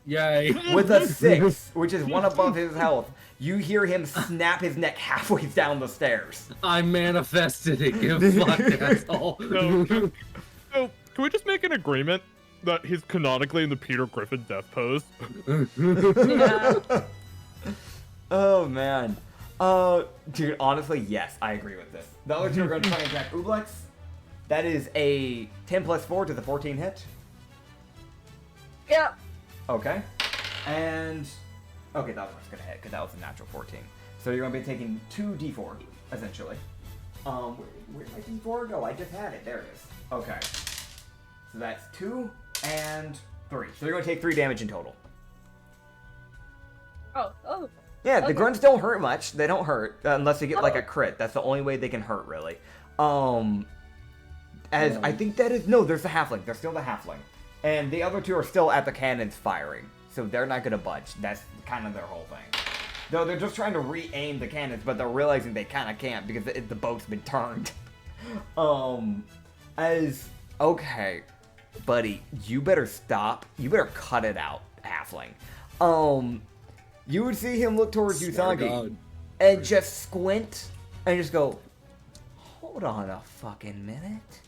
C: Yay.
A: With a 6, which is 1 above his health, you hear him snap his neck halfway down the stairs.
C: I manifested it, you fuck asshole.
D: So, can we just make an agreement that he's canonically in the Peter Griffin death pose?
B: Yeah.
A: Oh, man. Dude, honestly, yes, I agree with this. The other 2 are going to try and attack Ublex. That is a 10 plus 4 to the 14 hit.
B: Yep.
A: Okay. And... okay, that one's going to hit, because that was a natural 14. So you're going to be taking 2d4, essentially. Where'd my d4 go? I just had it. There it is. Okay. So that's 2 and 3. So you're going to take 3 damage in total.
B: Oh.
A: Yeah, the
B: Okay.
A: grunts don't hurt much. They don't hurt unless they get like a crit. That's the only way they can hurt, really. As I think that is no, there's the halfling. There's still the halfling, and the other 2 are still at the cannons firing, so they're not gonna budge. That's kind of their whole thing. Though they're just trying to re-aim the cannons, but they're realizing they kind of can't because the boat's been turned. Okay, buddy, you better stop. You better cut it out, halfling. You would see him look towards Usagi and just squint and just go, hold on a fucking minute.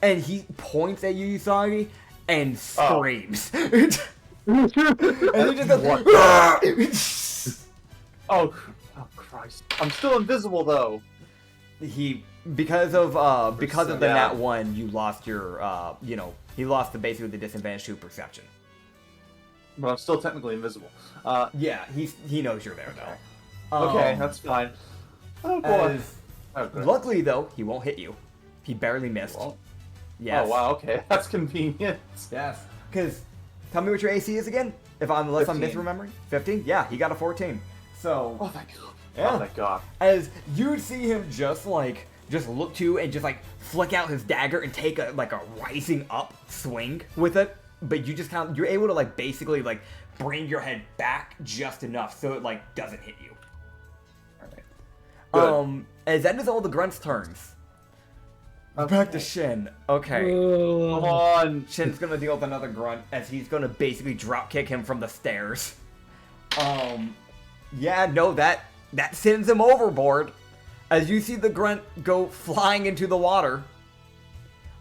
A: And he points at you, Usagi, and screams. And he just goes,
E: Oh Christ. I'm still invisible though.
A: Because of the
E: Yeah.
A: nat 1, you lost your, he lost basically the disadvantage to perception.
E: but I'm still technically invisible.
A: Yeah, he knows you're there though.
E: Okay, that's fine. Oh boy.
A: Okay. Luckily though, he won't hit you. He barely missed.
E: Well,
A: yes.
E: Oh wow, okay, that's convenient.
A: Yes. Because, tell me what your AC is again? Unless
E: 15.
A: I'm misremembering. 15? Yeah, he got a 14. So.
E: Oh thank God.
A: Yeah.
E: Oh thank God.
A: As you see him just look to and just like flick out his dagger and take a rising up swing with it, but you just you're able to like basically like bring your head back just enough so it like doesn't hit you.
E: Alright.
A: As that is all the grunts' turns. Back to Shin. Okay.
E: Come on.
A: Shin's gonna deal with another grunt as he's gonna basically drop kick him from the stairs. Yeah, no, that sends him overboard. As you see the grunt go flying into the water.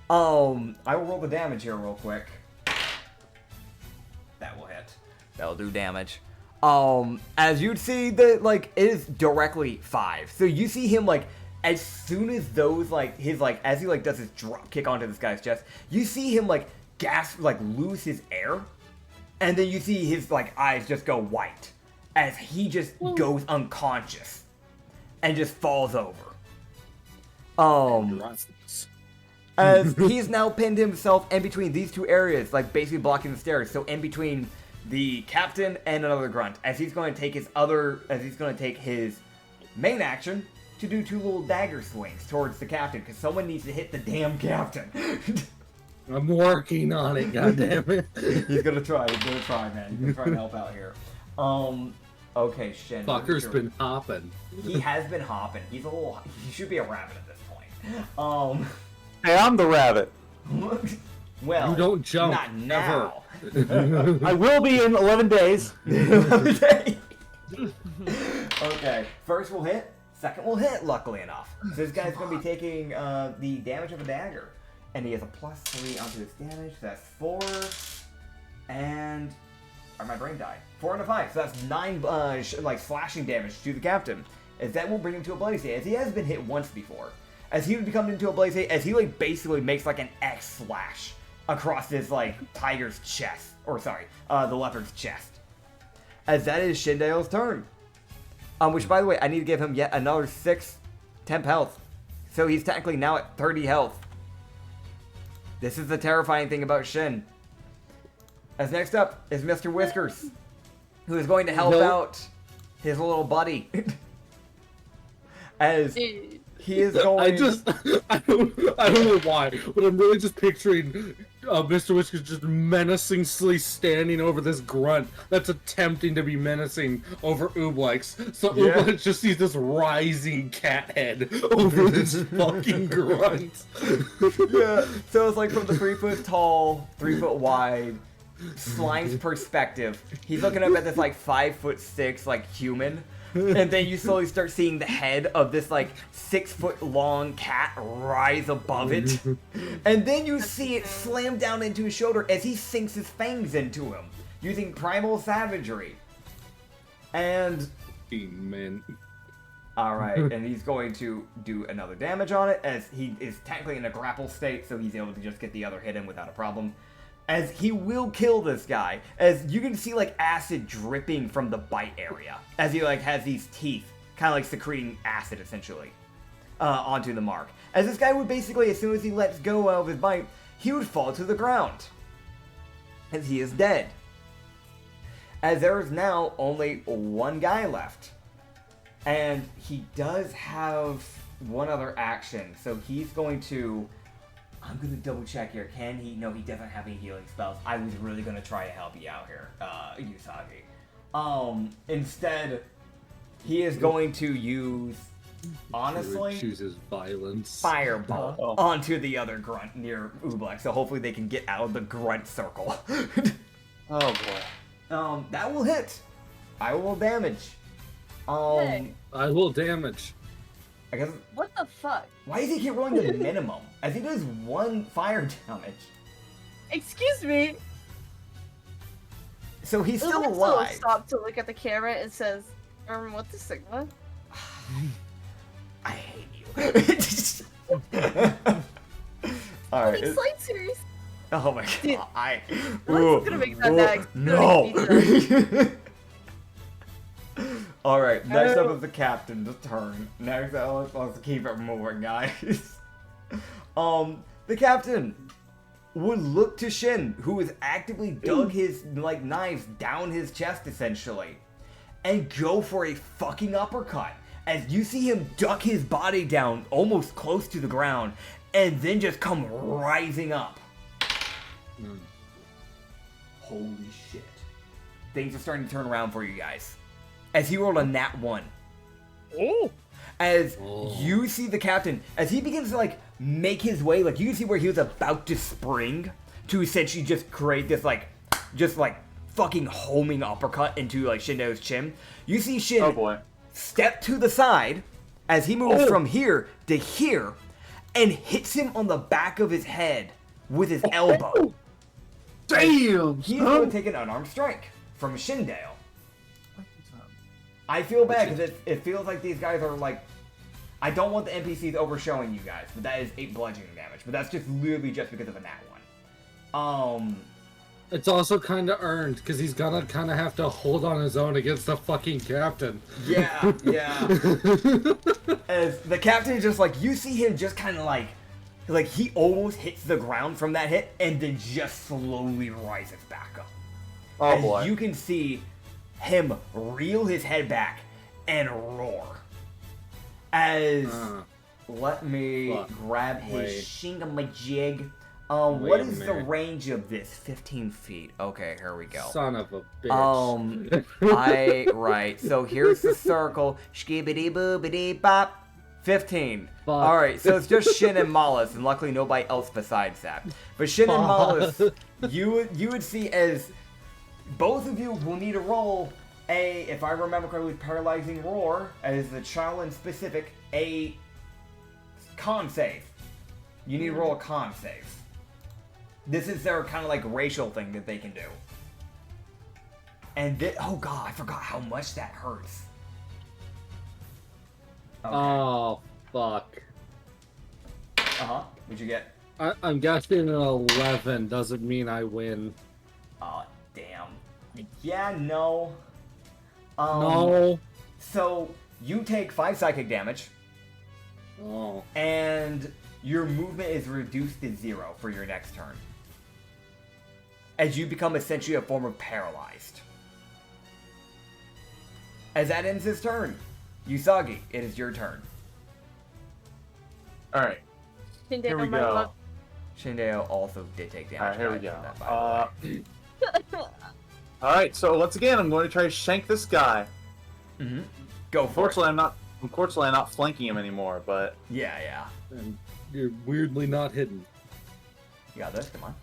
A: I will roll the damage here real quick. That will hit. That'll do damage. As you'd see, it is directly 5. So you see him as soon as those as he does his drop kick onto this guy's chest, you see him gasp, lose his air, and then you see his eyes just go white as he just goes unconscious and just falls over. As he's now pinned himself in between these two areas, basically blocking the stairs. So in between the captain and another grunt, as he's going to take his main action to do 2 little dagger swings towards the captain, because someone needs to hit the damn captain.
C: I'm working on it, goddammit.
A: He's gonna try, man. He's gonna try and help out here. Okay, Shin.
C: Fucker's been hopping.
A: He has been hopping. He should be a rabbit at this point.
E: Hey, I'm the rabbit.
A: Well,
C: you don't jump.
A: Not now.
E: I will be in 11 days.
A: Okay, first will hit, second will hit, luckily enough. So this guy's going to be taking the damage of a dagger. And he has a +3 onto his damage, so that's 4. And... my brain died. 4 and a 5, so that's 9 slashing damage to the captain. As that will bring him to a bloody state, as he has been hit once before. As he would become into a bloody state, as he basically makes an X slash across this tiger's chest. Or sorry, the leopard's chest. As that is Shindale's turn. Which, by the way, I need to give him yet another 6 temp health. So he's technically now at 30 health. This is the terrifying thing about Shin. As next up is Mr. Whiskers, who is going to help out his little buddy. As he is going...
C: I don't know why, but I'm really just picturing Mr. Whiskers just menacingly standing over this grunt that's attempting to be menacing over Ooblex. So
A: Yeah.
C: Ooblex just sees this rising cat head over this fucking grunt.
A: Yeah, so it's from the 3 foot tall, 3 foot wide, Slime's perspective. He's looking up at this 5'6" human. And then you slowly start seeing the head of this 6 foot long cat rise above it. And then you see it slam down into his shoulder as he sinks his fangs into him, using primal savagery. And...
C: man.
A: Alright, and he's going to do another damage on it, as he is technically in a grapple state, so he's able to just get the other hit in without a problem. As he will kill this guy, as you can see acid dripping from the bite area, as he has these teeth, kind of secreting acid essentially, onto the mark. As this guy would basically, as soon as he lets go of his bite, he would fall to the ground, as he is dead. As there is now only 1 guy left, and he does have one other action, so he's going to... I'm going to double check here. Can he? No, he doesn't have any healing spells. I was really going to try to help you out here, Usagi. Instead, he is going to use, honestly,
C: chooses violence.
A: Fireball onto the other grunt near Ooblex. So hopefully they can get out of the grunt circle.
E: Oh boy.
A: That will hit. I will damage.
B: Hey.
C: I will damage.
A: I guess.
B: What the fuck?
A: Why does he keep rolling the minimum? As he does 1 fire damage.
B: Excuse me.
A: So he's still
B: Ubex will
A: alive.
B: stop to look at the camera and says, "What's the Sigma?"
A: I hate you. Alright.
B: These lightsers.
A: Oh my
B: Dude,
A: god.
B: Alex is gonna make that next. He's gonna make
A: No. Alright, next up is the captain's turn. Next up, let's keep it moving, guys. The captain would look to Shin, who has actively dug his, like, knives down his chest, essentially, and go for a fucking uppercut. As you see him duck his body down almost close to the ground, and then just come rising up. Holy shit. Things are starting to turn around for you guys. As he rolled a nat 1.
D: Oh!
A: As you see the captain, as he begins to, like, make his way, like, you can see where he was about to spring to essentially just create this, like, fucking homing uppercut into, like, Shindo's chin. You see Shin step to the side as he moves from here to here and hits him on the back of his head with his elbow.
E: Damn!
A: He's going to take an unarmed strike from Shindale. I feel bad because it feels like these guys are like... I don't want the NPCs overshowing you guys, but that is 8 bludgeoning damage. But that's just literally just because of a nat 1.
C: It's also kind of earned, because he's gonna kind of have to hold on his own against the fucking captain.
A: Yeah. As the captain is just like, you see him just kind of like he almost hits the ground from that hit, and then just slowly rises back up.
E: Oh boy.
A: You can see him reel his head back and roar. As let me grab his shingamajig. What is the range of this? 15 feet. Okay, here we go.
C: Son of a bitch.
A: Right. So here's the circle. Skibidi boobidi bop. 15. Alright, so it's just Shin and Mollis, and luckily nobody else besides that. But Shin and Mollis, you would see as both of you will need to roll a, if I remember correctly, Paralyzing Roar, as the challenge specific, a con save. You need to roll a con save. This is their kind of like racial thing that they can do. And oh god, I forgot how much that hurts. Okay.
C: Oh, fuck.
A: What'd you get?
C: I'm guessing an 11 doesn't mean I win.
A: Oh, damn. Yeah, no.
C: No.
A: So, you take 5 psychic damage.
C: Oh.
A: And your movement is reduced to 0 for your next turn. As you become essentially a form of paralyzed. As that ends his turn, Usagi, it is your turn.
E: Alright. Here we go.
A: Shindeo also did take damage.
E: Alright, here we go. Alright, so once again, I'm going to try to shank this guy.
A: Go for it.
E: Unfortunately, I'm not flanking him anymore, but...
A: Yeah.
C: And you're weirdly not hidden.
A: You got this, come on.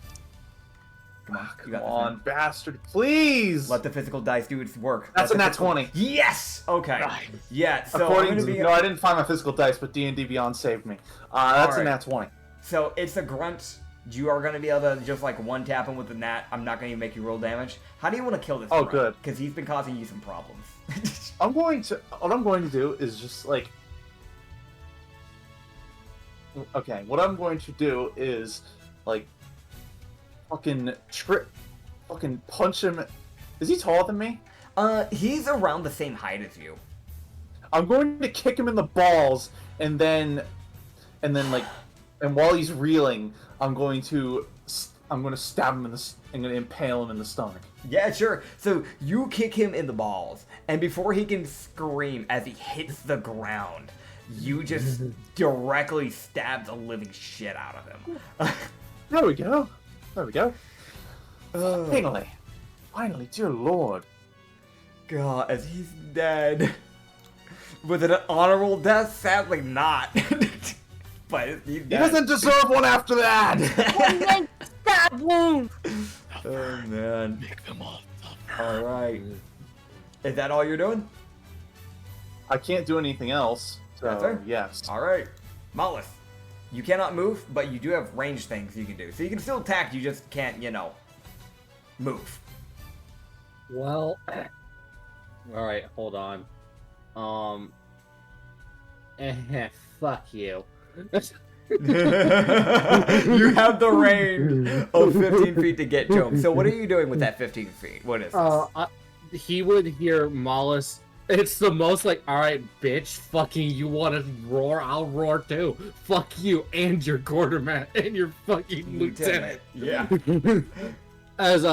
A: You
E: Come
A: got
E: on, bastard, please!
A: Let the physical dice do its work.
E: That's a nat 20.
A: Yes! Okay.
E: Nice.
A: Yeah, so
E: No, I didn't find my physical dice, but D&D Beyond saved me. That's a nat 20.
A: So it's a grunt. You are going to be able to just like one tap him with the nat. I'm not going to make you roll damage. How do you want to kill this grunt?
E: Good.
A: Because he's been causing you some problems.
E: What I'm going to do is just like... Okay, what I'm going to do is like fucking punch him. Is he taller than me?
A: He's around the same height as you.
E: I'm going to kick him in the balls, and then while he's reeling, I'm going to stab him I'm going to impale him in the stomach.
A: Yeah, sure. So you kick him in the balls, and before he can scream as he hits the ground, you just directly stab the living shit out of him.
E: There we go. Finally, dear lord.
A: God, as he's dead. Was it an honorable death? Sadly not. But he's dead.
E: He doesn't deserve one after that!
B: Stab wound!
A: Oh, man.
D: Make them all suffer.
A: Alright. Is that all you're doing?
E: I can't do anything else, so yes.
A: Alright. Mollis, you cannot move, but you do have ranged things you can do. So you can still attack, you just can't, move.
C: Well, alright, hold on. Fuck you.
A: You have the range of 15 feet to get to him. So what are you doing with that 15 feet? What is this?
C: He would hear Mollis. It's the most like, all right, bitch, fucking, you want to roar? I'll roar too. Fuck you and your quartermaster and your fucking lieutenant.
A: Yeah.
C: As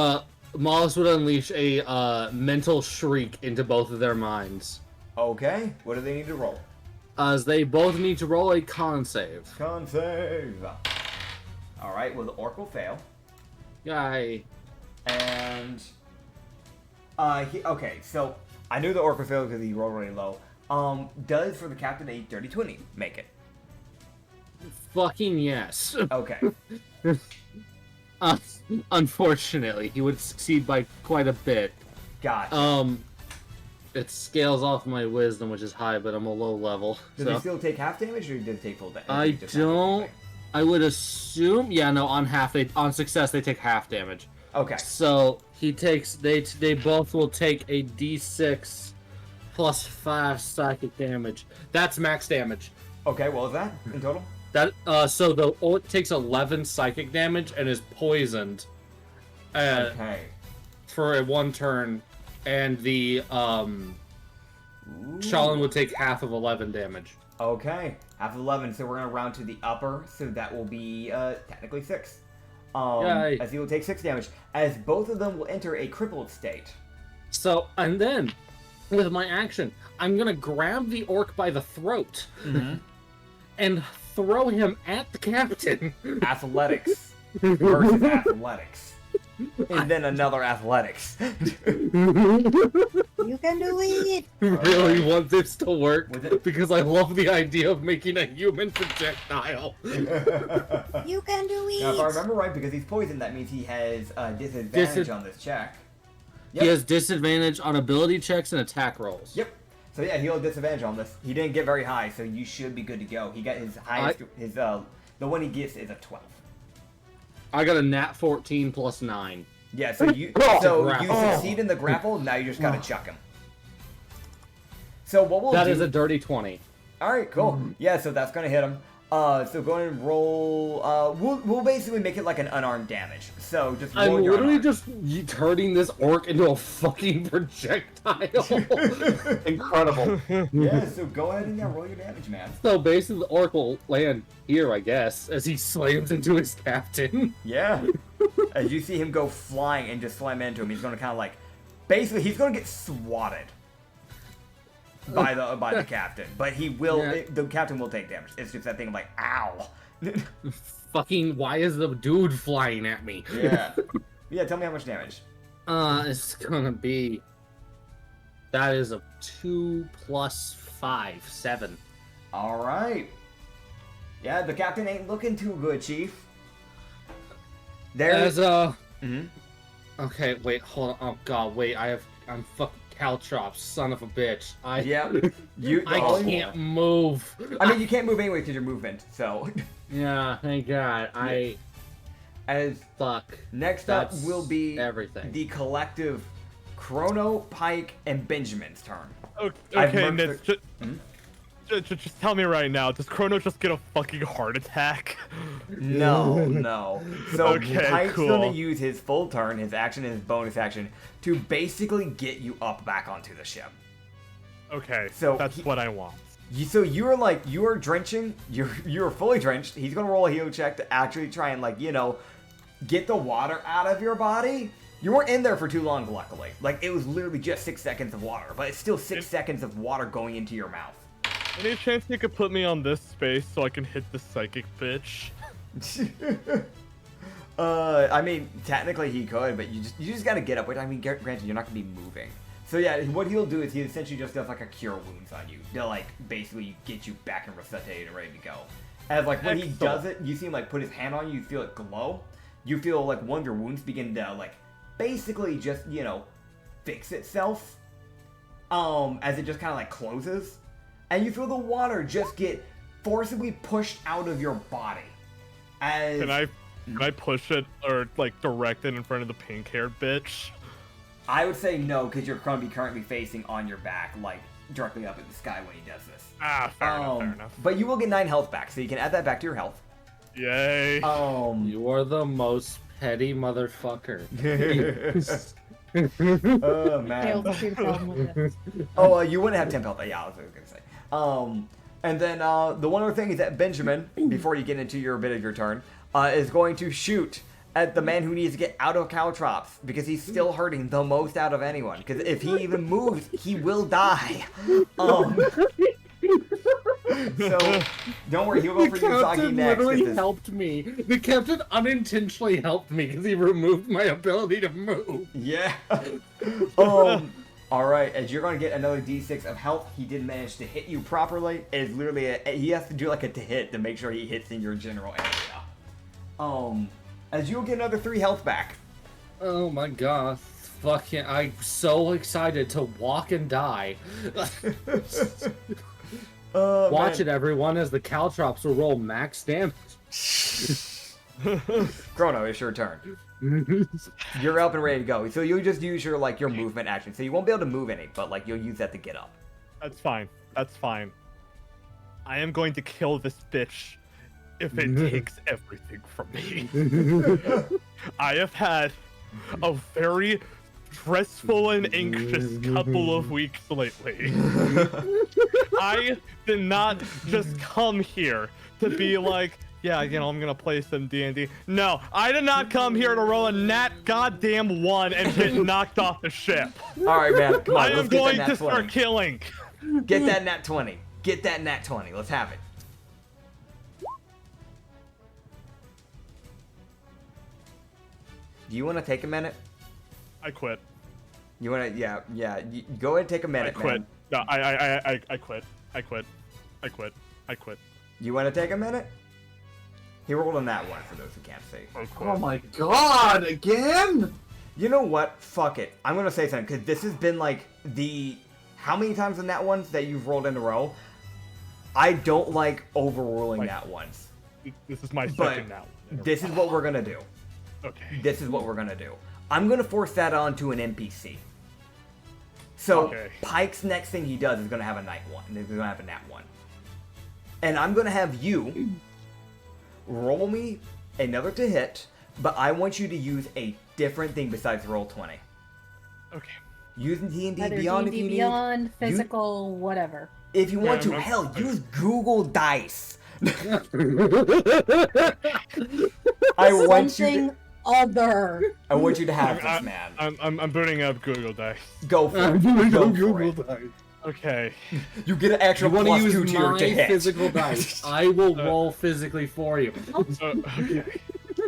C: Mollis would unleash a mental shriek into both of their minds.
A: Okay. What do they need to roll?
C: As they both need to roll a con save.
A: Con save. All right. Well, the orc will fail.
C: Yay.
A: And okay. So I knew the orc would fail because he rolled really low. Does for the captain a dirty 20 make it?
C: Fucking yes.
A: Okay.
C: Unfortunately, he would succeed by quite a bit.
A: Gotcha.
C: It scales off my wisdom, which is high, but I'm a low level.
A: Does he still take half damage, or does he take full damage?
C: I don't. I would assume. Yeah, no. On success, they take half damage.
A: Okay.
C: So he takes. They both will take a d6 plus 5 psychic damage. That's max damage.
A: Okay. What was that in total?
C: That so the orc takes 11 psychic damage and is poisoned.
A: Okay.
C: For a 1 turn. And the Shalin would take half of 11 damage.
A: Okay, half of 11. So we're gonna round to the upper, so that will be technically 6. As he will take 6 damage, as both of them will enter a crippled state.
C: So, and then with my action, I'm gonna grab the orc by the throat and throw him at the captain.
A: Athletics versus athletics. And then another athletics.
G: You can do it!
C: Really want this to work because I love the idea of making a human projectile.
G: You can do it!
A: Now, if I remember right, because he's poisoned, that means he has disadvantage on this check. Yep.
C: He has disadvantage on ability checks and attack rolls.
A: Yep. So yeah, he'll have disadvantage on this. He didn't get very high, so you should be good to go. He got his highest. The one he gets is a 12.
C: I got a nat 14 plus 9.
A: Yeah, so you succeed in the grapple. Now you just gotta chuck him. So what we'll do?
C: That is a dirty 20.
A: All right, cool. Yeah, so that's gonna hit him. So go ahead and roll. We'll basically make it like an unarmed damage. So just roll
C: I'm
A: your
C: literally
A: unarmed.
C: just turning this orc into a fucking projectile.
E: Incredible.
A: Yeah, so go ahead and roll your damage, man.
C: So basically, the orc will land here, I guess, as he slams into his captain.
A: Yeah. As you see him go flying and just slam into him, he's gonna kind of like, basically, he's gonna get swatted by the captain, but he will.
C: Yeah.
A: The captain will take damage. It's just that thing of like, ow.
C: Fucking, why is the dude flying at me?
A: Yeah. Yeah. Tell me how much damage.
C: It's gonna be. That is a 2 plus 5, 7.
A: All right. Yeah, the captain ain't looking too good, Chief.
C: There's Okay, wait, hold on. Oh god, wait. I'm fucking Caltrops, son of a bitch.
A: I
C: can't move.
A: I mean, you can't move anyway because your movement. So.
C: Yeah, thank God. Fuck.
A: Next up will be
C: everything.
A: The collective Chrono, Pike, and Benjamin's turn.
D: Okay, Nitz, just tell me right now, does Chrono just get a fucking heart attack?
A: No. So
D: okay,
A: Pike's
D: cool.
A: gonna use his full turn, his action and his bonus action, to basically get you up back onto the ship.
D: Okay,
A: so
D: that's what I want.
A: So you are drenching, you're fully drenched. He's gonna roll a heal check to actually try and get the water out of your body. You weren't in there for too long, luckily. Like, it was literally just 6 seconds of water, but it's still 6 seconds of water going into your mouth.
D: Any chance you could put me on this space so I can hit the psychic bitch?
A: I mean, technically he could, but you just gotta get up. Which, I mean, granted, you're not gonna be moving. So yeah, what he'll do is he essentially just does like a cure wounds on you. They'll basically get you back and resuscitated and ready to go. As when he does it, you see him put his hand on you, you feel it glow. You feel one of your wounds begin to basically just, fix itself. As it just kind of closes. And you feel the water just get forcibly pushed out of your body. Can
D: I push it or direct it in front of the pink-haired bitch?
A: I would say no, because you're going to be currently facing on your back. directly up at the sky when he does this.
D: Fair enough.
A: But you will get 9 health back, so you can add that back to your health.
D: Yay.
C: You are the most petty motherfucker.
A: Oh, man.
F: Tails will see the problem with this.
A: You wouldn't have 10 health. Yeah, I was going to say. And then the one other thing is that Benjamin, before you get into your bit of your turn, is going to shoot at the man who needs to get out of Caltrops because he's still hurting the most out of anyone. Because if he even moves, he will die. So don't worry, he'll go for Usagi next.
C: Literally helped me. The captain unintentionally helped me because he removed my ability to move.
A: Yeah. All right, as you're going to get another d6 of health, he did manage to hit you properly. It's literally he has to do like a to hit to make sure he hits in your general area. As you'll get another 3 health back.
C: Oh my god. Fucking, I'm so excited to walk and die. Watch it, everyone, as the Caltrops will roll max damage.
A: Chrono, it's your turn. You're up and ready to go. So you'll just use your movement action. So you won't be able to move any, but you'll use that to get up.
D: That's fine. I am going to kill this bitch if it takes everything from me. I have had a very stressful and anxious couple of weeks lately. I did not just come here to be like, yeah, I'm gonna play some D&D. No, I did not come here to roll a nat goddamn 1 and get knocked off the ship.
A: All right, man, come on.
D: I am going to start killing.
A: Get that nat 20. Get that nat 20. Let's have it. Do you want to take a minute?
D: I quit.
A: You want to? Yeah. Go ahead and take a minute,
D: I quit.
A: man.
D: No, I quit. I quit.
A: You want to take a minute? He rolled on that one for those who can't see.
E: Oh my god, again?
A: You know what? Fuck it. I'm going to say something, because this has been how many times in that ones that you've rolled in a row? I don't like overruling that ones.
D: This is my second now.
A: This is what we're going to do.
D: Okay.
A: This is what we're going to do. I'm going to force that onto an NPC. So, Pike's next thing he does is going to have a night 1. He's going to have a nat 1. And I'm going to have you roll me another to hit, but I want you to use a different thing besides roll 20.
D: Okay.
A: Using D&D
F: Either
A: Beyond
F: D&D
A: if you
F: Beyond,
A: need.
F: physical, whatever.
A: If you want to, hell, use Google Dice. I want you
F: other.
A: I want you to have this, man.
D: I'm booting up Google Dice.
A: Go for it. Go for it.
D: Okay.
A: You get an extra
C: you
A: plus
C: use
A: 2 to your
C: my
A: to hit.
C: physical dice. I will roll physically for you.
D: Okay.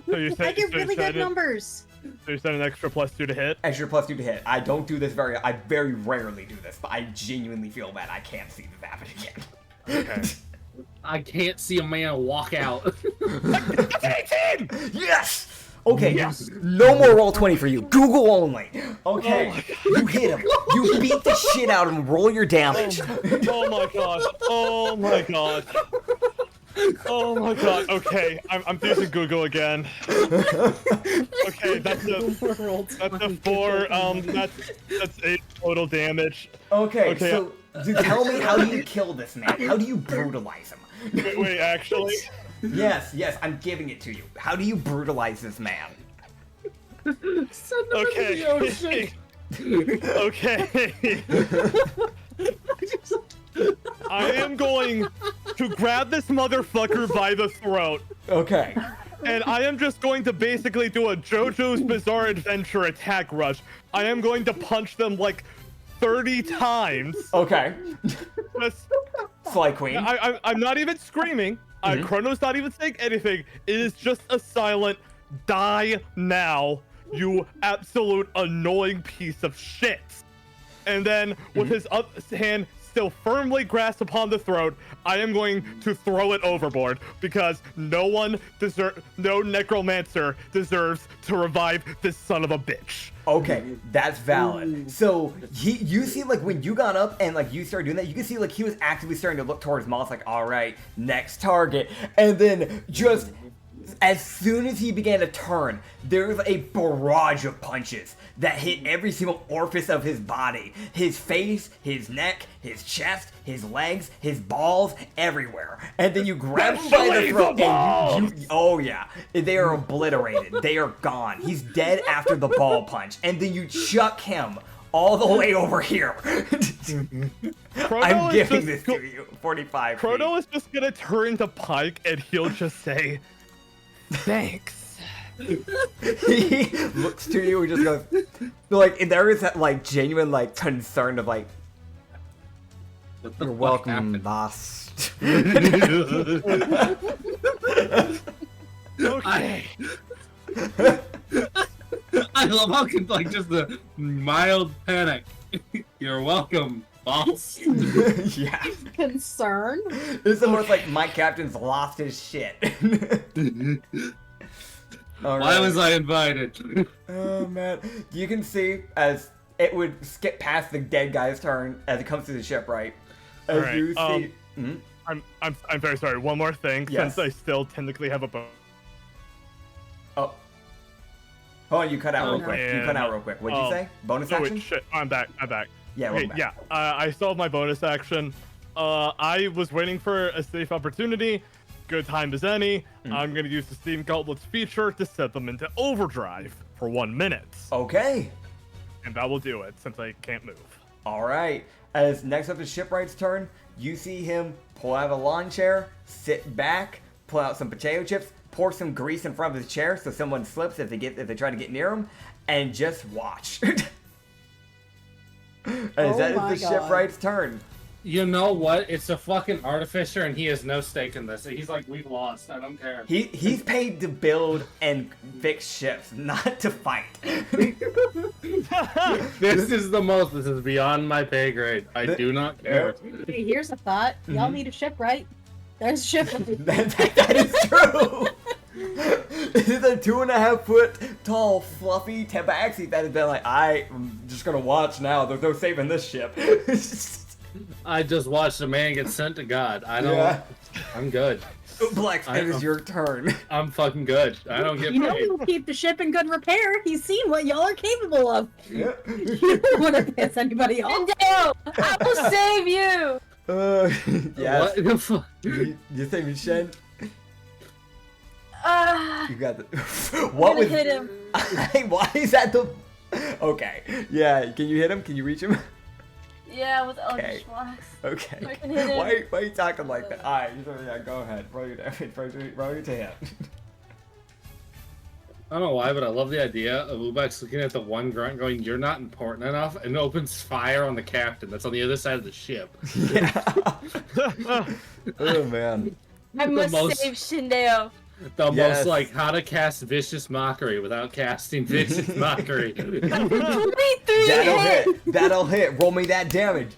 D: So you said,
F: I get really good numbers.
D: So you said an extra +2 to hit?
A: Extra +2 to hit. I don't do this I very rarely do this, but I genuinely feel bad. I can't see this happen again.
D: Okay.
C: I can't see a man walk out.
A: 18! Yes! Okay, yes. No more roll 20 for you. Google only. Okay, you hit him. You beat the shit out of him. Roll your damage.
D: Oh my god. Oh my god. Oh my god. Okay, I'm using Google again. Okay, that's a 4. That's 8 total damage.
A: Okay, so tell me, how do you kill this man? How do you brutalize him?
D: Wait, actually?
A: Yes, I'm giving it to you. How do you brutalize this man?
C: Send him into the ocean.
D: Okay. I am going to grab this motherfucker by the throat.
A: Okay.
D: And I am just going to basically do a JoJo's Bizarre Adventure attack rush. I am going to punch them 30 times.
A: Okay.
D: Just,
A: Sly Queen.
D: I'm not even screaming. Chrono's not even saying anything. It is just a silent, die now, you absolute annoying piece of shit. And then, with his hand still firmly grasped upon the throat, I am going to throw it overboard, because no necromancer deserves to revive this son of a bitch.
A: Okay, that's valid. So you see, when you got up and you started doing that, you can see he was actively starting to look towards Moss, all right, next target, and then just As soon as he began to turn, there was a barrage of punches that hit every single orifice of his body. His face, his neck, his chest, his legs, his balls, everywhere. And then you grab him by the throat and you oh yeah, they are obliterated. They are gone. He's dead after the ball punch. And then you chuck him all the way over here. I'm giving this to you. 45
D: Chrono is just gonna turn to Pike and he'll just say, thanks.
A: He looks to you and just goes, like, and there is that, like, genuine, like, concern of, like, you're welcome, boss.
D: Okay.
C: I love how like just the mild panic. You're welcome, boss.
A: Yeah.
F: Concern?
A: This is almost like my captain's lost his shit.
C: Why was I invited?
A: Oh man, you can see as it would skip past the dead guy's turn as it comes to the ship, right? As
D: Right,
A: you see.
D: I'm very sorry. One more thing,
A: Yes.
D: since I still technically have a bone.
A: Oh. Hold on, you cut out real
F: no.
A: quick. You cut out real quick. What'd you say? Bonus
D: Oh
A: action?
D: wait, shit. I'm back.
A: Yeah,
D: Okay,
A: we're back.
D: yeah. I still have my bonus action. I was waiting for a safe opportunity. Good time as any. I'm gonna use the Steam Gauntlets feature to set them into overdrive for 1 minute,
A: Okay.
D: and that will do it since I can't move.
A: All right. As next up is Shipwright's turn, you see him pull out a lawn chair, sit back, pull out some potato chips, pour some grease in front of his chair so someone slips if they try to get near him, and just watch. As that is
F: my
A: the
F: God.
A: Shipwright's turn.
C: You know what? It's a fucking artificer, and he has no stake in this. He's like, we've lost. I don't care.
A: He's paid to build and fix ships, not to fight.
C: This is beyond my pay grade. I do not care.
F: Hey, here's a thought. Y'all need a shipwright. There's a shipwright.
A: that is true. This is a 2.5 foot tall, fluffy tabaxi that has been like, I'm just gonna watch now. There's no saving this ship.
C: I just watched a man get sent to God. I don't.
A: Yeah.
C: I'm good.
A: Black, it is your turn.
C: I'm fucking good. I don't get
F: You know
C: paid.
F: he'll keep the ship in good repair. He's seen what y'all are capable of.
A: Yeah.
F: You don't want to piss anybody off.
B: Sindeo, I will save you.
A: Yes.
C: What the fuck?
A: You say Michelle?
B: Ah,
A: You got the.
B: I'm
A: What
B: gonna
A: was?
B: hit him.
A: Why is that the? Okay. Yeah. Can you hit him? Can you reach him?
B: Yeah, with
A: Okay.
B: Eldritch Blast.
A: Okay.
B: I can hit him.
A: Why are you talking like that? Alright, yeah, go ahead. Roll your damage. Roll your to hit.
C: I don't know why, but I love the idea of Ubex looking at the one grunt going, "You're not important enough," and opens fire on the captain that's on the other side of the ship.
A: Yeah. Oh man.
B: I must
C: most-
B: save Shindeo.
C: The
A: Yes.
C: most like how to cast vicious mockery without casting vicious mockery.
B: 23
A: That'll
B: hit.
A: hit. That'll hit. Roll me that damage.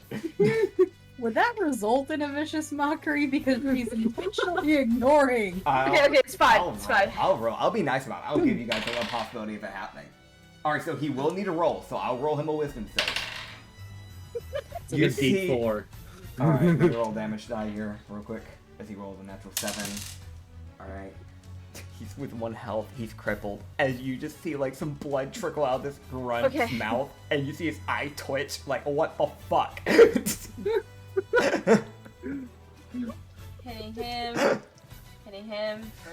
F: Would that result in a vicious mockery because he's intentionally ignoring?
B: Okay, it's fine.
A: I'll
B: It's
A: roll.
B: fine.
A: I'll roll. I'll be nice about it. I'll give you guys the one possibility of it happening. Alright, so he will need a roll, so I'll roll him a wisdom save.
C: It's like a D4.
A: Alright, let me roll damage die here real quick. As he rolls a natural 7. Alright. He's with 1 health, he's crippled. As you just see like some blood trickle out of this grunt's
B: Okay.
A: mouth, and you see his eye twitch, like, what the fuck?
B: Hitting him for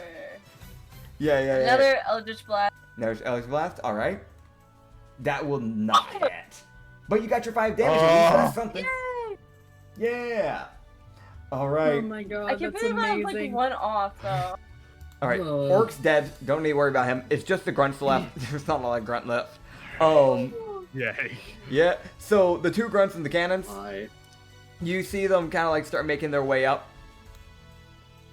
A: Yeah.
B: another Eldritch Blast.
A: There's Alex Blast, alright. That will not hit. But you got your 5 damage,
D: Oh.
A: at least that's something. Yeah. Alright.
F: Oh my god,
B: I can
F: that's
B: pretty much like
F: amazing.
B: one off though.
A: Alright, Orc's dead. Don't need to worry about him. It's just the grunts left. There's not a lot of grunt left.
D: Yay.
A: Yeah. So the 2 grunts and the cannons,
C: Alright.
A: you see them kind of like start making their way up.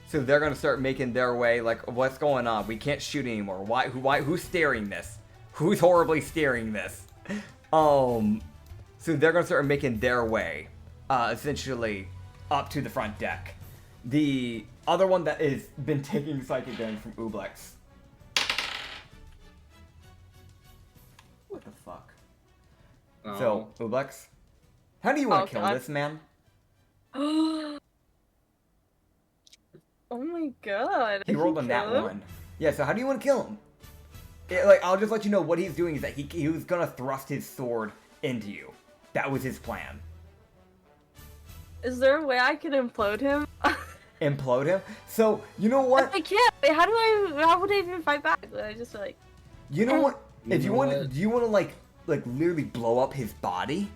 A: So they're gonna start making their way. Like, what's going on? We can't shoot anymore. Who's steering this? Who's horribly steering this? So they're gonna start making their way, essentially, up to the front deck. The other one that is been taking psychic damage from Ublex. What the fuck?
C: Oh.
A: So, Ublex, how do you want
B: Oh,
A: to kill
B: God.
A: this man?
B: Oh my god.
A: He rolled a
B: Can
A: nat
B: kill him?
A: 1. Yeah, so how do you want to kill him? Like, I'll just let you know what he's doing is that he was gonna thrust his sword into you. That was his plan.
B: Is there a way I can implode him?
A: Implode him? So, you know what?
B: I can't. Wait, how would I even fight back? Would I just like...
A: You know what? If you
C: know
A: want,
C: what?
A: do you want to like literally blow up his body?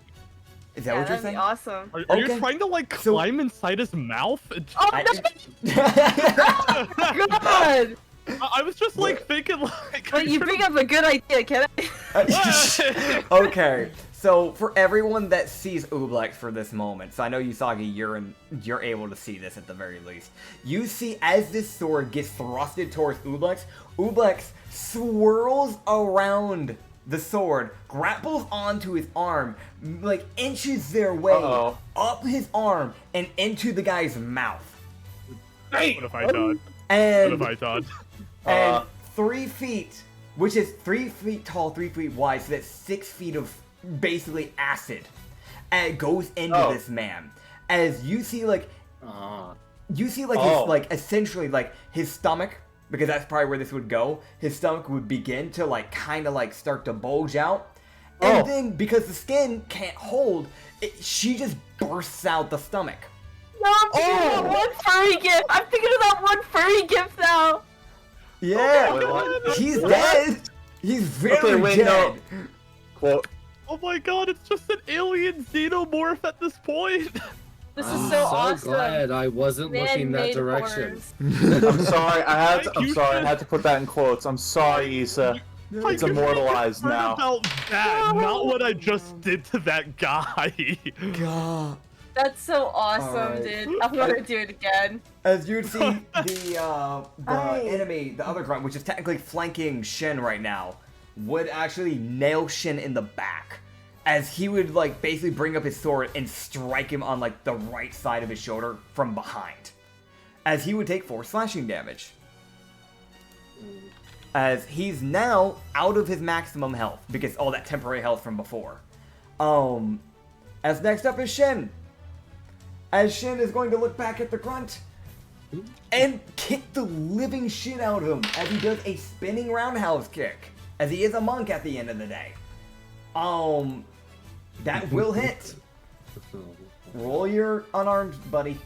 A: Is that
B: Yeah,
A: what you're
B: that'd
A: saying?
B: be awesome.
D: Are you
A: Okay.
D: trying to like
A: So-
D: climb inside his mouth?
B: Oh, God!
D: I was just like thinking like.
B: But you bring up a good idea, can I?
A: Okay, so for everyone that sees Ublex for this moment, so I know Usagi, you're able to see this at the very least. You see as this sword gets thrusted towards Ublex, Ublex swirls around the sword, grapples onto his arm, like inches their way up his arm and into the guy's mouth.
D: What if I died? What
A: And
D: if I died?
A: and 3 feet, which is 3 feet tall, 3 feet wide, so that's 6 feet of basically acid, and it goes into this man. As you see, like, his, like, essentially, like, his stomach, because that's probably where this would go, his stomach would begin to, like, kind of, like, start to bulge out. And then, because the skin can't hold, she just bursts out the stomach.
B: No, I'm thinking of that one furry gift. I'm thinking of that one furry gift now.
A: Yeah,
E: Wait, what?
A: he's dead. He's very dead.
E: No. Quote.
D: Oh my god, it's just an alien xenomorph at this point.
B: This
C: I'm
B: is so awesome.
C: glad I wasn't looking that
B: Man-made
C: direction.
B: horrors.
E: I'm sorry. I
D: You
E: had to put that in quotes. I'm sorry, Issa. It's immortalized
D: Heard
E: now.
D: about that, not what I just did to that guy.
A: God.
B: That's so awesome,
A: Alright.
B: dude. I'm gonna do it again.
A: As you'd see, the enemy, the other grunt, which is technically flanking Shin right now, would actually nail Shin in the back. As he would, like, basically bring up his sword and strike him on, like, the right side of his shoulder from behind. As he would take 4 slashing damage. As he's now out of his maximum health, because all that temporary health from before. As next up is Shin. As Shin is going to look back at the grunt and kick the living shit out of him as he does a spinning roundhouse kick, as he is a monk at the end of the day. That will hit. Roll your unarmed, buddy.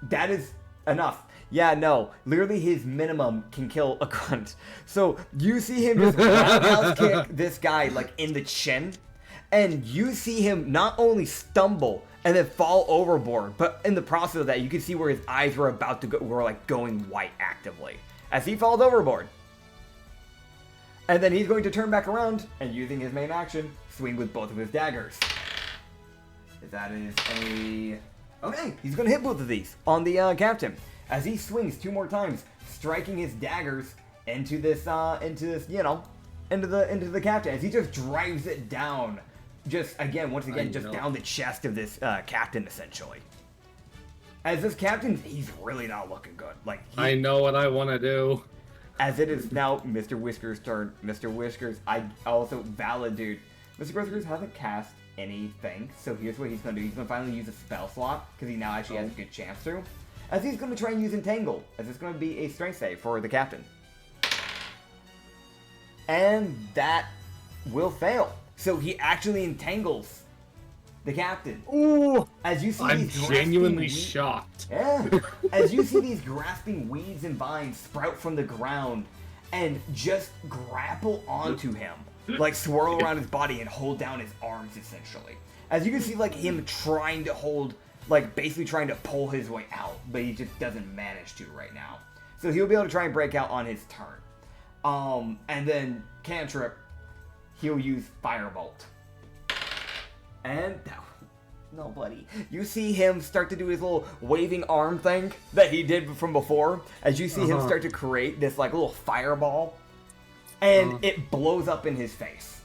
A: That is enough. Yeah, no, literally his minimum can kill a grunt. So you see him just roundhouse kick this guy like in the chin, and you see him not only stumble and then fall overboard, but in the process of that, you can see where his eyes were about to go, were like going white actively as he falls overboard. And then he's going to turn back around and, using his main action, swing with both of his daggers. That is a... Okay, he's going to hit both of these on the captain as he swings 2 more times, striking his daggers into this, you know, into the captain as he just drives it down. Just, again, once again, just down the chest of this captain, essentially. As this captain, he's really not looking good. Like,
C: I know what I want to do.
A: As it is now Mr. Whisker's turn. Mr. Whiskers, I also valid, dude. Mr. Whiskers hasn't cast anything, so here's what he's going to do. He's going to finally use a spell slot, because he now actually has a good chance to. As he's going to try and use Entangle, as it's going to be a strength save for the captain. And that will fail. So he actually entangles the captain.
C: Ooh!
A: As you see
C: I'm
A: these
C: genuinely
A: grasping
C: shocked.
A: Yeah. As you see these grasping weeds and vines sprout from the ground and just grapple onto him, like swirl around his body and hold down his arms, essentially. As you can see, like, him trying to hold, like, basically trying to pull his way out, but he just doesn't manage to right now. So he'll be able to try and break out on his turn. And then cantrip, he'll use Firebolt. And no, buddy. You see him start to do his little waving arm thing that he did from before. As you see him start to create this like little fireball, and it blows up in his face.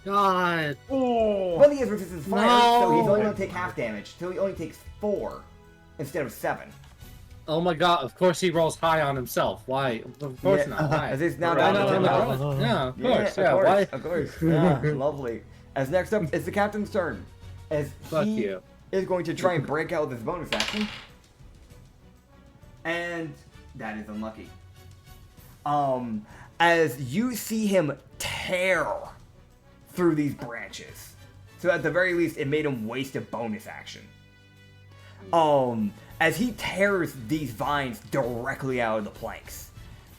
C: God.
A: Oh. But he has resistance to fire, so he's only going to take half damage. So he only takes 4 instead of 7.
C: Oh my god, of course he rolls high on himself. Why? Of course not. Why?
A: As it's now
C: Why
A: down
C: not
A: to
C: on
A: 10
C: the
A: health.
C: ground? Yeah, of course.
A: Yeah,
C: Why?
A: of course. Yeah, lovely. As next up, it's the captain's turn. As
C: Fuck
A: he
C: you.
A: is going to try and break out with his bonus action. And That is unlucky. As you see him tear through these branches. So at the very least, it made him waste a bonus action. As he tears these vines directly out of the planks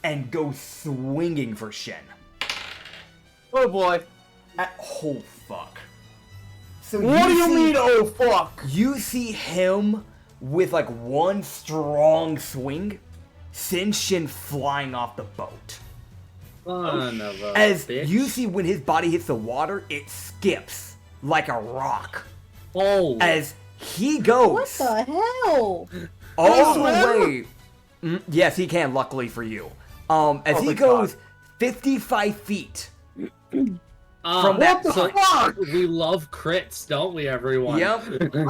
A: and goes swinging for Shin.
E: Oh boy.
A: Oh fuck. So
E: What do you mean, oh fuck?
A: You see him with like one strong swing send Shin flying off the boat.
C: Son of a
A: As
C: bitch.
A: you see when his body hits the water, it skips like a rock.
C: Oh.
A: As he goes
F: What the hell?
A: all the way. Yes, he can, luckily for you. As he
E: my
A: goes
E: God.
A: 55 feet
C: From
A: that
C: so
E: fuck?
C: we love crits, don't we, everyone?
A: Yep.
E: Oh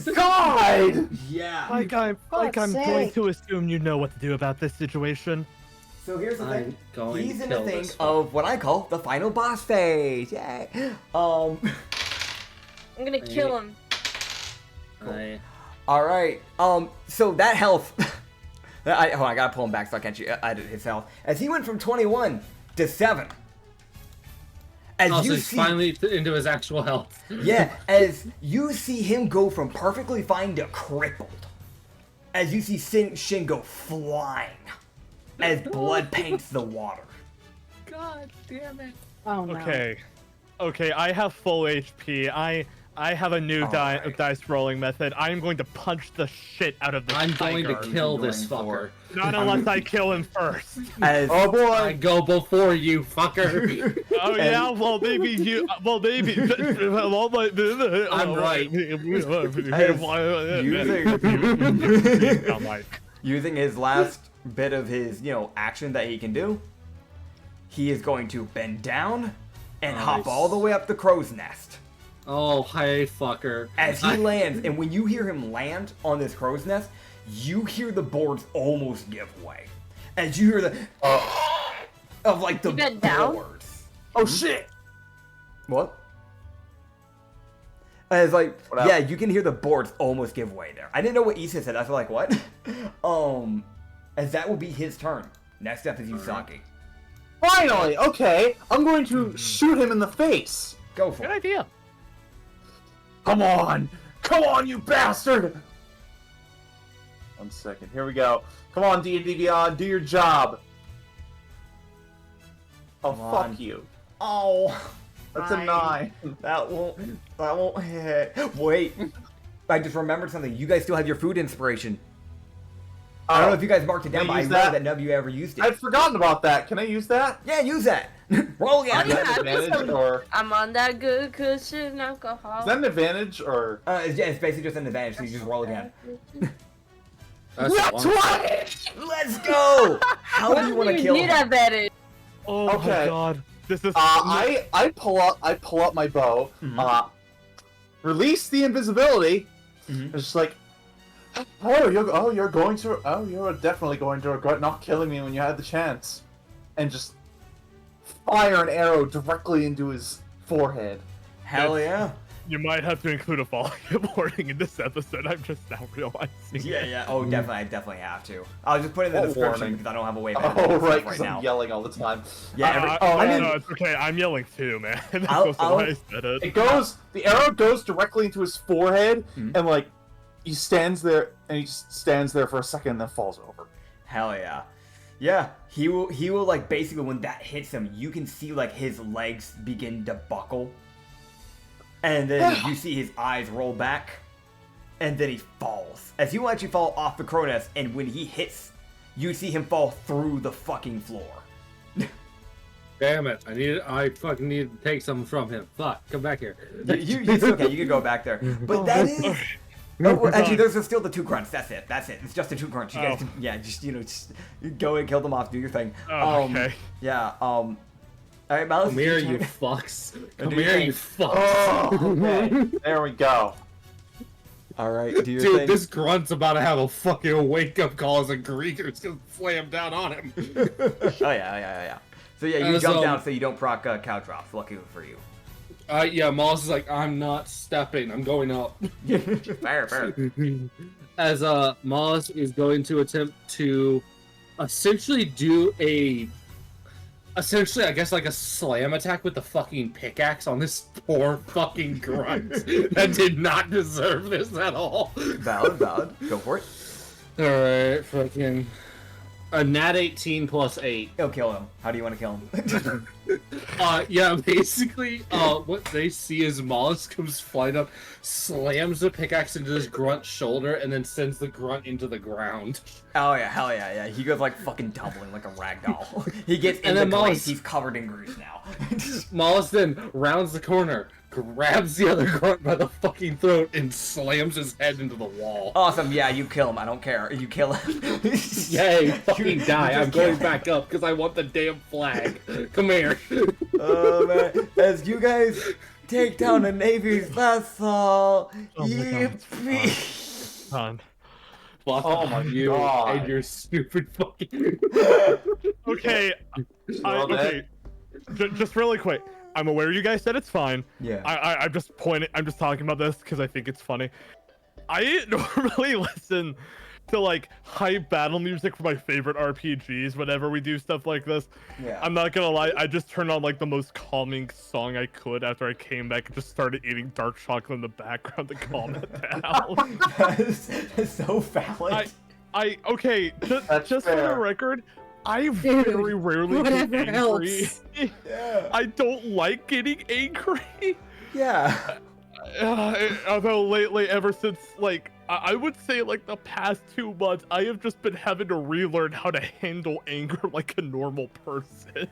E: my god!
A: Yeah.
D: Like I'm
F: fuck's
D: going
F: sake.
D: to assume you know what to do about this situation.
A: So here's the thing.
C: I'm going
A: He's
C: to
A: in the
C: kill
A: thing
C: this
A: of what I call the final boss phase. Yay.
B: I'm gonna kill him.
A: All right. So that health. Hold on, I gotta pull him back so I can't edit his health. As he went from 21 to 7. As
C: Also,
A: you
C: he's
A: see,
C: finally into his actual health.
A: yeah, as you see him go from perfectly fine to crippled. As you see Shin go flying. As blood paints the water.
C: God damn it.
F: Oh no.
D: Okay, I have full HP. I have a new
A: Alright.
D: dice rolling method. I am going to punch the shit out of this
C: I'm going to
D: tiger.
C: kill this
A: going for-
C: fucker.
D: Not unless I kill him first.
A: As
E: Oh boy!
C: I go before you, fucker.
D: Oh yeah, well maybe you, well maybe, well,
C: I'm right.
A: using his last bit of his, action that he can do, he is going to bend down and hop
C: Nice.
A: all the way up the crow's nest.
C: Oh, hey, fucker.
A: As he lands, and when you hear him land on this crow's nest, you hear the boards almost give way. As you hear the of like the
B: You bent down?
A: boards.
E: Oh shit!
A: What? As like,
E: What
A: yeah, you can hear the boards almost give way there. I didn't know what Issa said. I feel like, what? As that will be his turn. Next up is Yusaki.
E: Finally! Okay, I'm going to shoot him in the face!
A: Go for
D: Good
A: it.
D: idea.
E: Come on! Come on, you bastard! 1 second, here we go. Come on, D&D Beyond, do your job! Oh,
A: Come
E: fuck
A: on.
E: you.
A: Oh,
E: That's a
B: Fine.
E: 9.
A: that won't hit. Wait, I just remembered something. You guys still have your food inspiration. I don't know if you guys marked it down,
E: Can
A: but
E: I
A: I
E: use
A: know
E: that?
A: that none of you ever used it.
E: I'd forgotten about that. Can I use that?
A: Yeah, use that. Roll
B: Oh,
A: again.
E: Is that
B: yeah,
E: an advantage, or...
B: I'm on that good cushion alcohol.
E: Is that an advantage, or...
A: It's basically just an advantage, so you just roll again.
C: That's
E: That's
C: one.
E: what?
A: Let's go! How do you want to kill
B: need
A: him?
B: advantage.
D: Oh my
E: Okay.
D: god, this is.
E: I pull up my bow, release the invisibility,
A: Mhm.
E: it's just like, you're definitely going to regret not killing me when you had the chance, and just fire an arrow directly into his forehead.
A: Hell yeah.
D: You might have to include a following warning in this episode. I'm just now realizing.
A: Yeah. Oh, definitely. I definitely have to. I'll just put it in the
E: What
A: description
E: warning?
A: because I don't have a way of
E: Oh
A: editing this
E: right,
A: stuff
E: because
A: right
E: I'm
A: now.
E: yelling all the time.
A: Yeah.
D: No, it's okay. I'm yelling too, man. That's also why I said it.
E: The arrow goes directly into his forehead,
A: Mhm.
E: and like, he stands there just stands there for a second and then falls over.
A: Hell yeah. Yeah, he will like basically when that hits him, you can see like his legs begin to buckle. And then you see his eyes roll back. And then he falls. As he will actually fall off the crow nest, and when he hits, you see him fall through the fucking floor.
C: Damn it. I fucking need to take something from him. Fuck, come back here.
A: It's okay, you can go back there. But that is oh, well, actually, there's still the 2 grunts. That's it. It's just the 2 grunts. You guys, just go and kill them off. Do your thing.
D: Oh, okay.
A: Yeah. All right, Miles.
C: Come here,
A: it's your
C: you
A: turn.
C: fucks. Come
A: do your
C: here,
A: thing.
C: you fucks.
E: Oh, okay. There we go.
A: All right, do your
C: Dude,
A: thing.
C: this grunt's about to have a fucking wake-up call as a Greeker's gonna slam down on him.
A: Oh yeah. So yeah, you
C: As,
A: jump down so you don't proc cow drops. Lucky for you.
C: Yeah, Moss is like, I'm not stepping, I'm going up.
A: fair.
C: As Moss is going to attempt to essentially I guess like a slam attack with the fucking pickaxe on this poor fucking grunt that did not deserve this at all.
A: Valid. Go for it.
C: Alright, fucking a nat 18 plus 8.
A: It'll kill him. How do you want to kill him?
C: Yeah, basically, what they see is Mollusk comes flying up, slams the pickaxe into this grunt's shoulder, and then sends the grunt into the ground.
A: Oh yeah, hell yeah. He goes like fucking tumbling like a ragdoll. He gets in the grease, he's covered in grease now.
C: Mollusk then rounds the corner, grabs the other grunt by the fucking throat, and slams his head into the wall.
A: Awesome, yeah, you kill him. I don't care. You kill him.
C: Yay, fucking die. I'm going back up because I want the damn flag. Come here.
A: Oh man, as you guys take down a Navy's vessel,
D: It's fine.
E: Oh my
C: you
E: God.
C: and your stupid fucking.
D: Okay. Okay. Just really quick. I'm aware you guys said it's fine.
A: Yeah.
D: I'm just talking about this because I think it's funny. I normally listen to like hype battle music for my favorite RPGs whenever we do stuff like this.
A: Yeah.
D: I'm not gonna lie, I just turned on like the most calming song I could after I came back and just started eating dark chocolate in the background to calm it down.
A: That's so valid.
D: Okay,
E: That's
D: just for the
E: fair.
D: record, I very rarely get
F: whatever
D: angry.
F: else.
A: Yeah.
D: I don't like getting angry.
A: Yeah.
D: Although lately, ever since like I would say like the past 2 months, I have just been having to relearn how to handle anger like a normal person.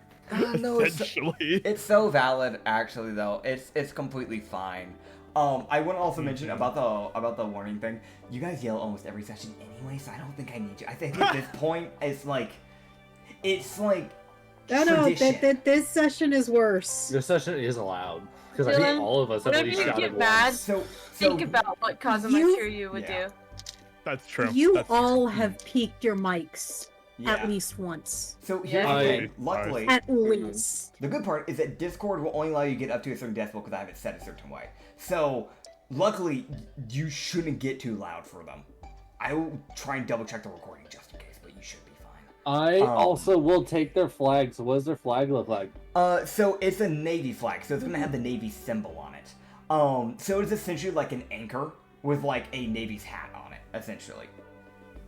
A: No,
D: Essentially.
A: it's so valid actually though. It's completely fine. I want to also mention about the warning thing. You guys yell almost every session anyway, so I don't think I need you. I think at this point it's like
F: No,
A: tradition.
F: this session is worse.
C: This session is allowed because I
B: Dylan,
C: think all of us at
B: whenever
C: least
B: you
C: shouted
B: get mad,
C: once.
A: So
B: Think about what Kazuma would
A: Yeah.
B: do.
D: That's true.
F: You
D: That's
F: all have peaked your mics
A: yeah.
F: at least once.
A: So here's the
C: I-
A: thing. Luckily,
F: At least.
A: the good part is that Discord will only allow you to get up to a certain decibel because I have it set a certain way. So luckily, you shouldn't get too loud for them. I will try and double check the recording just in case, but you should be fine.
C: I also will take their flag. So what does their flag look like?
A: So it's a Navy flag, so it's gonna have the Navy symbol on it. So it's essentially like an anchor with like a Navy's hat on it, essentially.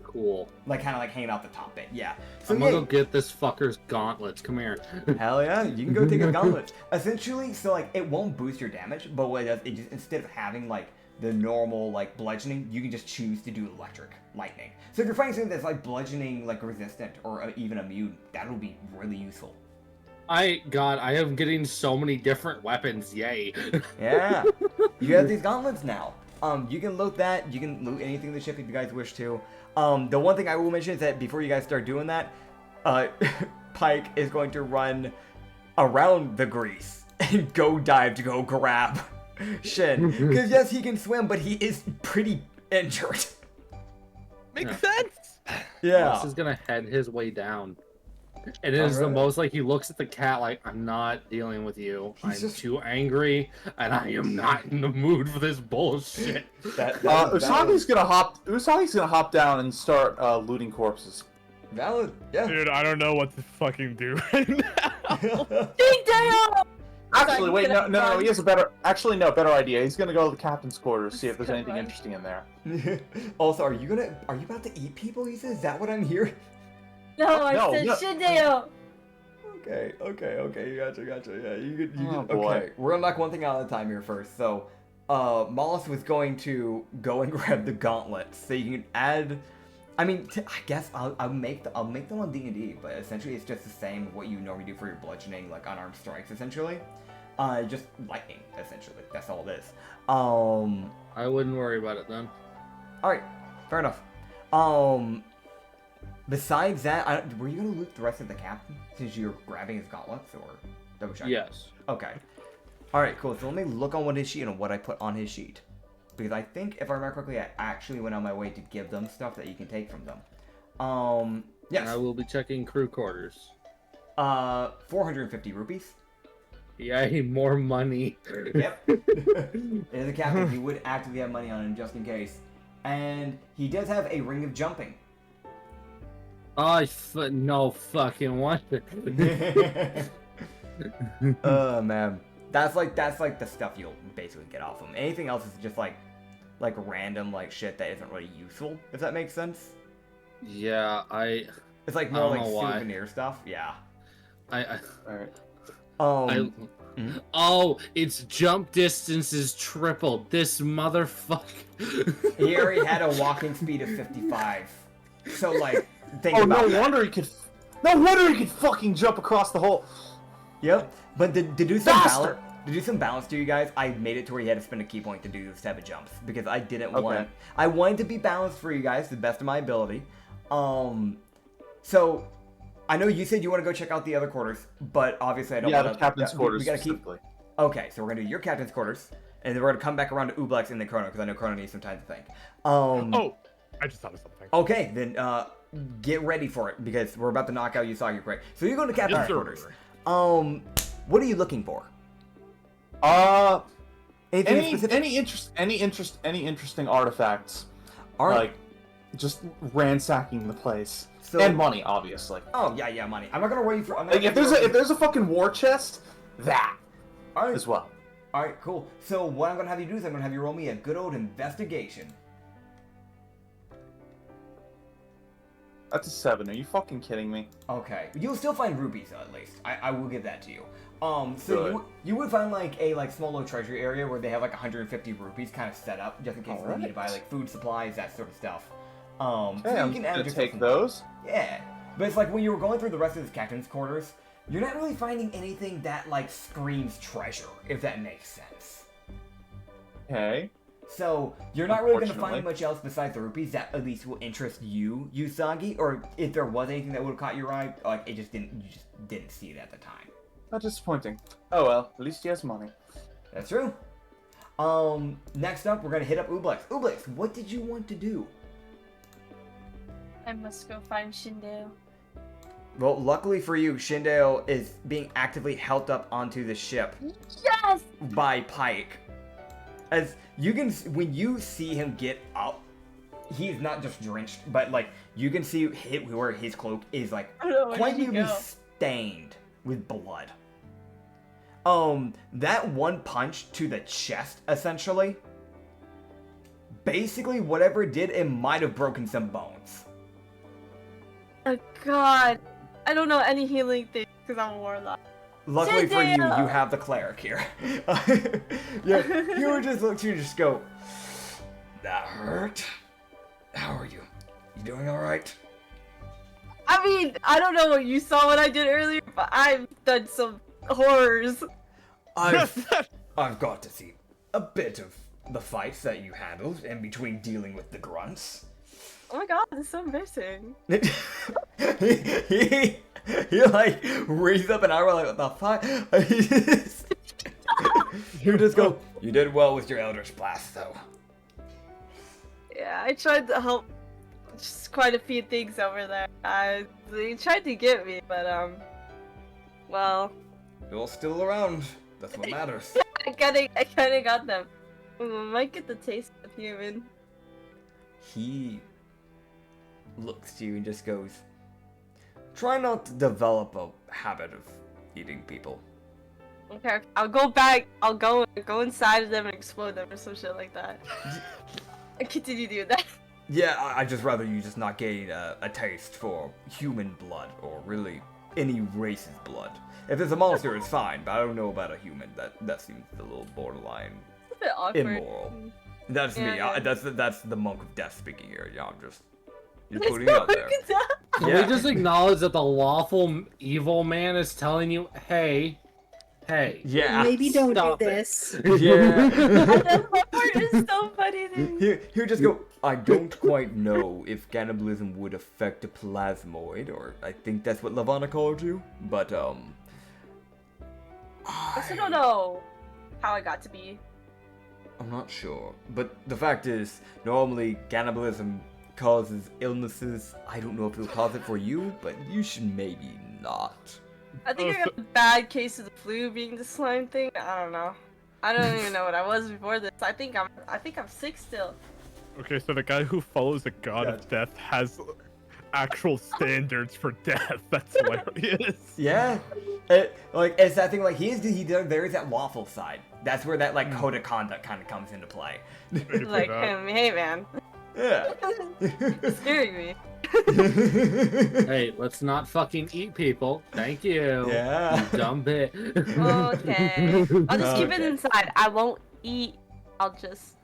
C: Cool.
A: Like kind of like hanging out the top bit, yeah. So
C: I'm gonna go get this fucker's gauntlets. Come here.
A: hell yeah, you can go take a gauntlet. Essentially, so like it won't boost your damage, but what it does, it just instead of having like the normal like bludgeoning, you can just choose to do electric lightning. So if you're fighting something that's like bludgeoning like resistant or even immune, that'll be really useful.
C: I am getting so many different weapons. Yay.
A: Yeah, you have these gauntlets now. You can loot that. You can loot anything in the ship if you guys wish to. The one thing I will mention is that before you guys start doing that, Pike is going to run around the grease and go dive to go grab Shin. Because yes, he can swim, but he is pretty injured.
D: Makes sense.
A: Yeah.
C: This is gonna head his way down. And it is the most like he looks at the cat like, I'm not dealing with you. I'm too angry, and I am not in the mood for this bullshit.
E: Usagi's gonna hop down and start looting corpses.
A: Valid, yeah.
D: Dude, I don't know what to fucking do right now.
B: Big Dale!
E: Actually, wait, no, he has a better idea. He's gonna go to the captain's quarters, see if there's anything interesting in there.
A: Also, are you about to eat people, Issa? Is that what I'm hearing?
B: No, I
E: No,
B: said
E: no.
B: Shindeo.
A: Okay, you gotcha. Yeah, you could.
E: Oh, boy.
A: Okay, we're gonna knock one thing out at a time here first. So, Mollusk was going to go and grab the gauntlets, so you can add. I mean, I guess I'll make them on D&D, but essentially it's just the same what you normally do for your bludgeoning, like unarmed strikes, essentially. Just lightning, essentially. That's all it is.
C: I wouldn't worry about it then.
A: All right, fair enough. Besides that, were you gonna loot the rest of the captain since you're grabbing his gauntlets, or double check?
C: Yes.
A: Okay. All right, cool. So let me look on what his sheet and what I put on his sheet, because I think if I remember correctly, I actually went on my way to give them stuff that you can take from them. Yes.
C: I will be checking crew quarters.
A: 450 rupees.
C: Yay, more money.
A: Yep. As a captain, he would actively have money on him just in case, and he does have a ring of jumping.
C: No fucking wonder.
A: Oh man, that's like the stuff you'll basically get off them. Anything else is just like random like shit that isn't really useful. If that makes sense.
C: Yeah,
A: It's like more like souvenir stuff. Yeah.
E: Alright.
C: Oh, its jump distance is tripled. This motherfucker.
A: He already had a walking speed of 55. So like, think
E: Oh,
A: about
E: no
A: that.
E: wonder he could. No wonder he could fucking jump across the whole.
A: Yep. But to do some
E: Faster!
A: balance to you guys, I made it to where you had to spend a key point to do this type of jumps because I didn't
E: Okay.
A: want. I wanted to be balanced for you guys to the best of my ability. So I know you said you want to go check out the other quarters, but obviously I don't want to.
E: The captain's quarters
A: We gotta keep.
E: specifically.
A: Okay, so we're gonna do your captain's quarters, and then we're gonna come back around to Ublex and then Chrono because I know Chrono needs some time to think.
D: Oh, I just thought of something.
A: Okay, then get ready for it because we're about to knock out Usagi Prey. So you're going to captain's
D: Yes, sir.
A: quarters. What are you looking for? Anything specific?
E: Any interesting artifacts?
A: All right.
E: Like, just ransacking the place.
A: So-
E: And money, obviously.
A: Oh yeah, money. I'm not gonna wait for.
E: Like, if there's a fucking war chest, that
A: all right,
E: as well.
A: all right, cool. So what I'm gonna have you do is I'm gonna have you roll me a good old investigation.
E: That's a 7. Are you fucking kidding me?
A: Okay, you'll still find rupees at least. I will give that to you. So
E: Good.
A: you would find like a small little treasury area where they have like 150 rupees kind of set up just in case they need to buy like food supplies, that sort of stuff. So
E: Okay, I'm
A: add
E: gonna
A: yourself
E: take
A: some-
E: those.
A: Yeah, but it's like when you were going through the rest of this captain's quarters, you're not really finding anything that like screams treasure, if that makes sense.
E: Okay.
A: So you're not really going to
E: Unfortunately.
A: find much else besides the rupees that at least will interest you, Usagi. Or if there was anything that would have caught your eye, like you just didn't see it at the time.
E: Not disappointing. Oh well, at least he has money.
A: That's true. Next up, we're gonna hit up Ublex. Ublex, what did you want to do?
B: I must go find Shindeo.
A: Well, luckily for you, Shindeo is being actively helped up onto the ship
B: Yes!
A: by Pike. As you can, when you see him get up, he's not just drenched, but like you can see where his cloak is like
B: I don't know, where
A: quite
B: did he
A: nearly
B: go?
A: stained with blood. That one punch to the chest, essentially, basically whatever it did, it might have broken some bones.
B: Oh god. I don't know any healing things because I'm a warlock.
A: Luckily for you,
B: Shindeo!
A: you have the cleric here. Yeah, you would just look to you and just go, that hurt? How are you? You doing alright?
B: I mean, I don't know what you saw what I did earlier, but I've done some horrors.
A: I've got to see a bit of the fights that you handled in between dealing with the grunts.
B: Oh my god, this is so embarrassing.
A: he like raised up an eyebrow like, what the fuck? You just go, you did well with your Eldritch Blast though.
B: Yeah, I tried to help just quite a few things over there. They tried to get me, but well,
A: You're still around. That's what matters.
B: I kinda got them. Might get the taste of human.
A: He looks to you and just goes, try not to develop a habit of eating people.
B: Okay, I'll go back. I'll go inside of them and explode them or some shit like that. I continue doing that.
A: Yeah, I'd just rather you just not gain a taste for human blood, or really any race's blood. If it's a monster, it's fine, but I don't know about a human. That seems a little borderline
B: It's a bit awkward.
A: immoral. That's me.
B: Yeah.
A: That's the monk of death speaking here. Yeah, I'm just
B: It's
A: putting it out there.
C: Can
A: Yeah.
C: we just acknowledge that the lawful evil man is telling you, hey,
A: Yeah.
G: Maybe don't do
C: Stop it.
G: this.
A: Yeah.
B: That part is so funny to me.
A: He'll just go, I don't quite know if cannibalism would affect a plasmoid, or I think that's what Lavana called you, but,
B: I still don't know how I got to be.
A: I'm not sure. But the fact is, normally cannibalism causes illnesses. I don't know if it'll cause it for you, but you should maybe not.
B: I think I got a bad case of the flu being the slime thing. I don't know. I don't even know what I was before this. I think I'm sick still.
D: Okay, so the guy who follows the god
A: Yeah.
D: of death has actual standards for death. That's hilarious.
A: Yeah. It's that thing, like, there is that waffle side. That's where that, like, code of conduct kind of comes into play.
B: Like, hey man.
A: Yeah.
B: Scaring me.
C: Hey, let's not fucking eat people. Thank you.
A: Yeah.
C: You dumb bit.
B: Okay. I'll just keep it
A: Okay.
B: inside. I won't eat. I'll just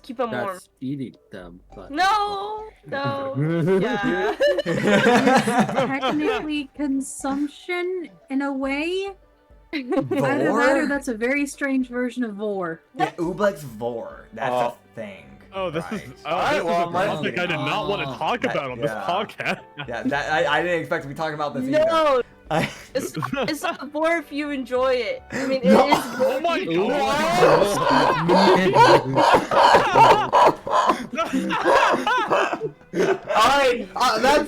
B: keep them warm.
C: That's eating them. But...
B: No. Yeah.
F: Technically consumption in a way. Either that or
A: Vor?
F: that's a very strange version of vor.
A: Yeah, Ublex Vor. That's a thing.
D: Oh, this
A: Right.
D: is this
E: Alright,
D: is
E: well,
D: a topic I did not want to talk
A: That-
D: about on this
A: yeah.
D: podcast.
A: Yeah, I didn't expect to be talking about this either.
B: No.
A: I-
B: It's not bored if you enjoy it. I mean, it
A: No.
B: is
D: Oh
B: good.
D: my
E: Alright,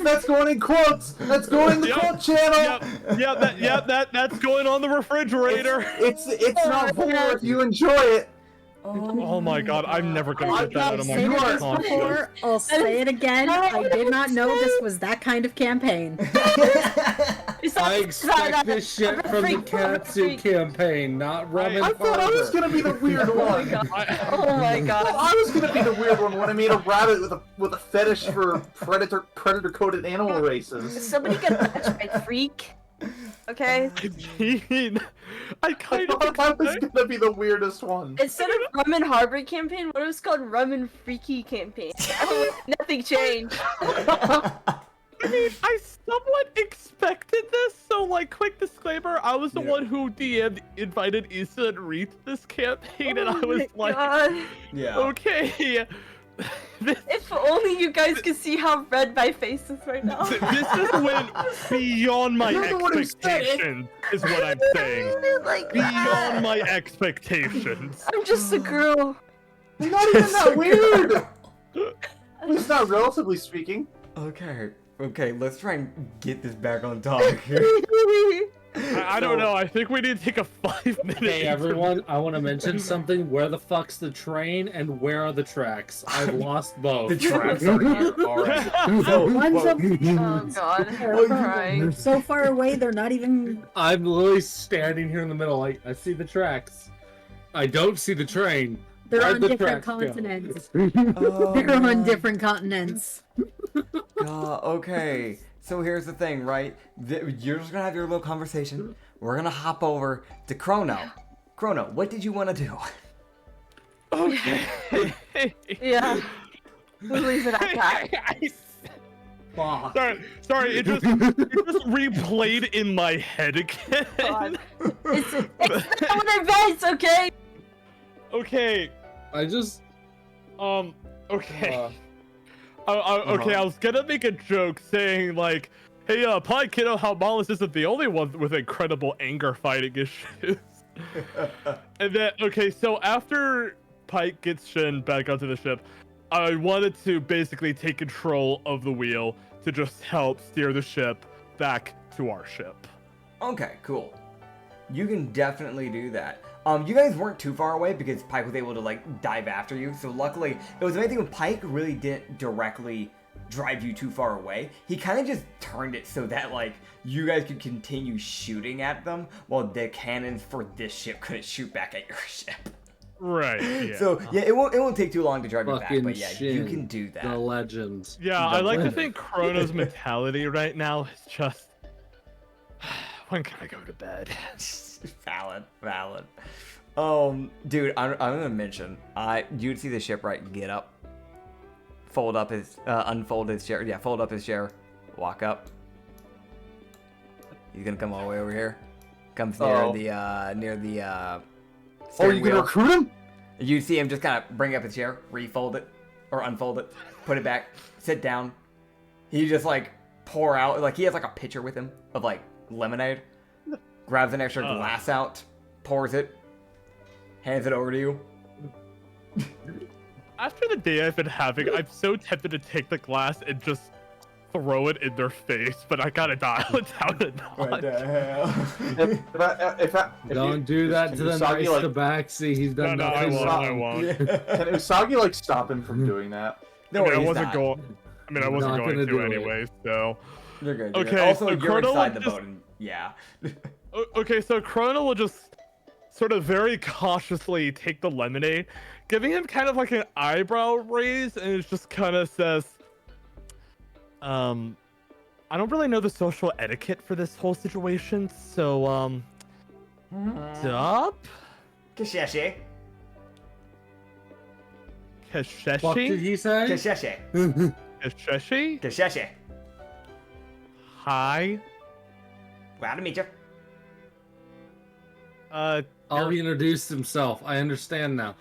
E: that's going in quotes. That's going in the
D: Yep.
E: quote channel.
D: That's going on the refrigerator.
E: It's not vor if you enjoy it.
D: Oh my god, I'm never gonna get that out of my
F: I've said this
D: conscience.
F: before. I'll say it again. I did not know this was that kind of campaign.
B: It's not-
C: I
B: it's not
C: expect
B: that-
C: this shit
B: I'm a
C: from the
B: freak, I'm a
C: Katsu
B: freak.
C: campaign, not Rum and
E: I thought I was
C: Harbor.
E: gonna be the weird
B: Oh my
E: one.
B: god. Oh my god.
E: I was gonna be the weird one when I made a rabbit with a fetish for predator coded animal races.
B: Somebody get touched by freak. Okay?
D: I mean, I kind
E: I
D: of
E: thought I was gonna be the weirdest one.
B: Instead of Rum and Harbor campaign, what if it's called Rum and Freaky campaign? Nothing changed.
D: I mean, I somewhat expected this, so like, quick disclaimer, I was the
A: Yeah.
D: one who DM'd invited Issa and Reed to this campaign, and I was
B: Oh my
D: like,
B: God.
A: Yeah.
D: okay, this,
B: If only you guys could see how red my face is right now.
D: this just went beyond my
E: You're the one who said it.
D: expectations, is what I'm saying.
B: Like
D: Beyond my expectations.
B: I'm just a girl.
E: I'm not even that weird. At least not relatively speaking.
A: Okay, let's try and get this back on topic here.
D: I don't know, I think we need to take a 5-minute
C: Hey everyone, I want to mention something. Where the fuck's the train and where are the tracks? I've lost both.
A: The tracks are here. Alright. So,
F: One's
A: well,
B: Oh god, I'm crying.
F: so far away, they're not even.
C: I'm literally standing here in the middle. Like, I see the tracks. I don't see the train.
F: They're
C: Where'd
F: on
C: the
F: different
C: tracks go?
F: continents.
A: oh,
F: They're on
A: man.
F: different continents.
A: Okay, so here's the thing, right? You're just gonna have your little conversation. We're gonna hop over to Chrono. Chrono, what did you want to do?
D: Okay.
B: Yeah. We'll leave it at that.
C: Fuck.
D: Sorry, it just replayed in my head again.
B: God. It's not what I meant, okay?
D: Okay,
C: I just.
D: okay. Okay, I was gonna make a joke saying like, hey, Pie Kiddo, how Mollis isn't the only one with incredible anger fighting issues. And then, okay, so after Pike gets Shin back onto the ship, I wanted to basically take control of the wheel to just help steer the ship back to our ship.
A: Okay, cool. You can definitely do that. You guys weren't too far away because Pike was able to like dive after you. So luckily, it was amazing when Pike really didn't directly drive you too far away. He kind of just turned it so that like you guys could continue shooting at them while the cannons for this ship couldn't shoot back at your ship.
D: Right. Yeah.
A: So yeah, it won't take too long to drive you back,
C: Fucking
A: but yeah, you
C: Shin,
A: can do
C: The
A: that.
C: legend.
D: Yeah,
C: The
D: I like to
C: legend.
D: think Chrono's mentality right now is just, when can I go to bed?
A: Valid. Dude, I'm gonna mention. You'd see the shipwright get up, fold up his, unfold his chair. Yeah, fold up his chair, walk up. He's gonna come all the way over here. Comes near the
E: Oh,
A: steering
E: you gonna
A: wheel.
E: recruit him?
A: You see him just kind of bring up his chair, refold it, or unfold it, put it back, sit down. He just like pour out, like he has like a pitcher with him of like lemonade. Grabs an extra glass out, pours it, hands it over to you.
D: After the day I've been having, I'm so tempted to take the glass and just throw it in their face, but I gotta dial it down a notch.
E: If
C: Don't do that to the
E: Usagi,
C: nice to backsy. He's done
D: No, I
C: nothing
D: won't.
C: wrong.
D: I won't.
E: Can Usagi like stop him from doing that?
A: No,
D: I
A: he's
D: wasn't
A: not.
D: going. I mean, I wasn't
C: Not
D: going
C: gonna
D: to
C: do it.
D: anyway, so.
A: You're good.
D: Okay,
A: Also,
D: so
A: you're
D: Chrono
A: inside the
D: just-
A: boat, and yeah.
D: Okay, so Chrono will just sort of very cautiously take the lemonade, giving him kind of like an eyebrow raise, and it just kind of says, I don't really know the social etiquette for this whole situation, so, stop?
A: Kasheshi.
C: What did
D: Kasheshi?
C: he say?
A: Kasheshi.
D: Kasheshi?
A: Kasheshi.
D: Hi.
A: Glad to meet you.
C: Oh, he introduced himself. I understand now.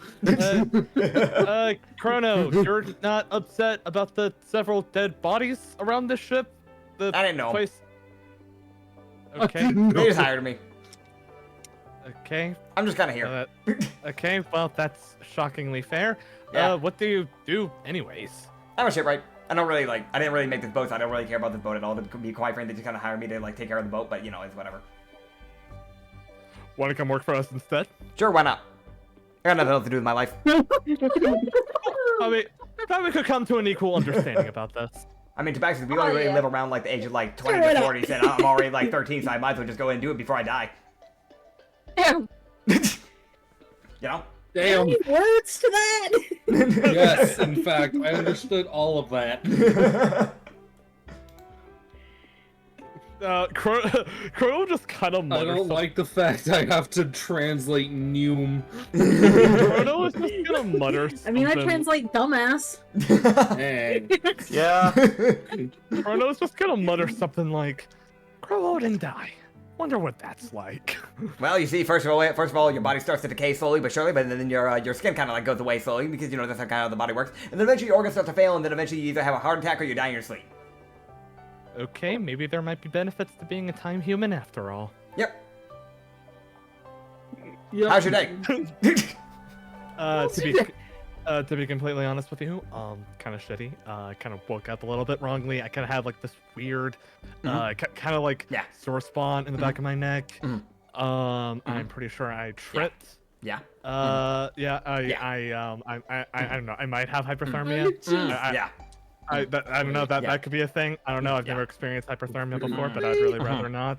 D: Chrono, you're not upset about the several dead bodies around this ship? The
A: I didn't know 'em.
D: place.
C: I
D: Okay.
C: didn't know.
A: They just hired me.
D: Okay.
A: I'm just kind of here.
D: Okay. Well, that's shockingly fair.
A: Yeah.
D: What do you do, anyways?
A: I'm a shipwright. I don't really I didn't really make this boat, so I don't really care about this boat at all. To be quite frank, they just kind of hired me to like take care of the boat, but you know, it's whatever.
D: Want to come work for us instead?
A: Sure, why not? I got nothing else to do with my life.
D: Probably could come to an equal understanding about this.
A: I mean, Tabaxi, we only really
B: yeah.
A: live around like the age of like 20
F: Sure,
A: to
F: why
A: 40, and I'm already like 13, so I might as well just go ahead and do it before I die.
B: Damn.
A: You know?
C: Damn.
F: Any words to that?
C: Yes, in fact, I understood all of that.
D: Crow just kind of
C: I
D: mutters.
C: don't like the fact I have to translate Neum.
D: Chrono is just gonna mutter.
F: I mean, I
D: something.
F: translate dumbass.
C: Dang.
E: Yeah.
D: Chrono's just gonna mutter something like, "Grow old and die. Wonder what that's like."
A: Well, you see, first of all, your body starts to decay slowly but surely, but then your skin kind of like goes away slowly because you know that's how kind of the body works. And then eventually your organs start to fail, and then eventually you either have a heart attack or you die in your sleep.
D: Okay, maybe there might be benefits to being a time human after all.
A: Yep.
C: Yep.
A: How's your day?
D: To be completely honest with you, kind of shitty. I kind of woke up a little bit wrongly. I kind of had like this weird, kind of like
A: Yeah.
D: sore spot in the back of my neck.
A: Mhm.
D: I'm pretty sure I tripped.
A: Yeah.
D: I don't know. I might have hyperthermia.
A: Yeah.
D: I don't know.
A: Yeah.
D: That could be a thing. I don't know. I've
A: Yeah.
D: never experienced hyperthermia before, but I'd really rather not.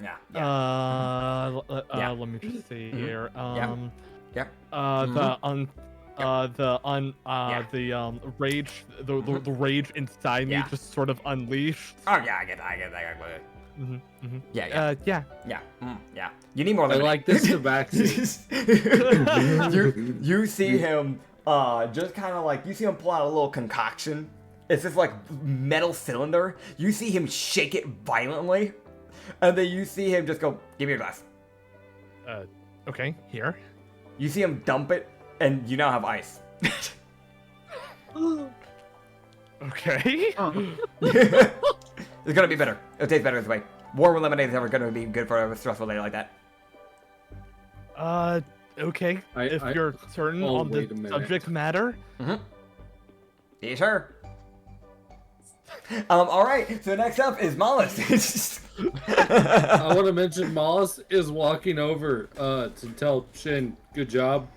A: Yeah.
D: Let me just see here.
A: Yep.
D: The rage, the rage inside me
A: Yeah.
D: just sort of unleashed.
A: Oh yeah, I get that. Yeah.
D: Yeah.
A: Yeah. You need more
C: I
A: lemonade.
C: like this tobacco.
A: you see him just kind of like you see him pull out a little concoction. It's this like metal cylinder. You see him shake it violently, and then you see him just go, "Give me your glass."
D: Okay, here.
A: You see him dump it, and you now have ice.
D: Okay.
A: It's gonna be better. It'll taste better this way. Warm lemonade is never gonna be good for a stressful day like that.
D: Okay. If you're certain
C: Oh,
D: on the
C: wait a minute.
D: subject matter.
A: Yes, sir. All right. So next up is Mollis.
C: I want to mention Mollis is walking over to tell Shin, good job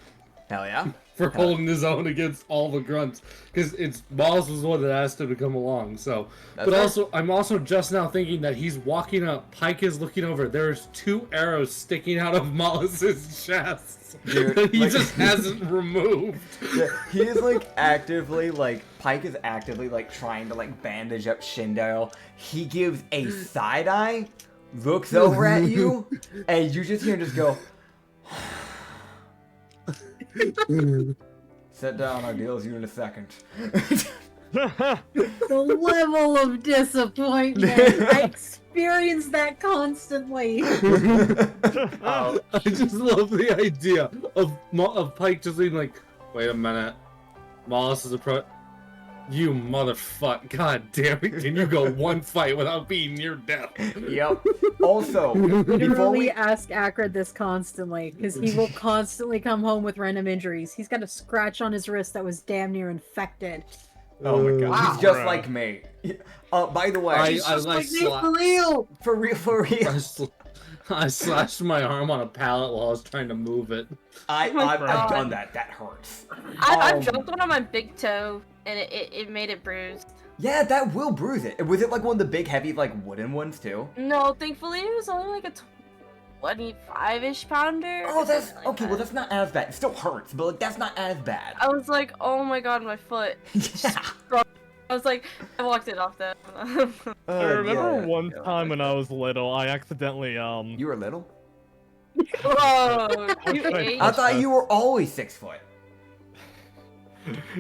A: Hell yeah.
C: for holding his own against all the grunts. Because it's Mollis was the one that asked him to come along. So,
A: That's
C: but
A: right.
C: also I'm also just now thinking that he's walking up. Pike is looking over. There's 2 arrows sticking out of Mollis's chest.
A: Dude,
C: that he
A: like-
C: just hasn't removed.
A: Yeah, he is like actively like Pike is actively like trying to like bandage up Shindo. He gives a side eye, looks over at you, and you just hear him just go. Sit down, I'll deal with you in a second.
F: The level of disappointment. I experience that constantly.
C: I just love the idea of Pike just being like, wait a minute, Mollis is you motherfucker, god damn it, can you go one fight without being near death?
A: Yep. Also, before
F: Literally
A: we
F: ask Acrid this constantly, because he will constantly come home with random injuries. He's got a scratch on his wrist that was damn near infected.
A: oh my god,
B: Wow.
A: he's just
D: Bruh.
A: like me. By the way,
C: I
F: For real!
A: for real,
C: I slashed my arm on a pallet while I was trying to move it.
A: I've
B: God.
A: done that. That hurts.
B: I've dropped one on my big toe, and it made it bruised.
A: Yeah, that will bruise it. Was it like one of the big, heavy, like wooden ones too?
B: No, thankfully it was only like a 25-ish pounder.
A: Oh, that's
B: like
A: okay.
B: that.
A: Well, that's not as bad. It still hurts, but like that's not as bad.
B: I was like, oh my god, my foot.
A: Yeah.
B: I was like, I walked it off then.
D: I remember
A: yeah.
D: one time when I was little, I accidentally
A: You were little?
B: Whoa, you
D: I
B: ate?
A: I thought you were always 6 foot.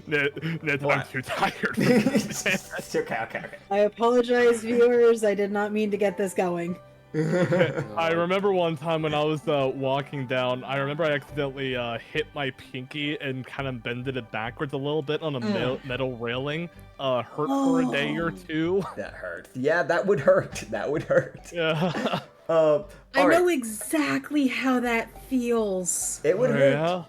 D: Ned, I'm
A: What?
D: too tired.
A: okay.
F: I apologize, viewers. I did not mean to get this going.
D: I remember one time when I was walking down, I remember I accidentally hit my pinky and kind of bended it backwards a little bit on a metal railing. Hurt for a day or two.
A: That hurts. Yeah, that would hurt. That would hurt.
D: Yeah.
F: I
A: Alright.
F: know exactly how that feels.
A: It would hurt.
D: Yeah.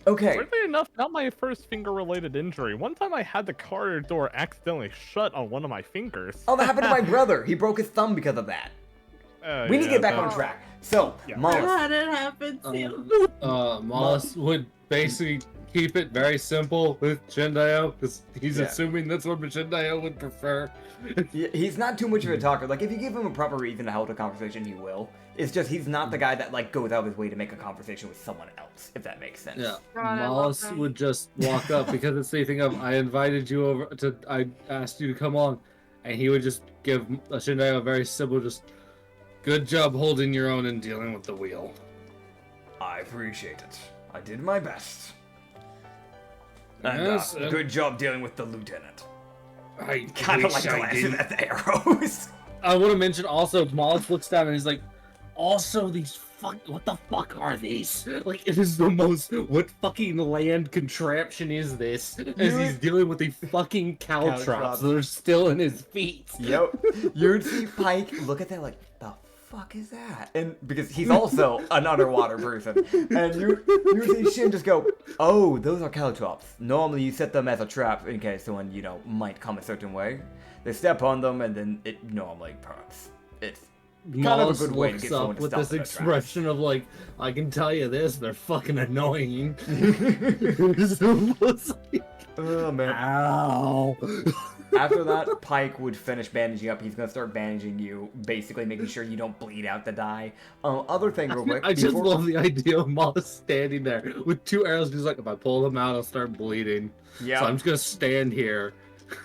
A: Okay.
D: Weirdly enough, not my first finger-related injury. One time I had the corridor door accidentally shut on one of my fingers.
A: Oh, that happened to my brother. He broke his thumb because of that. We need to get back on track. So,
D: Yeah.
A: Mollis.
F: How did it happen to
C: Mollis would basically keep it very simple with Shindayo, because he's
A: Yeah.
C: assuming that's what Shindayo would prefer.
A: He's not too much of a talker. Like, if you give him a proper reason to hold a conversation, he will. It's just he's not the guy that, like, goes out of his way to make a conversation with someone else, if that makes sense.
C: Yeah,
B: God, I love
C: Mollis
B: him.
C: would just walk up because it's the thing of I invited you over to, I asked you to come on, and he would just give Shindayo a very simple, just good job holding your own and dealing with the wheel.
A: I appreciate it. I did my best. And
C: Yes,
A: good job dealing with the lieutenant.
C: I
A: Kind of
C: wish
A: like
C: I
A: glancing
C: didn't.
A: at the arrows.
C: I want to mention also, Mollis looks down and he's like, also these what the fuck are these? Like, it is the most, what fucking land contraption is this? As he's dealing with the fucking caltrops that are still in his feet.
A: Yep. You'd see Pike look at that like, the fuck is that? And because he's also an underwater person. And you see Shin just go, oh, those are caltrops. Normally you set them as a trap in case someone, might come a certain way. They step on them and then it normally hurts. It's kind
C: Mollis
A: of a good way to
C: looks
A: get someone
C: up
A: to
C: with
A: stop
C: this
A: in their tracks.
C: expression of like, I can tell you this, they're fucking annoying. It's almost like,
A: Oh man.
C: ow.
A: After that, Pike would finish bandaging up. He's gonna start bandaging you, basically making sure you don't bleed out to die. Other thing, real quick.
C: I just
A: before-
C: love the idea of Mollis standing there with 2 arrows. He's like, if I pull them out, I'll start bleeding.
A: Yeah.
C: So I'm just gonna stand here.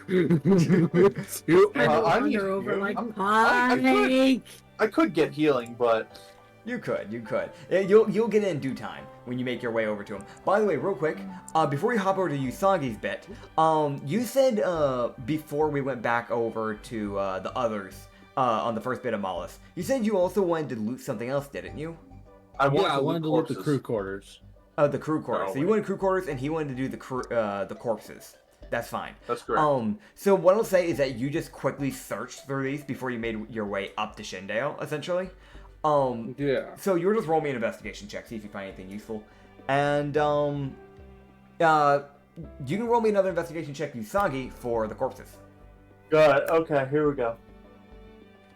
C: With 2
F: And
C: arrows.
E: I need
F: wander over
E: healing.
F: like
E: I
F: Pike.
E: I could get healing, but
A: You could. Yeah, you'll get it in due time when you make your way over to him. By the way, real quick, before you hop over to Usagi's bit, you said before we went back over to the others on the first bit of Mollis, you said you also wanted to loot something else, didn't you?
C: I wanted to loot the crew quarters.
A: The crew quarters.
E: Oh,
A: So you
E: wait.
A: wanted crew quarters, and he wanted to do the corpses. That's fine.
E: that's correct.
A: So what I'll say is that you just quickly searched through these before you made your way up to Shindale, essentially.
C: Yeah.
A: So you're just roll me an investigation check, see if you find anything useful. And, you can roll me another investigation check, Usagi, for the corpses.
E: Good. Okay, here we go.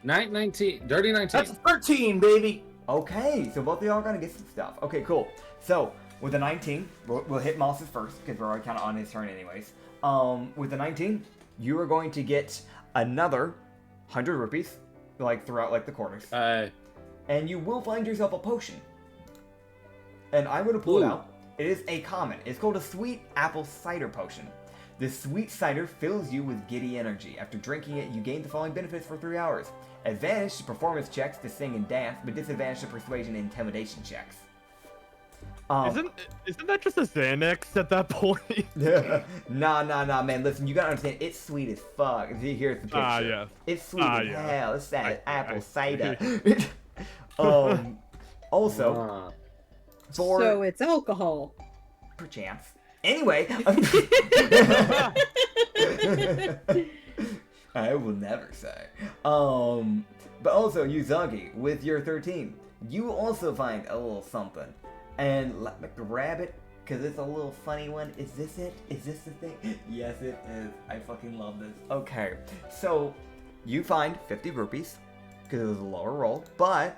C: 19, dirty 19.
E: That's 13, baby.
A: Okay, so both of y'all are gonna get some stuff. Okay, cool. So, with the 19, we'll hit Mollis first, because we're already kind of on his turn anyways. With the 19, you are going to get another 100 rupees, like, throughout, like, the quarters. And you will find yourself a potion. And I'm going to pull it
C: Ooh.
A: out. It is a common. It's called a sweet apple cider potion. This sweet cider fills you with giddy energy. After drinking it, you gain the following benefits for 3 hours. Advantage to performance checks to sing and dance, but disadvantage to persuasion and intimidation checks.
D: Isn't that just a Xanax at that point?
A: Nah, man. Listen, you gotta understand, it's sweet as fuck. See, here's the picture.
D: Yeah.
A: It's sweet as
D: Yeah.
A: hell. It's that apple
D: I-
A: cider. Also, for
F: So it's alcohol.
A: perchance. Anyway, I will never say. But also, Usagi, with your 13, you also find a little something. And let me grab it, because it's a little funny one. Is this it? Is this the thing? Yes, it is. I fucking love this. Okay, so you find 50 rupees, because it was a lower roll, but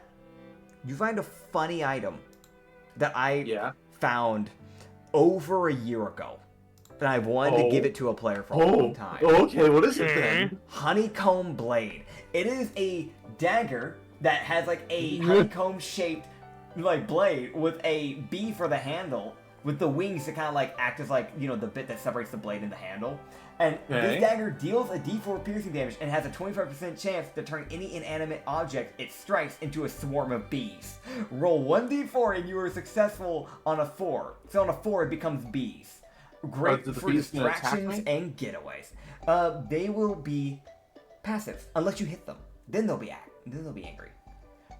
A: you find a funny item that I
E: Yeah.
A: found over a year ago. and I've wanted to give it to a player for a long time.
E: Okay, what is it then?
A: Honeycomb Blade. It is a dagger that has like a honeycomb shaped like blade with a bee for the handle, with the wings to kind of like act as like, you know, the bit that separates the blade and the handle. And this dagger deals a d4 piercing damage and has a 25% chance to turn any inanimate object it strikes into a swarm of bees. Roll 1d4 and you are successful on a 4. So on a 4 it becomes bees. Great for distractions and getaways. They will be passive unless you hit them. Then they'll be angry.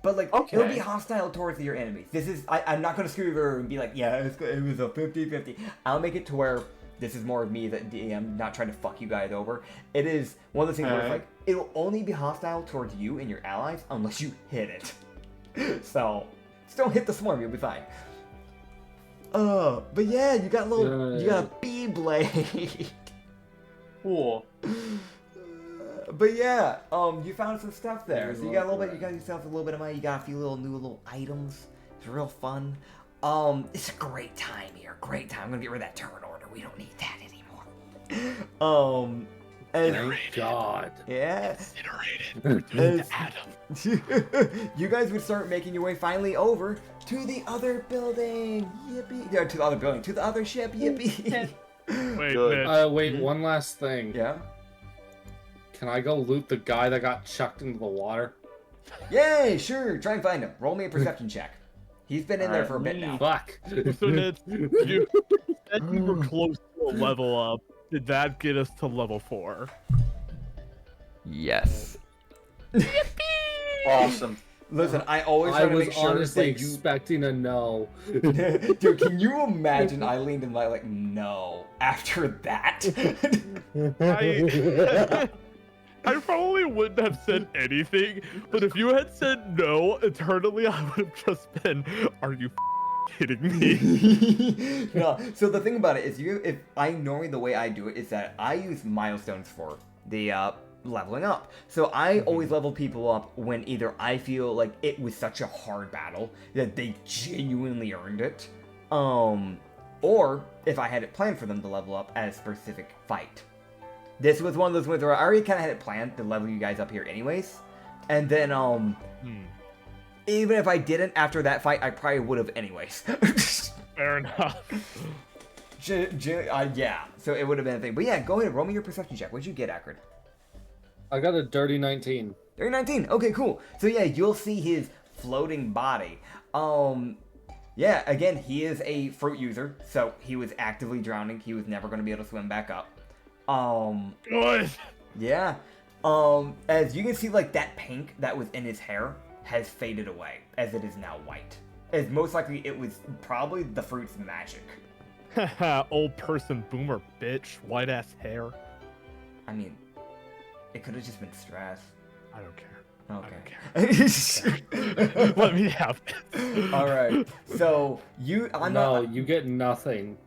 A: But like, it'll be hostile towards your enemies. This is, I'm not gonna screw you over and be like, yeah, it was a 50-50. I'll make it to where this is more of me that DM, not trying to fuck you guys over. It is one of those things where it's like, it'll only be hostile towards you and your allies unless you hit it. So, just don't hit the swarm, you'll be fine. But yeah, you got you got a bee blade.
E: Cool.
A: But yeah, you found some stuff there. So you got a little bit, you got yourself a little bit of money, you got a few new little items. It's real fun. It's a great time here. Great time. I'm gonna get rid of that turn order. We don't need that anymore. And
C: thank God.
A: Yeah.
D: Incinerated. Adam.
A: You guys would start making your way finally over to the other building. Yippee. Yeah, to the other building. To the other ship. Yippee.
D: Wait,
C: one last thing.
A: Yeah.
C: Can I go loot the guy that got chucked into the water?
A: Yay, sure. Try and find him. Roll me a perception check. He's been in there for a bit now.
C: Fuck.
D: So Nitz, you said you were close to a level up. Did that get us to level 4?
A: Yes.
E: Awesome.
A: Listen, I always try to make sure
C: honestly
A: that you...
C: expecting a no.
A: Dude, can you imagine I leaned in like, no, after that?
D: I probably wouldn't have said anything, but if you had said no, eternally, I would have just been, are you kidding me?
A: No, so the thing about it is, the way I do it is that I use milestones for the leveling up. So I always level people up when either I feel like it was such a hard battle that they genuinely earned it, or if I had it planned for them to level up at a specific fight. This was one of those ones where I already kind of had it planned to level you guys up here anyways. And then, even if I didn't after that fight, I probably would have anyways.
D: Fair enough.
A: Yeah, so it would have been a thing. But yeah, go ahead, roll me your perception check. What'd you get, Acrid?
C: I got a dirty 19.
A: Dirty 19, okay, cool. So yeah, you'll see his floating body. Yeah, again, he is a fruit user, so he was actively drowning. He was never going to be able to swim back up.
D: Good.
A: Yeah. As you can see, like, that pink that was in his hair has faded away, as it is now white. As most likely, it was probably the fruit's magic.
D: Haha, old person boomer bitch, white ass hair.
A: I mean, it could have just been stress.
D: I don't care.
A: Okay.
D: Let me have this.
A: Alright, so you
C: get nothing.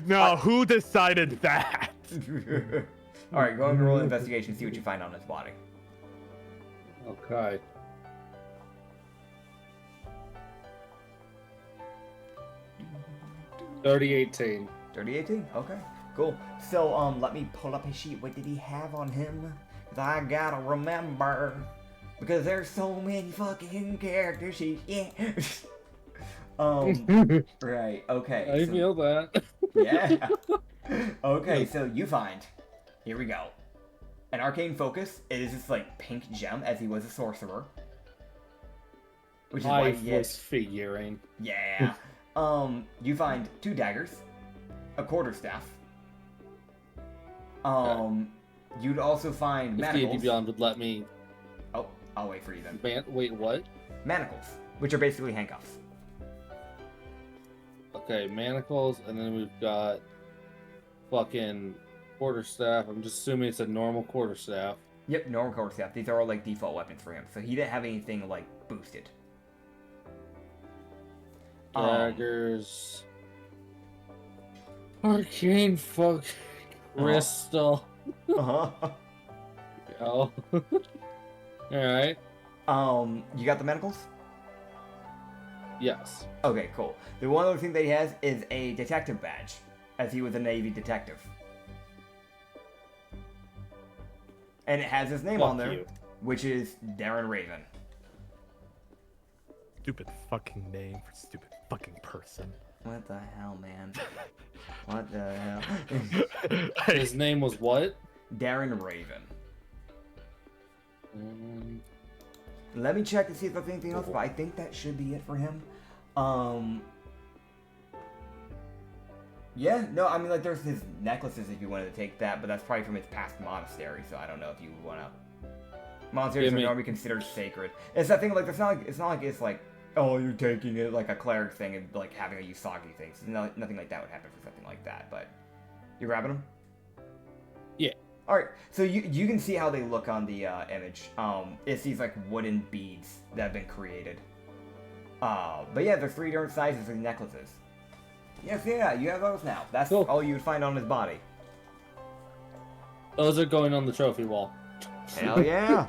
D: No, who decided that?
A: Alright, go and roll an investigation, see what you find on his body.
C: Okay. Dirty 18.
A: Dirty 18? Okay, cool. So, let me pull up his sheet. What did he have on him? Because I gotta remember. Because there's so many fucking character sheets, yeah. Right, okay.
C: I feel that.
A: Yeah. Okay, so you find, here we go, an arcane focus. It is this like pink gem, as he was a sorcerer, which is why he
C: was figuring.
A: Yeah. You find 2 daggers, a quarterstaff. You'd also find manacles.
C: If D&D Beyond would let me.
A: Oh, I'll wait for you then.
C: Wait, what?
A: Manacles, which are basically handcuffs.
C: Okay, manacles, and then we've got fucking quarterstaff. I'm just assuming it's a normal quarterstaff.
A: Yep, normal quarterstaff. These are all like default weapons for him, so he didn't have anything like boosted.
C: Daggers. Arcane fuck. Crystal.
A: Uh-huh.
C: Oh. Alright.
A: You got the manacles?
C: Yes.
A: Okay, cool. The one other thing that he has is a detective badge. as he was a Navy detective. And it has his name on there, which is Darren Raven.
D: Stupid fucking name for stupid fucking person.
A: What the hell, man? What the hell?
C: His name was what?
A: Darren Raven. Let me check to see if there's anything else, but I think that should be it for him. Yeah, no, I mean, like, there's his necklaces if you wanted to take that, but that's probably from his past monastery, so I don't know if you want to. Monasteries are normally considered sacred. It's that thing, like, it's not like it's like, oh, you're taking it like a cleric thing and, like, having a Usagi thing. So nothing like that would happen for something like that, but... You grabbing them?
C: Yeah.
A: Alright, so you can see how they look on the image. It's these, like, wooden beads that have been created. But yeah, there's 3 different sizes of necklaces. Yes, yeah, you have those now. That's
C: cool.
A: All you would find on his body.
C: Those are going on the trophy wall.
A: Hell yeah!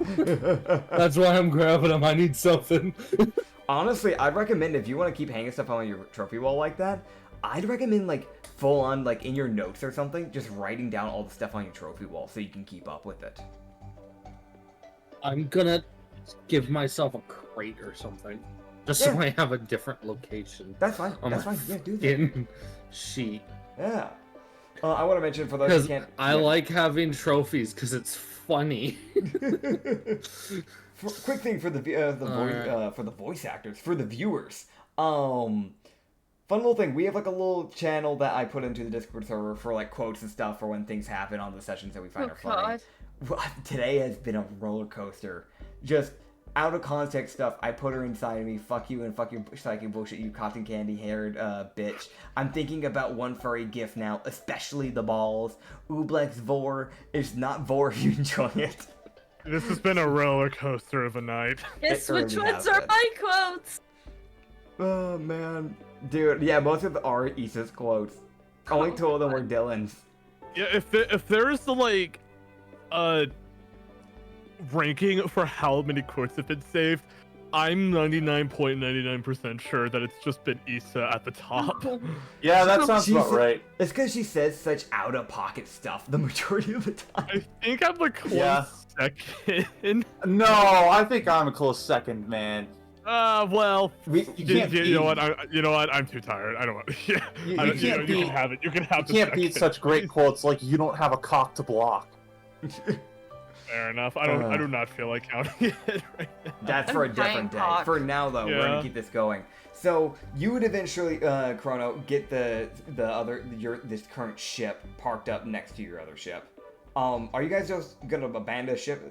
C: That's why I'm grabbing them. I need something.
A: Honestly, I'd recommend if you want to keep hanging stuff on your trophy wall like that, I'd recommend like full on like in your notes or something, just writing down all the stuff on your trophy wall so you can keep up with it.
C: I'm gonna give myself a crate or something. Just so I have a different location.
A: That's fine. That's fine. Yeah, do that.
C: Sheet.
A: Yeah. I want to mention for those who can't.
C: I like having trophies because it's funny.
A: Quick thing for the voice actors, for the viewers. Fun little thing. We have like a little channel that I put into the Discord server for like quotes and stuff for when things happen on the sessions that we find are funny. Today has been a roller coaster. Just out of context stuff, I put her inside of me. Fuck you and fuck your psychic bullshit, you cotton candy haired bitch. I'm thinking about one furry gif now, especially the balls. Ooblex Vor is not Vor if you enjoy it.
D: This has been a roller coaster of a night.
B: Guess which ones are my quotes?
A: Oh man. Dude, yeah, most of them are Issa's quotes. Only 2 of them were Dylan's.
D: Yeah, if there is the like ranking for how many quotes have been saved, I'm 99.99% sure that it's just been Issa at the top.
E: Yeah, that sounds about right.
A: It's because she says such out-of-pocket stuff the majority of the time.
D: I think I'm the close second.
E: No, I think I'm a close second, man.
D: Well,
E: you can't
D: you know what? You know what? I'm too tired. I don't want. Yeah, you can have it. You can have.
E: You can't beat such great quotes like "You don't have a cock to block."
D: Fair enough. I do not feel like counting it right now.
A: That's for a different day. For now, though, we're gonna keep this going. So you would eventually, Chrono, get this current ship parked up next to your other ship. Are you guys just gonna abandon the ship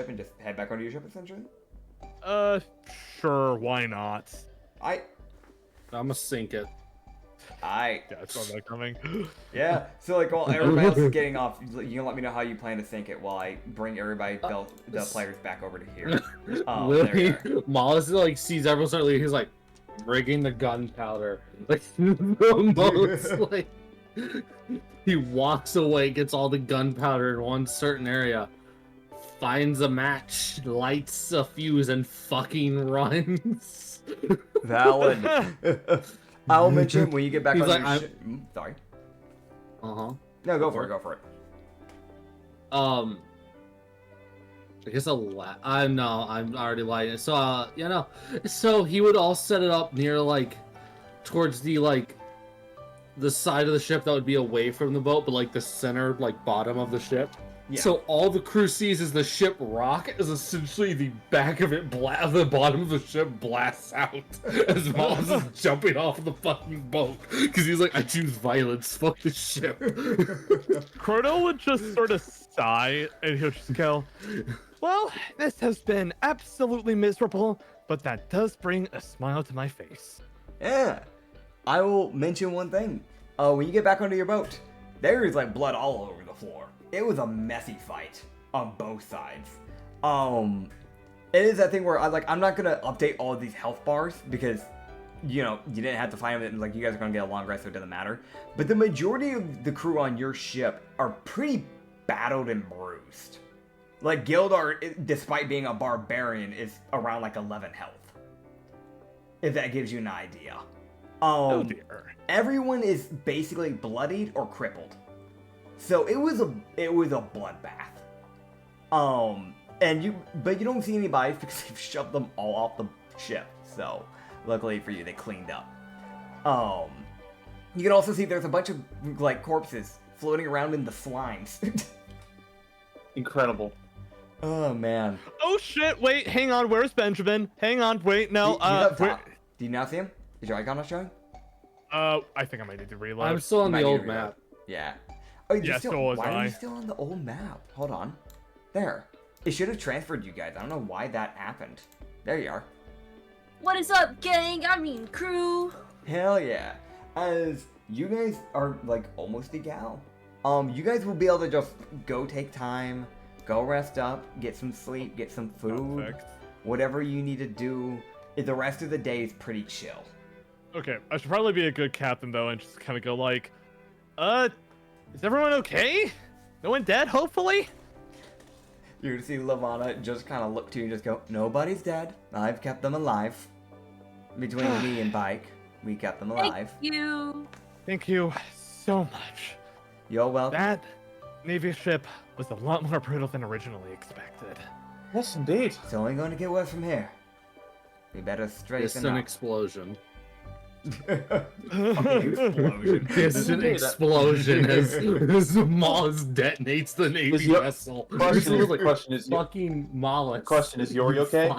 A: and just head back onto your ship essentially?
D: Sure. Why not?
C: I'm gonna sink it.
A: Yeah,
D: I saw that coming.
A: Yeah, so like while everybody else is getting off, you can let me know how you plan to sink it while I bring everybody, the players back over to here.
C: Literally, Mollis like sees everyone start leaving. He's like rigging the gunpowder. Like the most like he walks away, gets all the gunpowder in one certain area, finds a match, lights a fuse, and fucking runs.
A: Valid. I'll mention when you get back on
C: like,
A: your ship. Sorry.
C: No,
A: go for it.
C: I guess I'm already lying. So, so he would all set it up near, like, towards the, like, the side of the ship that would be away from the boat, but, like, the center, like, bottom of the ship. Yeah. So all the crew sees is the ship rock, is essentially the back of it, the bottom of the ship blasts out as Miles is jumping off of the fucking boat. Because he's like, I choose violence, fuck the ship.
D: Chrono would just sort of sigh, and he'll just go, well, this has been absolutely miserable, but that does bring a smile to my face.
A: Yeah. I will mention one thing. When you get back onto your boat, there is, like, blood all over the floor. It was a messy fight on both sides. It is that thing where I'm not gonna update all of these health bars because, you didn't have to find them. Like, you guys are gonna get a long rest, so it doesn't matter. But the majority of the crew on your ship are pretty battled and bruised. Like, Gildar, despite being a barbarian, is around like 11 health. If that gives you an idea.
D: Oh dear.
A: Everyone is basically bloodied or crippled. So it was a bloodbath. But you don't see any bodies because they've shoved them all off the ship. So luckily for you, they cleaned up. You can also see there's a bunch of like corpses floating around in the slimes.
E: Incredible.
A: Oh man.
D: Oh shit! Wait, hang on. Where's Benjamin? Hang on. Wait, no.
A: He's up top. Do you not see him? Is your icon not showing?
D: I think I might need to reload.
C: I'm still on the old map.
A: Yeah. Oh,
D: Yeah, so was
A: why are
D: I.
A: you still on the old map? Hold on. There. It should have transferred you guys. I don't know why that happened. There you are.
B: What is up, gang? I mean, crew.
A: Hell yeah. As you guys are like almost a gal. You guys will be able to just go take time, go rest up, get some sleep, get some food,
D: Perfect.
A: whatever you need to do. The rest of the day is pretty chill.
D: Okay, I should probably be a good captain though, and just kind of go like, is everyone okay? No one dead, hopefully?
A: You're gonna see Lavana just kind of look to you and just go, nobody's dead. I've kept them alive. Between me and Bike, we kept them alive.
B: Thank you.
D: Thank you so much.
A: You're welcome.
D: That Navy ship was a lot more brutal than originally expected.
E: Yes, indeed.
A: It's only going to get worse from here. We better straighten
C: Distant
A: up.
C: explosion.
A: Explosion.
C: Distant explosion as Moss detonates the Navy
E: Is your-
C: vessel.
E: Question is,
C: Fucking Mollusk.
E: question is, Yori okay?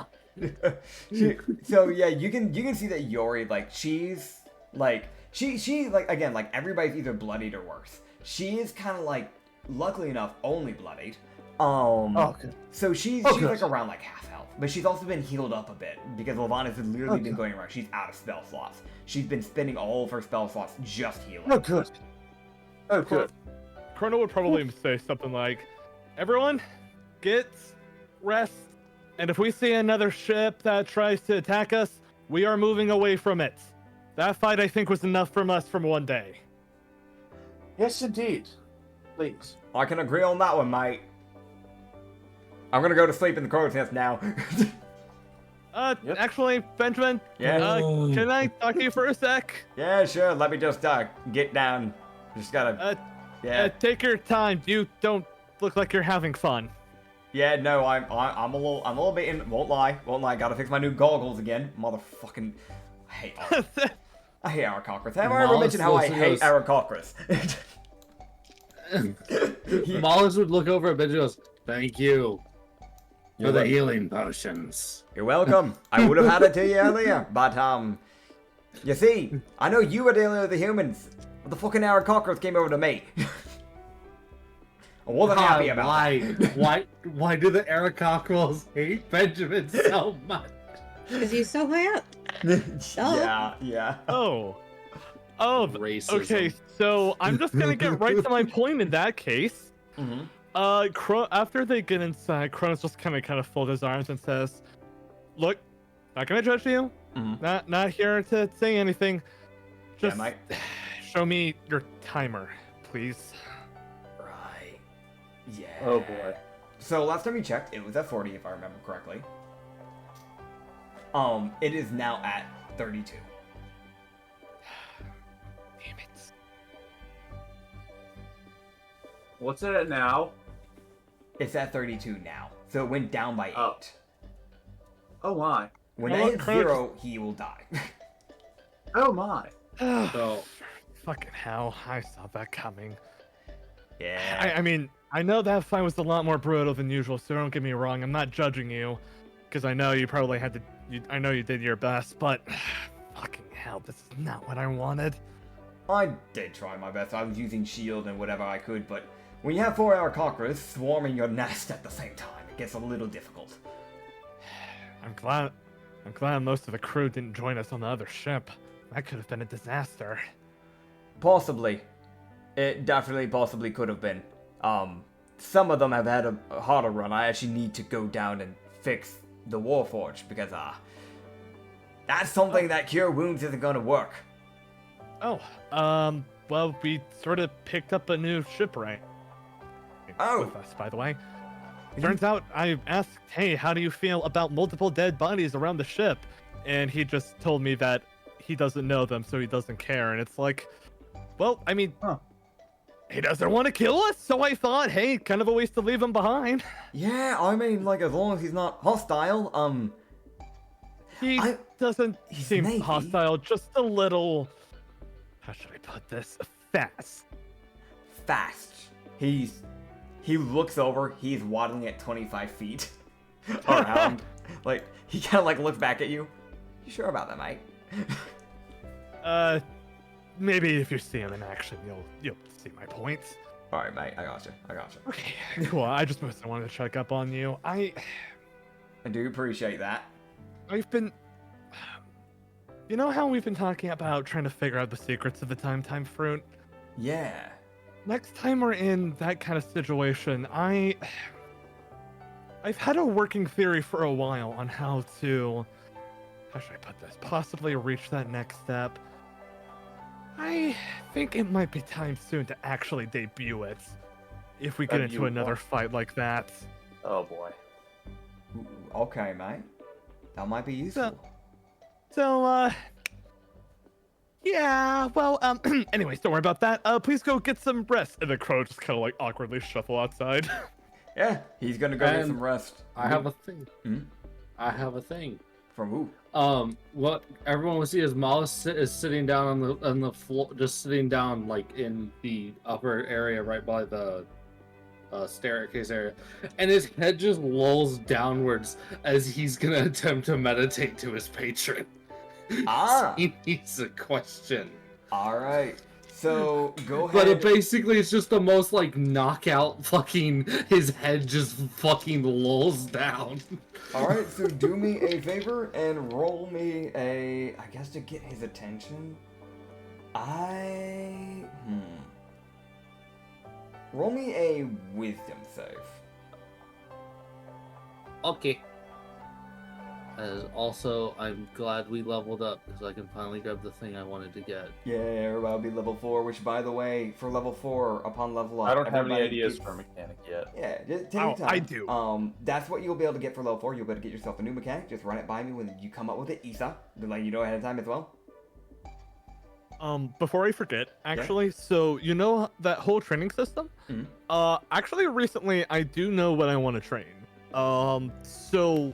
A: So yeah, you can see that Yori, like, she's like she like, again, like, everybody's either bloodied or worse. She is kind of like, luckily enough, only bloodied.
E: Okay.
A: So she's
E: good.
A: like around like half health, but she's also been healed up a bit because Lavana's literally been going around. She's out of spell slots. She's been spending all of her spell slots just healing.
E: Oh, good. Oh, good.
D: Chrono would probably say something like, everyone, get rest, and if we see another ship that tries to attack us, we are moving away from it. That fight, I think, was enough from us from one day.
E: Yes, indeed. Please.
A: I can agree on that one, mate. I'm gonna go to sleep in the crow's nest now.
E: Yep.
D: Actually, Benjamin,
A: Yeah.
D: Can I talk to you for a sec?
A: Yeah, sure. Let me just get down. Just gotta. Yeah.
D: Take your time. You don't look like you're having fun.
A: Yeah. No, I'm a little bit in. Won't lie. Gotta fix my new goggles again. Motherfucking. I hate. I hate Aarakocras. Have I ever mentioned how I hate Aarakocras?
C: Mollusk would look over at Ben and goes, "Thank you for the healing potions."
A: You're welcome. I would have had it to you earlier, but you see, I know you were dealing with the humans, but the fucking Aarakocras came over to me. I wasn't happy about it.
C: Why do the Aarakocras hate Benjamin so much?
G: Because he's so high up.
A: Yeah.
D: Oh,
C: Racism.
D: okay. So I'm just gonna get right to my point in that case.
A: Mm-hmm.
D: After they get inside, Kronos just kind of folds his arms and says, "Look, not gonna judge you.
A: Mhm.
D: Not here to say anything. Just
A: Yeah, mate.
D: show me your timer, please."
A: Right. Yeah.
E: Oh, boy.
A: So last time we checked, it was at 40, if I remember correctly. It is now at 32.
D: Damn it.
E: What's it at now?
A: It's at 32 now. So it went down by 8.
E: Oh, my.
A: When
D: Oh,
A: that hits
D: Kronos-
A: 0, he will die.
E: Oh, my.
C: So,
D: Fucking hell! I saw that coming.
A: Yeah.
D: I mean, I know that fight was a lot more brutal than usual, so don't get me wrong. I'm not judging you, because I know you probably had to. I know you did your best, but fucking hell, this is not what I wanted.
A: I did try my best. I was using shield and whatever I could, but when you have 4 Aarakocras swarming your nest at the same time, it gets a little difficult.
D: I'm glad most of the crew didn't join us on the other ship. That could have been a disaster.
A: Possibly. It definitely possibly could have been. Some of them have had a harder run. I actually need to go down and fix the Warforge because, that's something that Cure Wounds isn't going to work.
D: Oh, well, we sort of picked up a new shipwright.
A: Oh.
D: With us, by the way. Turns out I asked, hey, how do you feel about multiple dead bodies around the ship? And he just told me that he doesn't know them, so he doesn't care. And it's like, well, I mean, he doesn't want to kill us, so I thought, hey, kind of a waste to leave him behind.
A: Yeah, I mean, like, as long as he's not hostile,
D: He doesn't seem
A: maybe
D: hostile, just a little, how should I put this, fast.
A: He looks over, he's waddling at 25 feet around. Like, he kind of, like, looks back at you. You sure about that, mate?
D: Maybe if you see him in action, you'll see my points.
A: Alright, mate, I gotcha.
D: Okay, cool. I just mostly wanted to check up on you.
A: I do appreciate that.
D: I've been... You know how we've been talking about trying to figure out the secrets of the time fruit?
A: Yeah.
D: Next time we're in that kind of situation, I've had a working theory for a while on how to... How should I put this? Possibly reach that next step. I think it might be time soon to actually debut it. If we get into another fight like that.
E: Oh boy.
A: Ooh, okay, mate. That might be useful.
D: Yeah, well, anyways, don't worry about that. Please go get some rest. And the crow just kind of like awkwardly shuffle outside.
A: Yeah, he's gonna go get some rest.
C: I have a thing.
A: Hmm?
C: I have a thing.
A: From who?
C: What everyone will see is Mollis is sitting down on the floor, just sitting down like in the upper area right by the staircase area, and his head just lolls downwards as he's gonna attempt to meditate to his patron.
A: Ah.
C: He needs a question.
A: Alright. So, go ahead.
C: But it's just the most like knockout fucking, his head just fucking lolls down.
A: Alright, so do me a favor and roll me a, I guess to get his attention. Roll me a wisdom save.
C: Okay. As also, I'm glad we leveled up because I can finally grab the thing I wanted to get.
A: Yeah, everybody will be level 4, which by the way, for level 4, upon level up,
E: I don't have any
A: everybody
E: ideas
A: gets-
E: for a mechanic yet.
A: Yeah, just take your time.
D: I do.
A: That's what you'll be able to get for level 4. You'll be able to get yourself a new mechanic. Just run it by me when you come up with it, Isa. To let you know ahead of time as well.
D: Before I forget, actually, so you know that whole training system?
A: Mhm.
D: Actually, recently, I do know what I want to train. So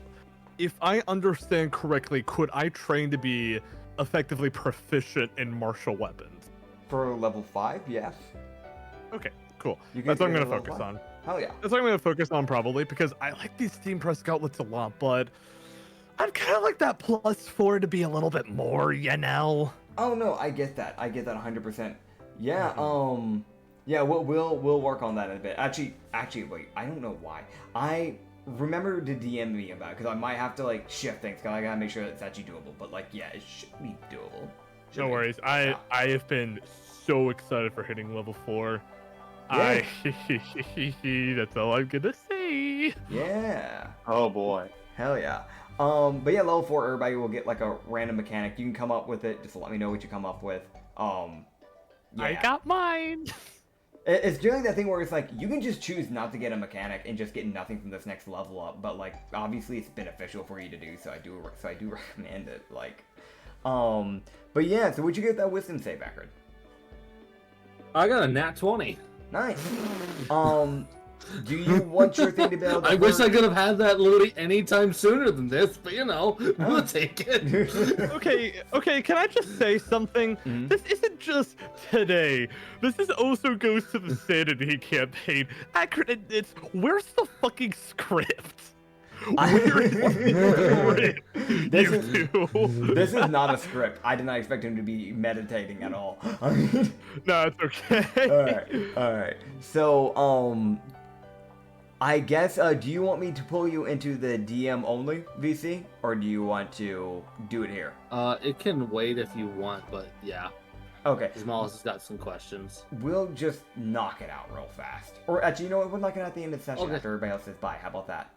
D: if I understand correctly, could I train to be effectively proficient in martial weapons?
A: For level 5, yes.
D: Okay, cool.
A: You can
D: That's what I'm
A: get
D: going to
A: level
D: focus
A: 5.
D: on.
A: Hell yeah.
D: That's what I'm going to focus on probably, because I like these steam press gauntlets a lot, but I'd kind of like that +4 to be a little bit more, you know?
A: Oh no, I get that. I get that 100%. Yeah, yeah, we'll work on that in a bit. Actually, wait, I don't know why. I remember to DM me about it, because I might have to, like, shift things, because I gotta make sure that it's actually doable. But, like, yeah, it should be doable.
D: No worries. I have been so excited for hitting level 4.
A: Yeah.
D: That's all I'm gonna say.
A: Yeah.
E: Oh boy.
A: Hell yeah. But yeah, level 4, everybody will get, like, a random mechanic. You can come up with it. Just let me know what you come up with. Yeah.
D: I got mine.
A: It's generally that thing where it's like, you can just choose not to get a mechanic and just get nothing from this next level up, but like, obviously it's beneficial for you to do, so I do recommend it, like, but yeah, so would you get that wisdom save, Acrid?
C: I got a nat 20.
A: Nice. Do you want your thing to be able to
C: I wish I could have had that literally any time sooner than this, but you know, we'll take it.
D: Okay, can I just say something?
A: Mhm.
D: This isn't just today. This also goes to the sanity campaign. Acrid and Nitsify, where's the fucking script? Where is the script?
A: This is not a script. I did not expect him to be meditating at all.
D: No, it's okay.
A: Alright. So, I guess, do you want me to pull you into the DM only VC? Or do you want to do it here?
C: It can wait if you want, but yeah.
A: Okay.
C: Because Mollis has got some questions.
A: We'll just knock it out real fast. Or actually, you know what? We'll knock it out at the end of the session
C: Okay.
A: after everybody else says bye. How about that?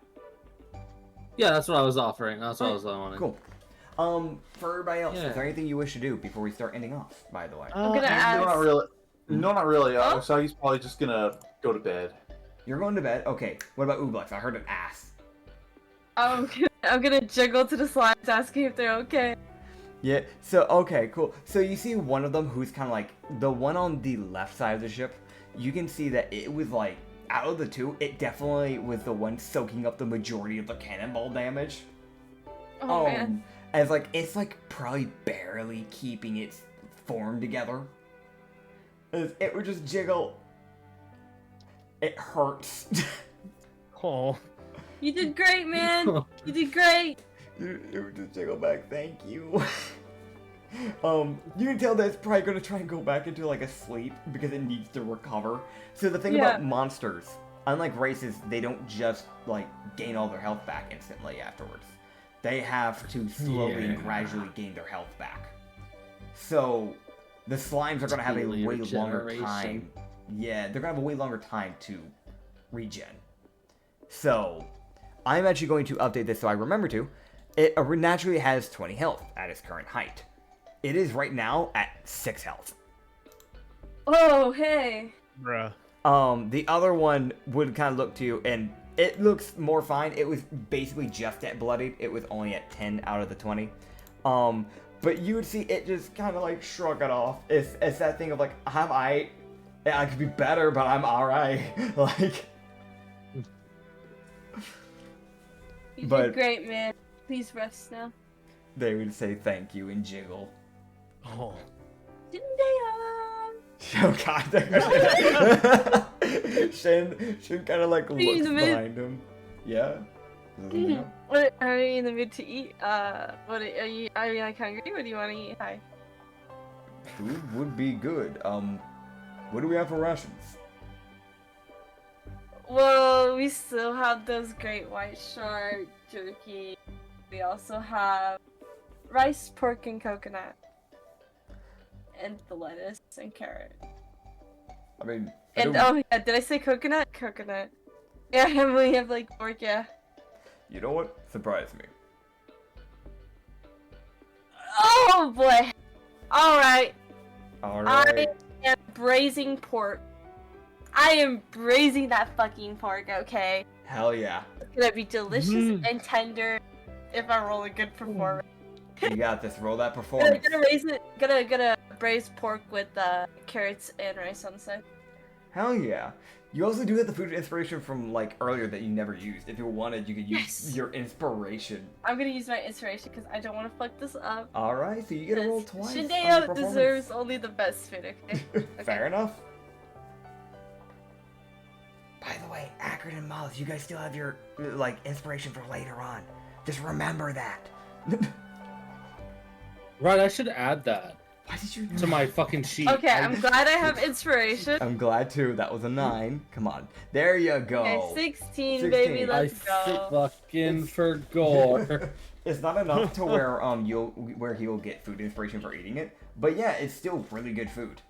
C: Yeah, that's what I was offering. That's what I was wanting.
A: Cool. For everybody else,
C: Yeah.
A: is there anything you wish to do before we start ending off, by the way?
B: I'm gonna
E: No,
B: ask.
E: not really. No, not really.
B: Huh?
E: So he's probably just gonna go to bed.
A: You're going to bed? Okay. What about Ublex? I heard an ass.
B: I'm gonna jiggle to the slides asking if they're okay.
A: Yeah, so, okay, cool. So you see one of them who's kind of like, the one on the left side of the ship, you can see that it was like, out of the two, it definitely was the one soaking up the majority of the cannonball damage.
B: Oh, man.
A: As like, it's like probably barely keeping its form together. As it would just jiggle. It hurts.
D: Oh.
B: You did great, man. You did great.
A: It would just jiggle back, thank you. You can tell that it's probably gonna try and go back into like a sleep because it needs to recover. So the thing about monsters, unlike races, they don't just like gain all their health back instantly afterwards. They have to slowly and gradually gain their health back. So the slimes are gonna have a way longer time. Yeah, they're gonna have a way longer time to regen. So I'm actually going to update this so I remember to. It naturally has 20 health at its current height. It is right now at 6 health.
B: Oh, hey.
D: Bruh.
A: The other one would kind of look to you, and it looks more fine. It was basically just at bloodied. It was only at 10 out of the 20. But you would see it just kind of like shrug it off. It's that thing of like, I could be better, but I'm alright. Like.
B: You did great, man. Please rest now.
A: They would say thank you and jiggle.
D: Oh.
A: Oh god. Shin kind of like looks behind him. Yeah.
B: What are you in the mood to eat? What are you like hungry? What do you want to eat? Hi.
A: Food would be good. What do we have for rations?
B: Well, we still have those great white shark jerky. We also have rice, pork, and coconut. And the lettuce and carrot.
A: I mean,
B: oh yeah, did I say coconut? Coconut. Yeah, and we have like pork, yeah.
A: You know what? Surprise me.
B: Oh boy! Alright.
A: Alright.
B: I am braising pork. I am braising that fucking pork, okay?
A: Hell yeah.
B: It's gonna be delicious and tender if I roll a good performance.
A: You got this. Roll that performance.
B: Gonna braise pork with carrots and rice on the side.
A: Hell yeah. You also do have the food inspiration from like earlier that you never used. If you wanted, you could use your inspiration.
B: I'm gonna use my inspiration because I don't want to fuck this up.
A: Alright, so you get to roll twice.
B: Shindeo deserves only the best food, okay?
A: Fair enough. By the way, Acrid and Miles, you guys still have your like inspiration for later on. Just remember that.
C: Right, I should add that.
A: Why did you
C: to my fucking sheet?
B: Okay, I'm glad I have inspiration.
A: I'm glad too. That was a 9. Come on. There you go.
B: Okay, 16, baby, let's go.
C: Fucking forgot.
A: It's not enough to where he'll get food inspiration for eating it, but yeah, it's still really good food.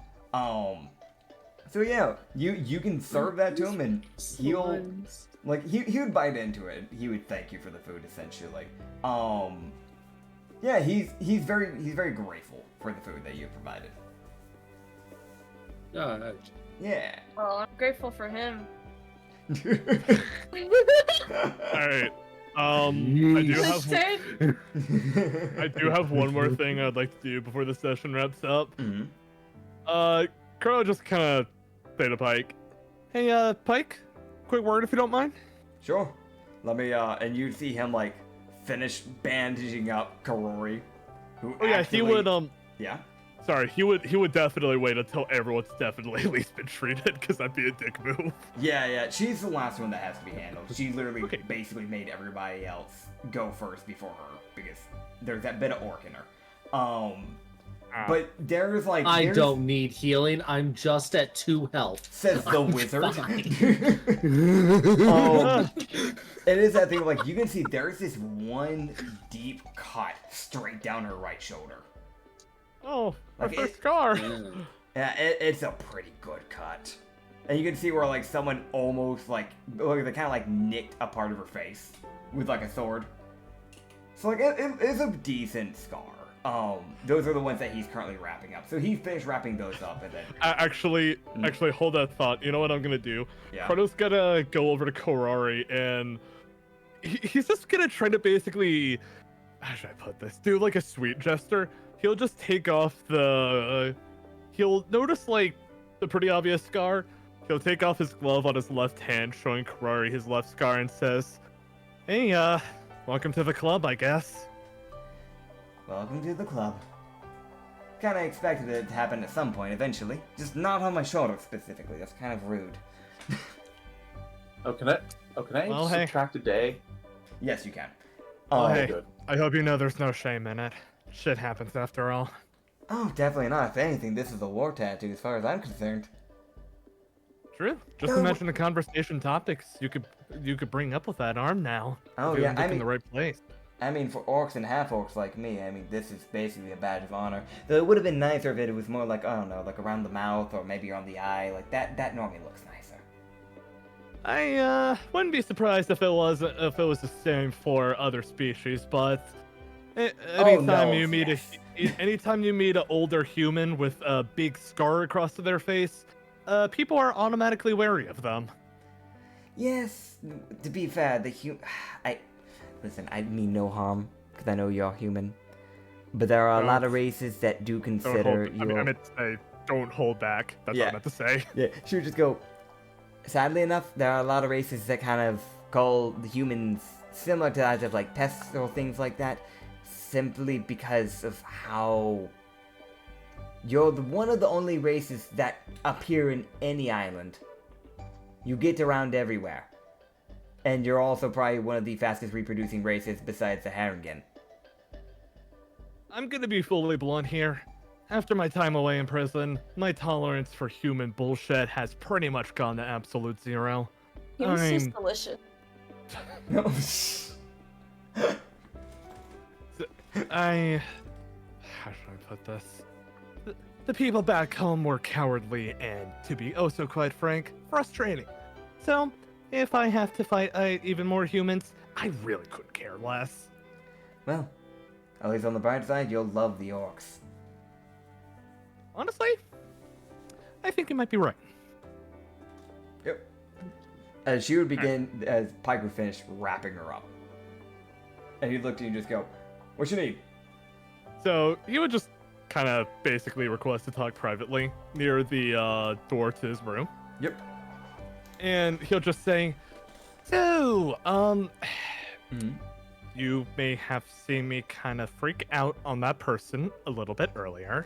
A: So yeah, you can serve that to him and he'll like he would bite into it. He would thank you for the food essentially. Yeah, he's very grateful for the food that you provided. Yeah.
B: Well, I'm grateful for him.
D: Alright. I do have one more thing I'd like to do before the session wraps up. Crow just kind of say to Pike, "Hey, Pike, quick word if you don't mind."
A: Sure. Let me and you see him like finish bandaging up Karori, who
D: he would
A: yeah.
D: Sorry, he would definitely wait until everyone's definitely at least been treated, because that'd be a dick move.
A: Yeah, she's the last one that has to be handled. She literally basically made everybody else go first before her, because there's that bit of orc in her. But there's like...
C: I don't need healing, I'm just at 2 health.
A: Says the wizard. It is that thing, like, you can see there's this one deep cut straight down her right shoulder.
D: Oh,
A: like
D: my first scar.
A: Yeah, it's a pretty good cut. And you can see where, like, someone almost, like, they kind of, like, nicked a part of her face with, like, a sword. So, like, it's a decent scar. Those are the ones that he's currently wrapping up. So he finished wrapping those up, and then...
D: Actually, hold that thought. You know what I'm gonna do?
A: Yeah.
D: Proto's gonna go over to Korari, and he's just gonna try to basically how should I put this? Do like a sweet gesture. He'll just take off the. He'll notice like the pretty obvious scar. He'll take off his glove on his left hand, showing Karari his left scar, and says, "Hey, welcome to the club, I guess."
A: Welcome to the club. Kinda expected it to happen at some point eventually. Just not on my shoulder specifically. That's kind of rude.
E: Can I
D: Well, hey.
E: subtract a day?
A: Yes, you can.
D: Oh, hey,
E: good.
D: I hope you know there's no shame in it. Shit happens after all.
A: Oh, definitely not. If anything, this is a war tattoo as far as I'm concerned.
D: True. Just
A: No.
D: imagine the conversation topics you could bring up with that arm now.
A: Oh,
D: if it
A: yeah,
D: was
A: I
D: in
A: mean-
D: the right place.
A: I mean, for orcs and half-orcs like me, I mean, this is basically a badge of honor. Though it would have been nicer if it was more like, I don't know, like around the mouth or maybe around the eye. Like, that normally looks nicer.
D: I wouldn't be surprised if it was the same for other species, but anytime you meet anytime you meet an older human with a big scar across their face, people are automatically wary of them.
A: Yes, to be fair, Listen, I mean no harm, because I know you're human. But there are a lot of races that do consider
D: I meant to say, don't hold back. That's what I meant to say.
A: Yeah, she would just go. Sadly enough, there are a lot of races that kind of call the humans similar to either like pests or things like that, simply because of how you're one of the only races that appear in any island. You get around everywhere. And you're also probably one of the fastest reproducing races besides the Harengan.
D: I'm gonna be fully blunt here. After my time away in prison, my tolerance for human bullshit has pretty much gone to absolute zero.
B: He was just
D: I'm-
B: delicious.
D: How should I put this? The people back home were cowardly and, to be oh so quite frank, frustrating. So, if I have to fight even more humans, I really couldn't care less.
A: Well, at least on the bright side, you'll love the orcs.
D: Honestly, I think you might be right.
A: Yep. As she would begin, as Pike would finish wrapping her up. And he'd look to you and just go, "What you need?"
D: So, he would just kind of basically request to talk privately near the door to his room.
A: Yep.
D: And he'll just say, "So,
A: Mhm.
D: you may have seen me kind of freak out on that person a little bit earlier.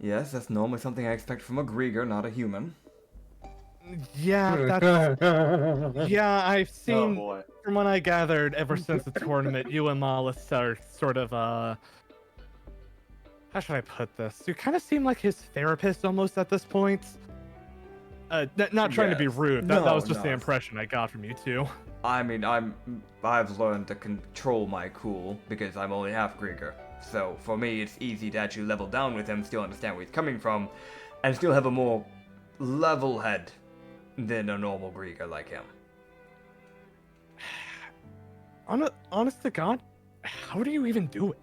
A: Yes, that's normally something I expect from a Grieger, not a human.
D: Yeah, that's... Yeah, I've
E: Oh
D: seen,
E: boy.
D: from what I gathered, ever since the tournament, you and Mollis are sort of, how should I put this? You kind of seem like his therapist almost at this point. Not trying to be
A: Yes.
D: rude. That was
A: No,
D: just the
A: no.
D: impression I got from you two.
A: I mean, I've learned to control my cool because I'm only half Grieger. So for me, it's easy to actually level down with him, still understand where he's coming from, and still have a more level head than a normal Grieger like him.
D: Honest to God, how do you even do it?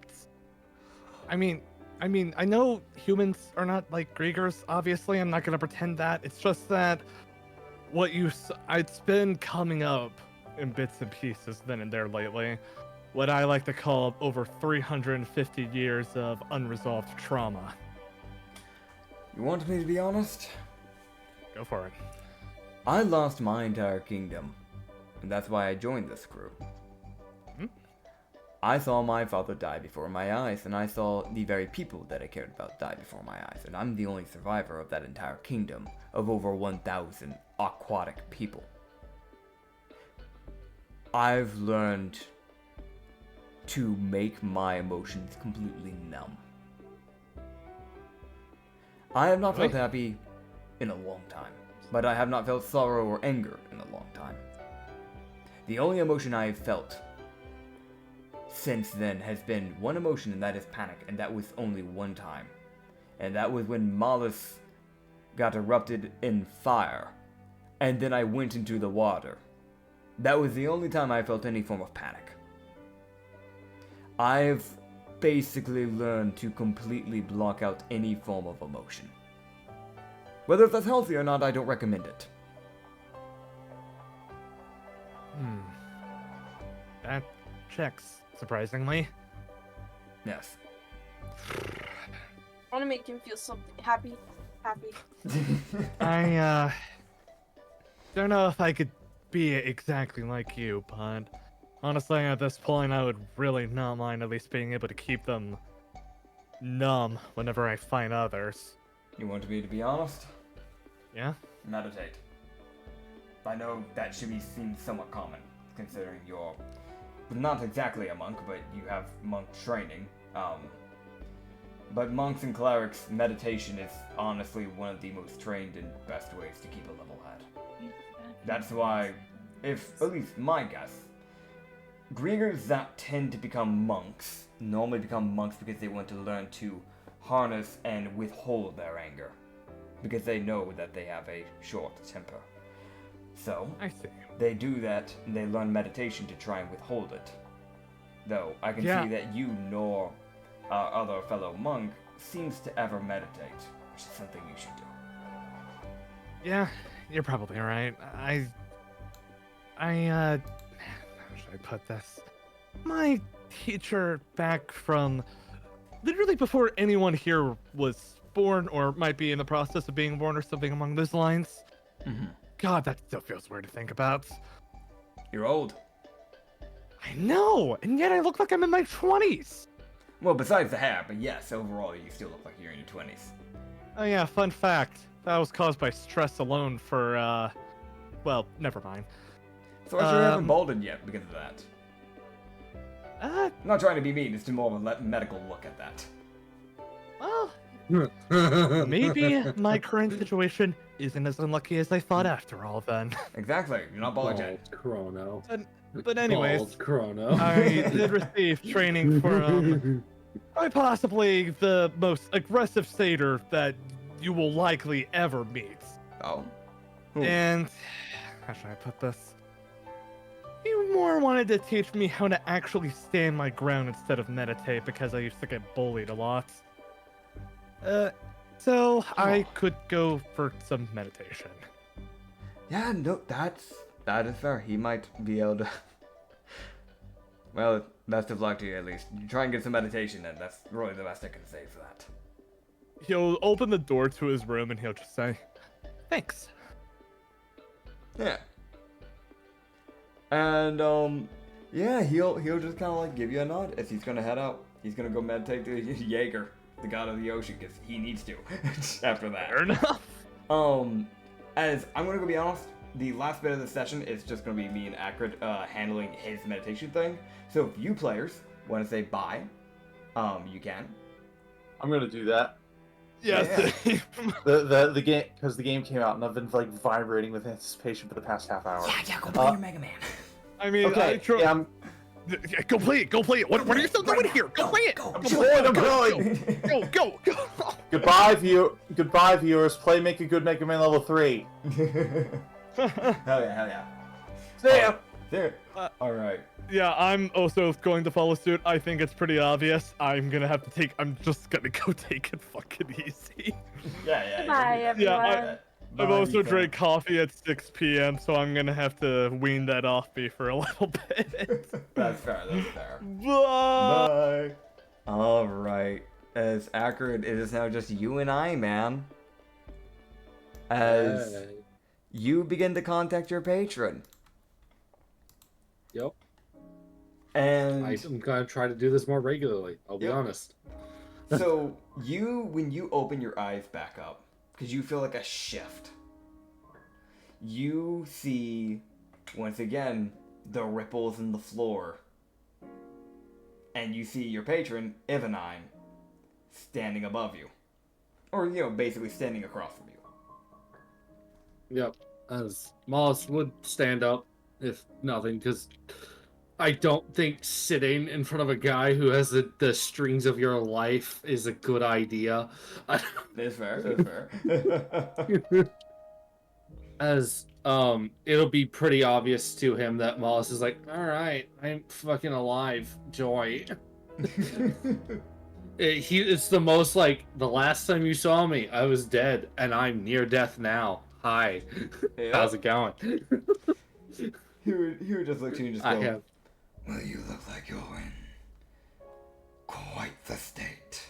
D: I mean, I know humans are not like Griegers, obviously. I'm not gonna pretend that. It's just that it's been coming up in bits and pieces then and there lately. What I like to call over 350 years of unresolved trauma.
A: You want me to be honest?
D: Go for it.
A: I lost my entire kingdom, and that's why I joined this crew.
D: Hmm?
A: I saw my father die before my eyes, and I saw the very people that I cared about die before my eyes, and I'm the only survivor of that entire kingdom of over 1,000 aquatic people. I've learned to make my emotions completely numb. I have not felt
D: Really?
A: happy in a long time, but I have not felt sorrow or anger in a long time. The only emotion I have felt since then has been one emotion, and that is panic, and that was only one time. And that was when Mollis got erupted in fire, and then I went into the water. That was the only time I felt any form of panic. I've basically learned to completely block out any form of emotion. Whether that's healthy or not, I don't recommend it.
D: That checks, surprisingly.
A: Yes.
B: I want to make him feel something happy.
D: I don't know if I could be exactly like you, but honestly, at this point, I would really not mind at least being able to keep them numb whenever I find others.
A: You want me to be honest?
D: Yeah?
A: Meditate. I know that should be seen somewhat common, considering you're not exactly a monk, but you have monk training. But monks and clerics, meditation is honestly one of the most trained and best ways to keep a level head. That's why, if at least my guess, Griegers that tend to become monks normally become monks because they want to learn to harness and withhold their anger, because they know that they have a short temper. So,
D: I see.
A: they do that and they learn meditation to try and withhold it. Though, I can
D: Yeah.
A: see that you nor our other fellow monk seems to ever meditate, which is something you should do.
D: Yeah, you're probably right. How should I put this? My teacher back from literally before anyone here was born or might be in the process of being born or something along those lines.
A: Mm-hmm.
D: God, that still feels weird to think about.
A: You're old.
D: I know, and yet I look like I'm in my 20s.
A: Well, besides the hair, but yes, overall you still look like you're in your 20s.
D: Oh yeah, fun fact. That was caused by stress alone for, well, never mind.
A: So I sure haven't balded yet because of that. I'm not trying to be mean, it's more of a medical look at that.
D: Well, maybe my current situation isn't as unlucky as I thought after all then.
A: Exactly, you're not bald yet.
C: Bald Chrono.
D: But anyways,
C: Bald Chrono.
D: I did receive training for, quite possibly the most aggressive satyr that you will likely ever meet.
A: Oh. Who?
D: And, how should I put this? He more wanted to teach me how to actually stand my ground instead of meditate because I used to get bullied a lot. So I could go for some meditation.
A: Yeah, no, that is fair. He might be able to. Well, best of luck to you at least. You try and get some meditation in. That's really the best I can say for that.
D: He'll open the door to his room and he'll just say, "Thanks."
A: Yeah. And yeah, he'll just kind of like give you a nod as he's gonna head out. He's gonna go meditate to Jaeger, the god of the ocean, because he needs to. After that.
D: Fair enough.
A: As I'm gonna go be honest, the last bit of the session is just gonna be me and Acrid handling his meditation thing. So if you players want to say bye, you can.
E: I'm gonna do that.
D: Yes.
E: The game, because the game came out and I've been like vibrating with anticipation for the past half hour.
A: Yeah, go play your Mega Man.
D: I mean,
E: Okay, yeah,
D: Go play it. Go play it. What are you still doing here? Go play it.
E: I'm going.
D: Go.
E: Goodbye, viewers. Play Make a Good Mega Man level 3.
A: Hell yeah.
E: See ya.
A: There. Alright.
D: Yeah, I'm also going to follow suit. I think it's pretty obvious. I'm just gonna go take it fucking easy.
A: Yeah.
B: Bye, everyone.
D: I've also drank coffee at 6 p.m., so I'm gonna have to wean that off me for a little bit.
A: That's fair.
D: Bye.
A: Bye. Alright. As Acrid, it is now just you and I, man. As you begin to contact your patron.
C: Yep.
A: And
C: I'm gonna try to do this more regularly. I'll be honest.
A: so when you open your eyes back up, because you feel like a shift, you see once again the ripples in the floor, and you see your patron Ivanine standing above you, or basically standing across from you.
C: Yep. As Moss would stand up, if nothing, because I don't think sitting in front of a guy who has the strings of your life is a good idea.
A: That's fair.
C: As it'll be pretty obvious to him that Mollis is like, all right, I'm fucking alive, joy. It's the most like, the last time you saw me, I was dead, and I'm near death now. Hi, how's it going?
A: He would just look at you and just go,
C: I have.
A: well, you look like you're in quite the state?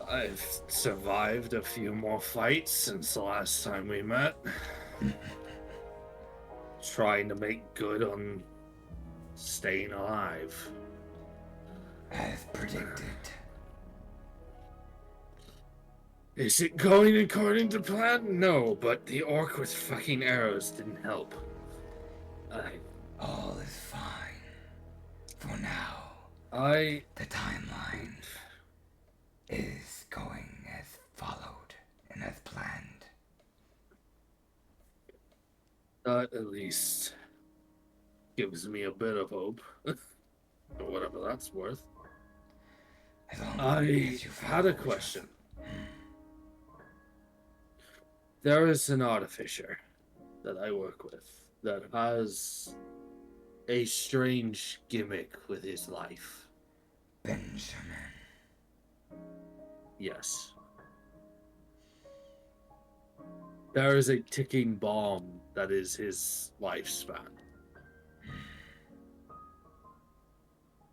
C: I've survived a few more fights since the last time we met. Trying to make good on staying alive.
A: As predicted.
C: Is it going according to plan? No, but the orc with fucking arrows didn't help.
A: All is fine. For now.
C: The
A: The timeline is going as followed and as planned.
C: That at least gives me a bit of hope. Whatever that's worth.
A: As long
C: I
A: as you
C: had a
A: follow
C: question. There is an artificer that I work with that has a strange gimmick with his life.
A: Benjamin.
C: Yes. There is a ticking bomb that is his lifespan.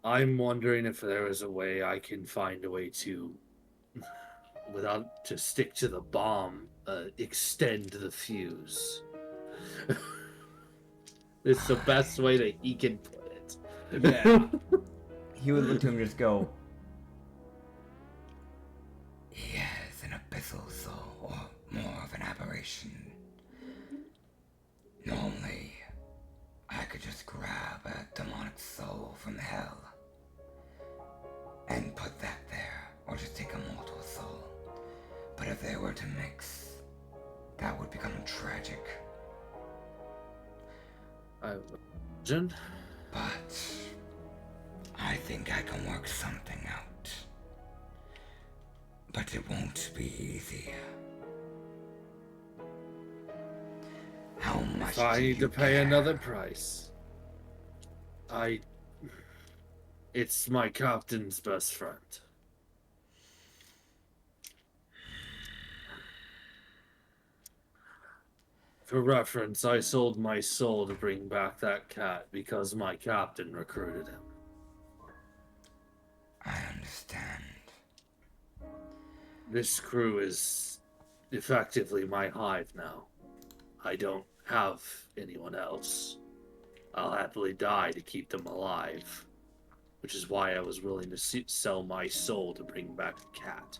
C: I'm wondering if there is a way I can find a way to, without to stick to the bomb, extend the fuse. It's the best way that he can put it.
A: Yeah. He would look to him and just go, he has an abyssal soul, or more of an aberration. Normally, I could just grab a demonic soul from hell and put that there, or just take a mortal soul. But if they were to mix, that would become tragic.
C: I imagine.
A: But I think I can work something out. But it won't be easy. How much
C: If I
A: do
C: need
A: you
C: to pay
A: care?
C: another price, it's my captain's best friend. For reference, I sold my soul to bring back that cat because my captain recruited him.
A: I understand.
C: This crew is effectively my hive now. I don't have anyone else. I'll happily die to keep them alive, which is why I was willing to sell my soul to bring back the cat.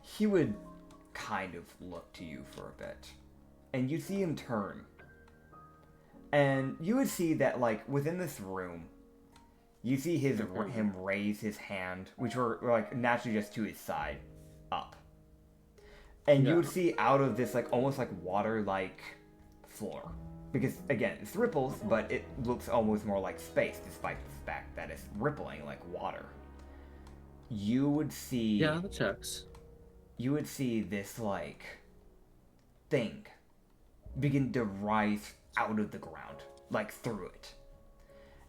A: He would kind of look to you for a bit, and you see him turn. And you would see that, like, within this room, you see him raise his hand, which were, like, naturally just to his side, up. And you would see out of this, like, almost like water-like floor. Because, again, it's ripples, but it looks almost more like space, despite the fact that it's rippling like water. You would see...
C: Yeah, that checks.
A: You would see this, like, thing begin to rise out of the ground, like, through it.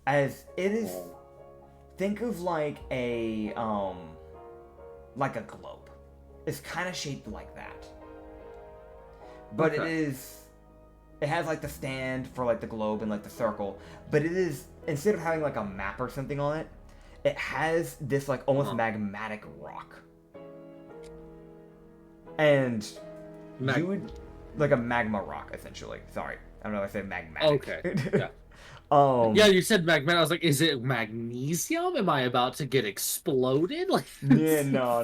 A: As it is... Think of, like, a globe. It's kind of shaped like that. But
C: Okay.
A: it has, like, the stand for, like, the globe and, like, the circle. But it is, instead of having, like, a map or something on it, it has this, like, almost magmatic rock. And you would, like, a magma rock, essentially. Sorry. I don't know if I said magmatic.
C: Okay, yeah.
A: Yeah,
C: you said magma. I was like, is it magnesium? Am I about to get exploded? Like,
A: yeah, no.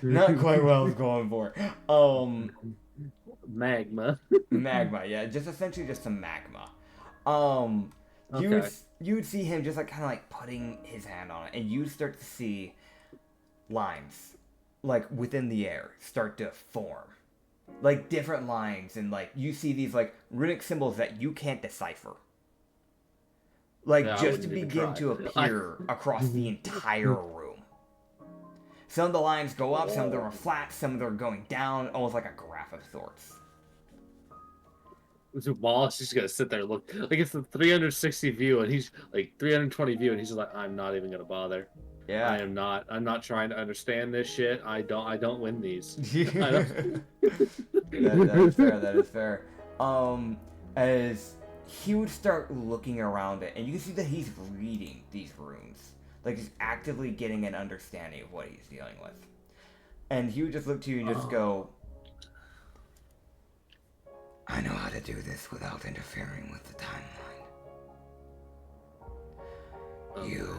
A: Not quite what I was going for.
C: Magma.
A: Magma, yeah, just essentially just some magma.
C: Okay.
A: You would see him just like kind of like putting his hand on it, and you start to see lines like within the air start to form, like different lines, and like you see these like runic symbols that you can't decipher. Like
C: Yeah, I
A: just to
C: wouldn't even
A: begin
C: try.
A: to appear across the entire room. Some of the lines go up, some of them are flat, some of them are going down, almost like a graph of sorts.
C: So Wallace is just gonna sit there and look like it's the 360 view, and he's like 320 view, and he's just like, I'm not even gonna bother.
A: Yeah.
C: I'm not trying to understand this shit. I don't win these.
A: That is fair. As he would start looking around it, and you can see that he's reading these runes. Like, he's actively getting an understanding of what he's dealing with. And he would just look to you and just go, I know how to do this without interfering with the timeline. You,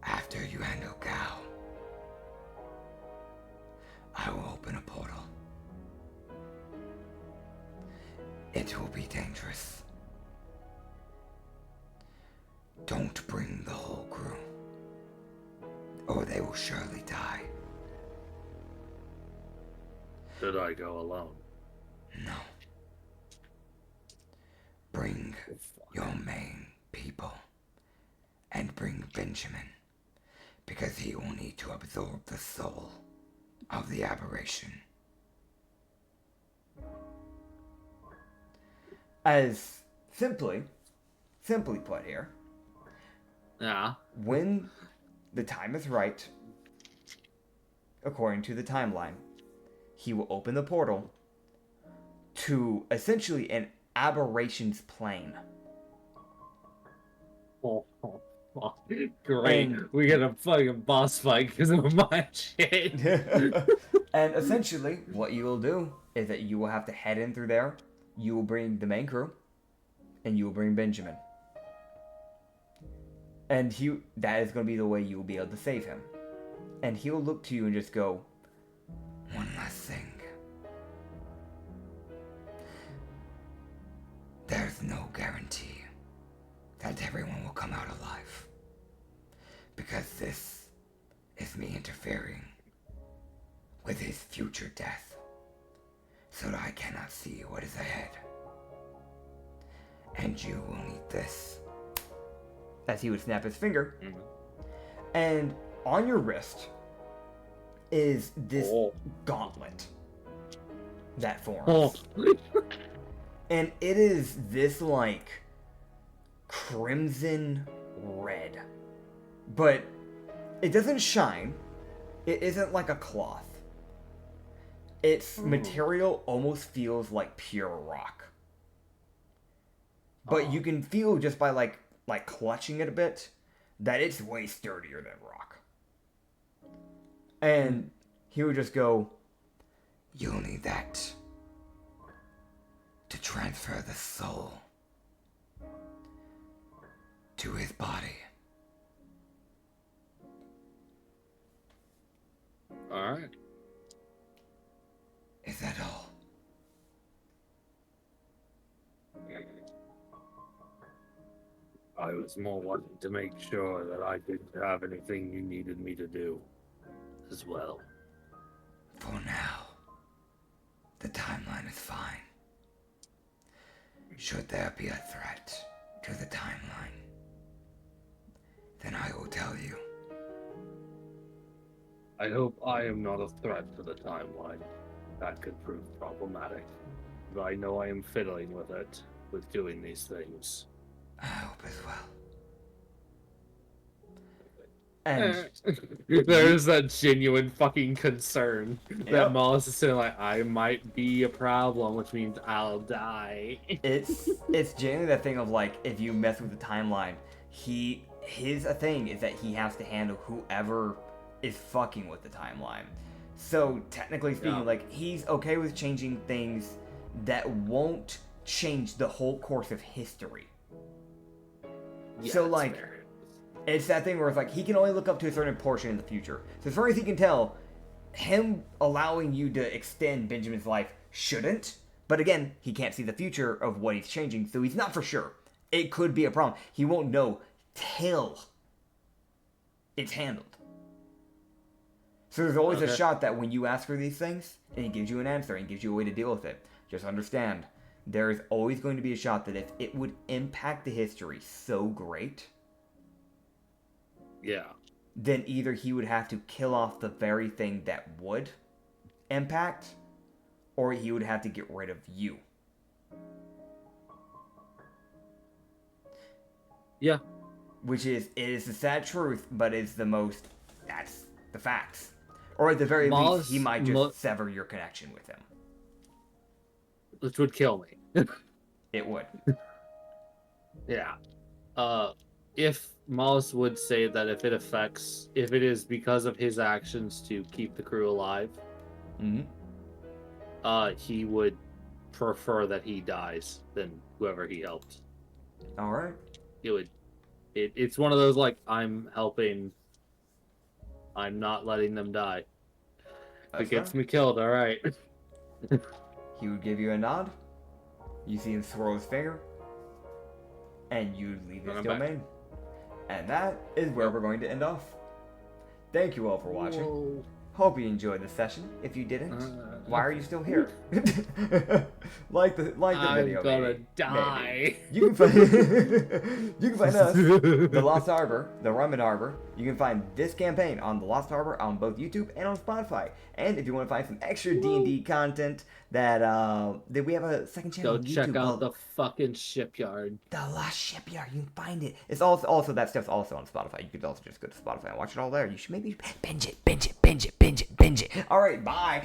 A: after you handle Gal, I will open a portal. It will be dangerous. Don't bring the whole crew, or they will surely die.
C: Should I go alone?
A: No. Bring your main people, and bring Benjamin, because he will need to absorb the soul of the aberration. As simply put here,
C: Yeah.
A: when the time is right, according to the timeline, he will open the portal to essentially an aberrations plane.
C: Oh, great. We get a fucking boss fight because of my shit.
A: And essentially, what you will do is that you will have to head in through there. You will bring the main crew, and you will bring Benjamin. And that is going to be the way you will be able to save him. And he'll look to you and just go, one last thing. There's no guarantee that everyone will come out alive. Because this is me interfering with his future death, so that I cannot see what is ahead. And you will need this. As he would snap his finger. Mm-hmm. And on your wrist is this gauntlet that forms. And it is this, like, crimson red. But it doesn't shine. It isn't like a cloth. Its material almost feels like pure rock. But you can feel just by like clutching it a bit that it's way sturdier than rock. And he would just go, you'll need that to transfer the soul to his body.
C: Alright.
A: Is that all?
C: I was more wanting to make sure that I didn't have anything you needed me to do as well.
A: For now, the timeline is fine. Should there be a threat to the timeline, then I will tell you.
C: I hope I am not a threat to the timeline. That could prove problematic. But I know I am fiddling with it, with doing these things.
A: I hope as well. And
C: there's that genuine fucking concern that Mollis is saying, like, I might be a problem, which means I'll die.
A: It's genuinely that thing of, like, if you mess with the timeline, his thing is that he has to handle whoever is fucking with the timeline. So technically speaking, like, he's okay with changing things that won't change the whole course of history. Yeah, so like, fair. It's that thing where it's like he can only look up to a certain portion in the future. So as far as he can tell, him allowing you to extend Benjamin's life shouldn't. But again, he can't see the future of what he's changing, so he's not for sure. It could be a problem. He won't know till it's handled. So there's always a shot that when you ask for these things, and he gives you an answer, and gives you a way to deal with it, just understand, there is always going to be a shot that if it would impact the history so great, then either he would have to kill off the very thing that would impact, or he would have to get rid of you.
C: Yeah.
A: Which is, it is the sad truth, but it's the most, that's the facts. Or at the very least, he might just sever your connection with him.
C: Which would kill me.
A: It would.
C: Yeah. If Mollis would say that if it is because of his actions to keep the crew alive, he would prefer that he dies than whoever he helped.
A: All right.
C: It's one of those, like, I'm helping, I'm not letting them die. If it gets me killed, all right.
A: He would give you a nod. You see him swirl his finger, and you leave his domain. And that is where we're going to end off. Thank you all for watching.
C: Whoa.
A: Hope you enjoyed the session. If you didn't, why are you still here? like the video.
C: I'm gonna
A: maybe.
C: die.
A: Maybe. You can find us, the Lost Harbor, the Rum and Harbor. You can find this campaign on the Lost Harbor on both YouTube and on Spotify. And if you want to find some extra D&D content, that we have a second channel
C: Go
A: on YouTube
C: check out
A: called
C: the fucking shipyard.
A: The Lost Shipyard. You can find it. It's also that stuff's also on Spotify. You could also just go to Spotify and watch it all there. You should maybe binge it. All right, bye.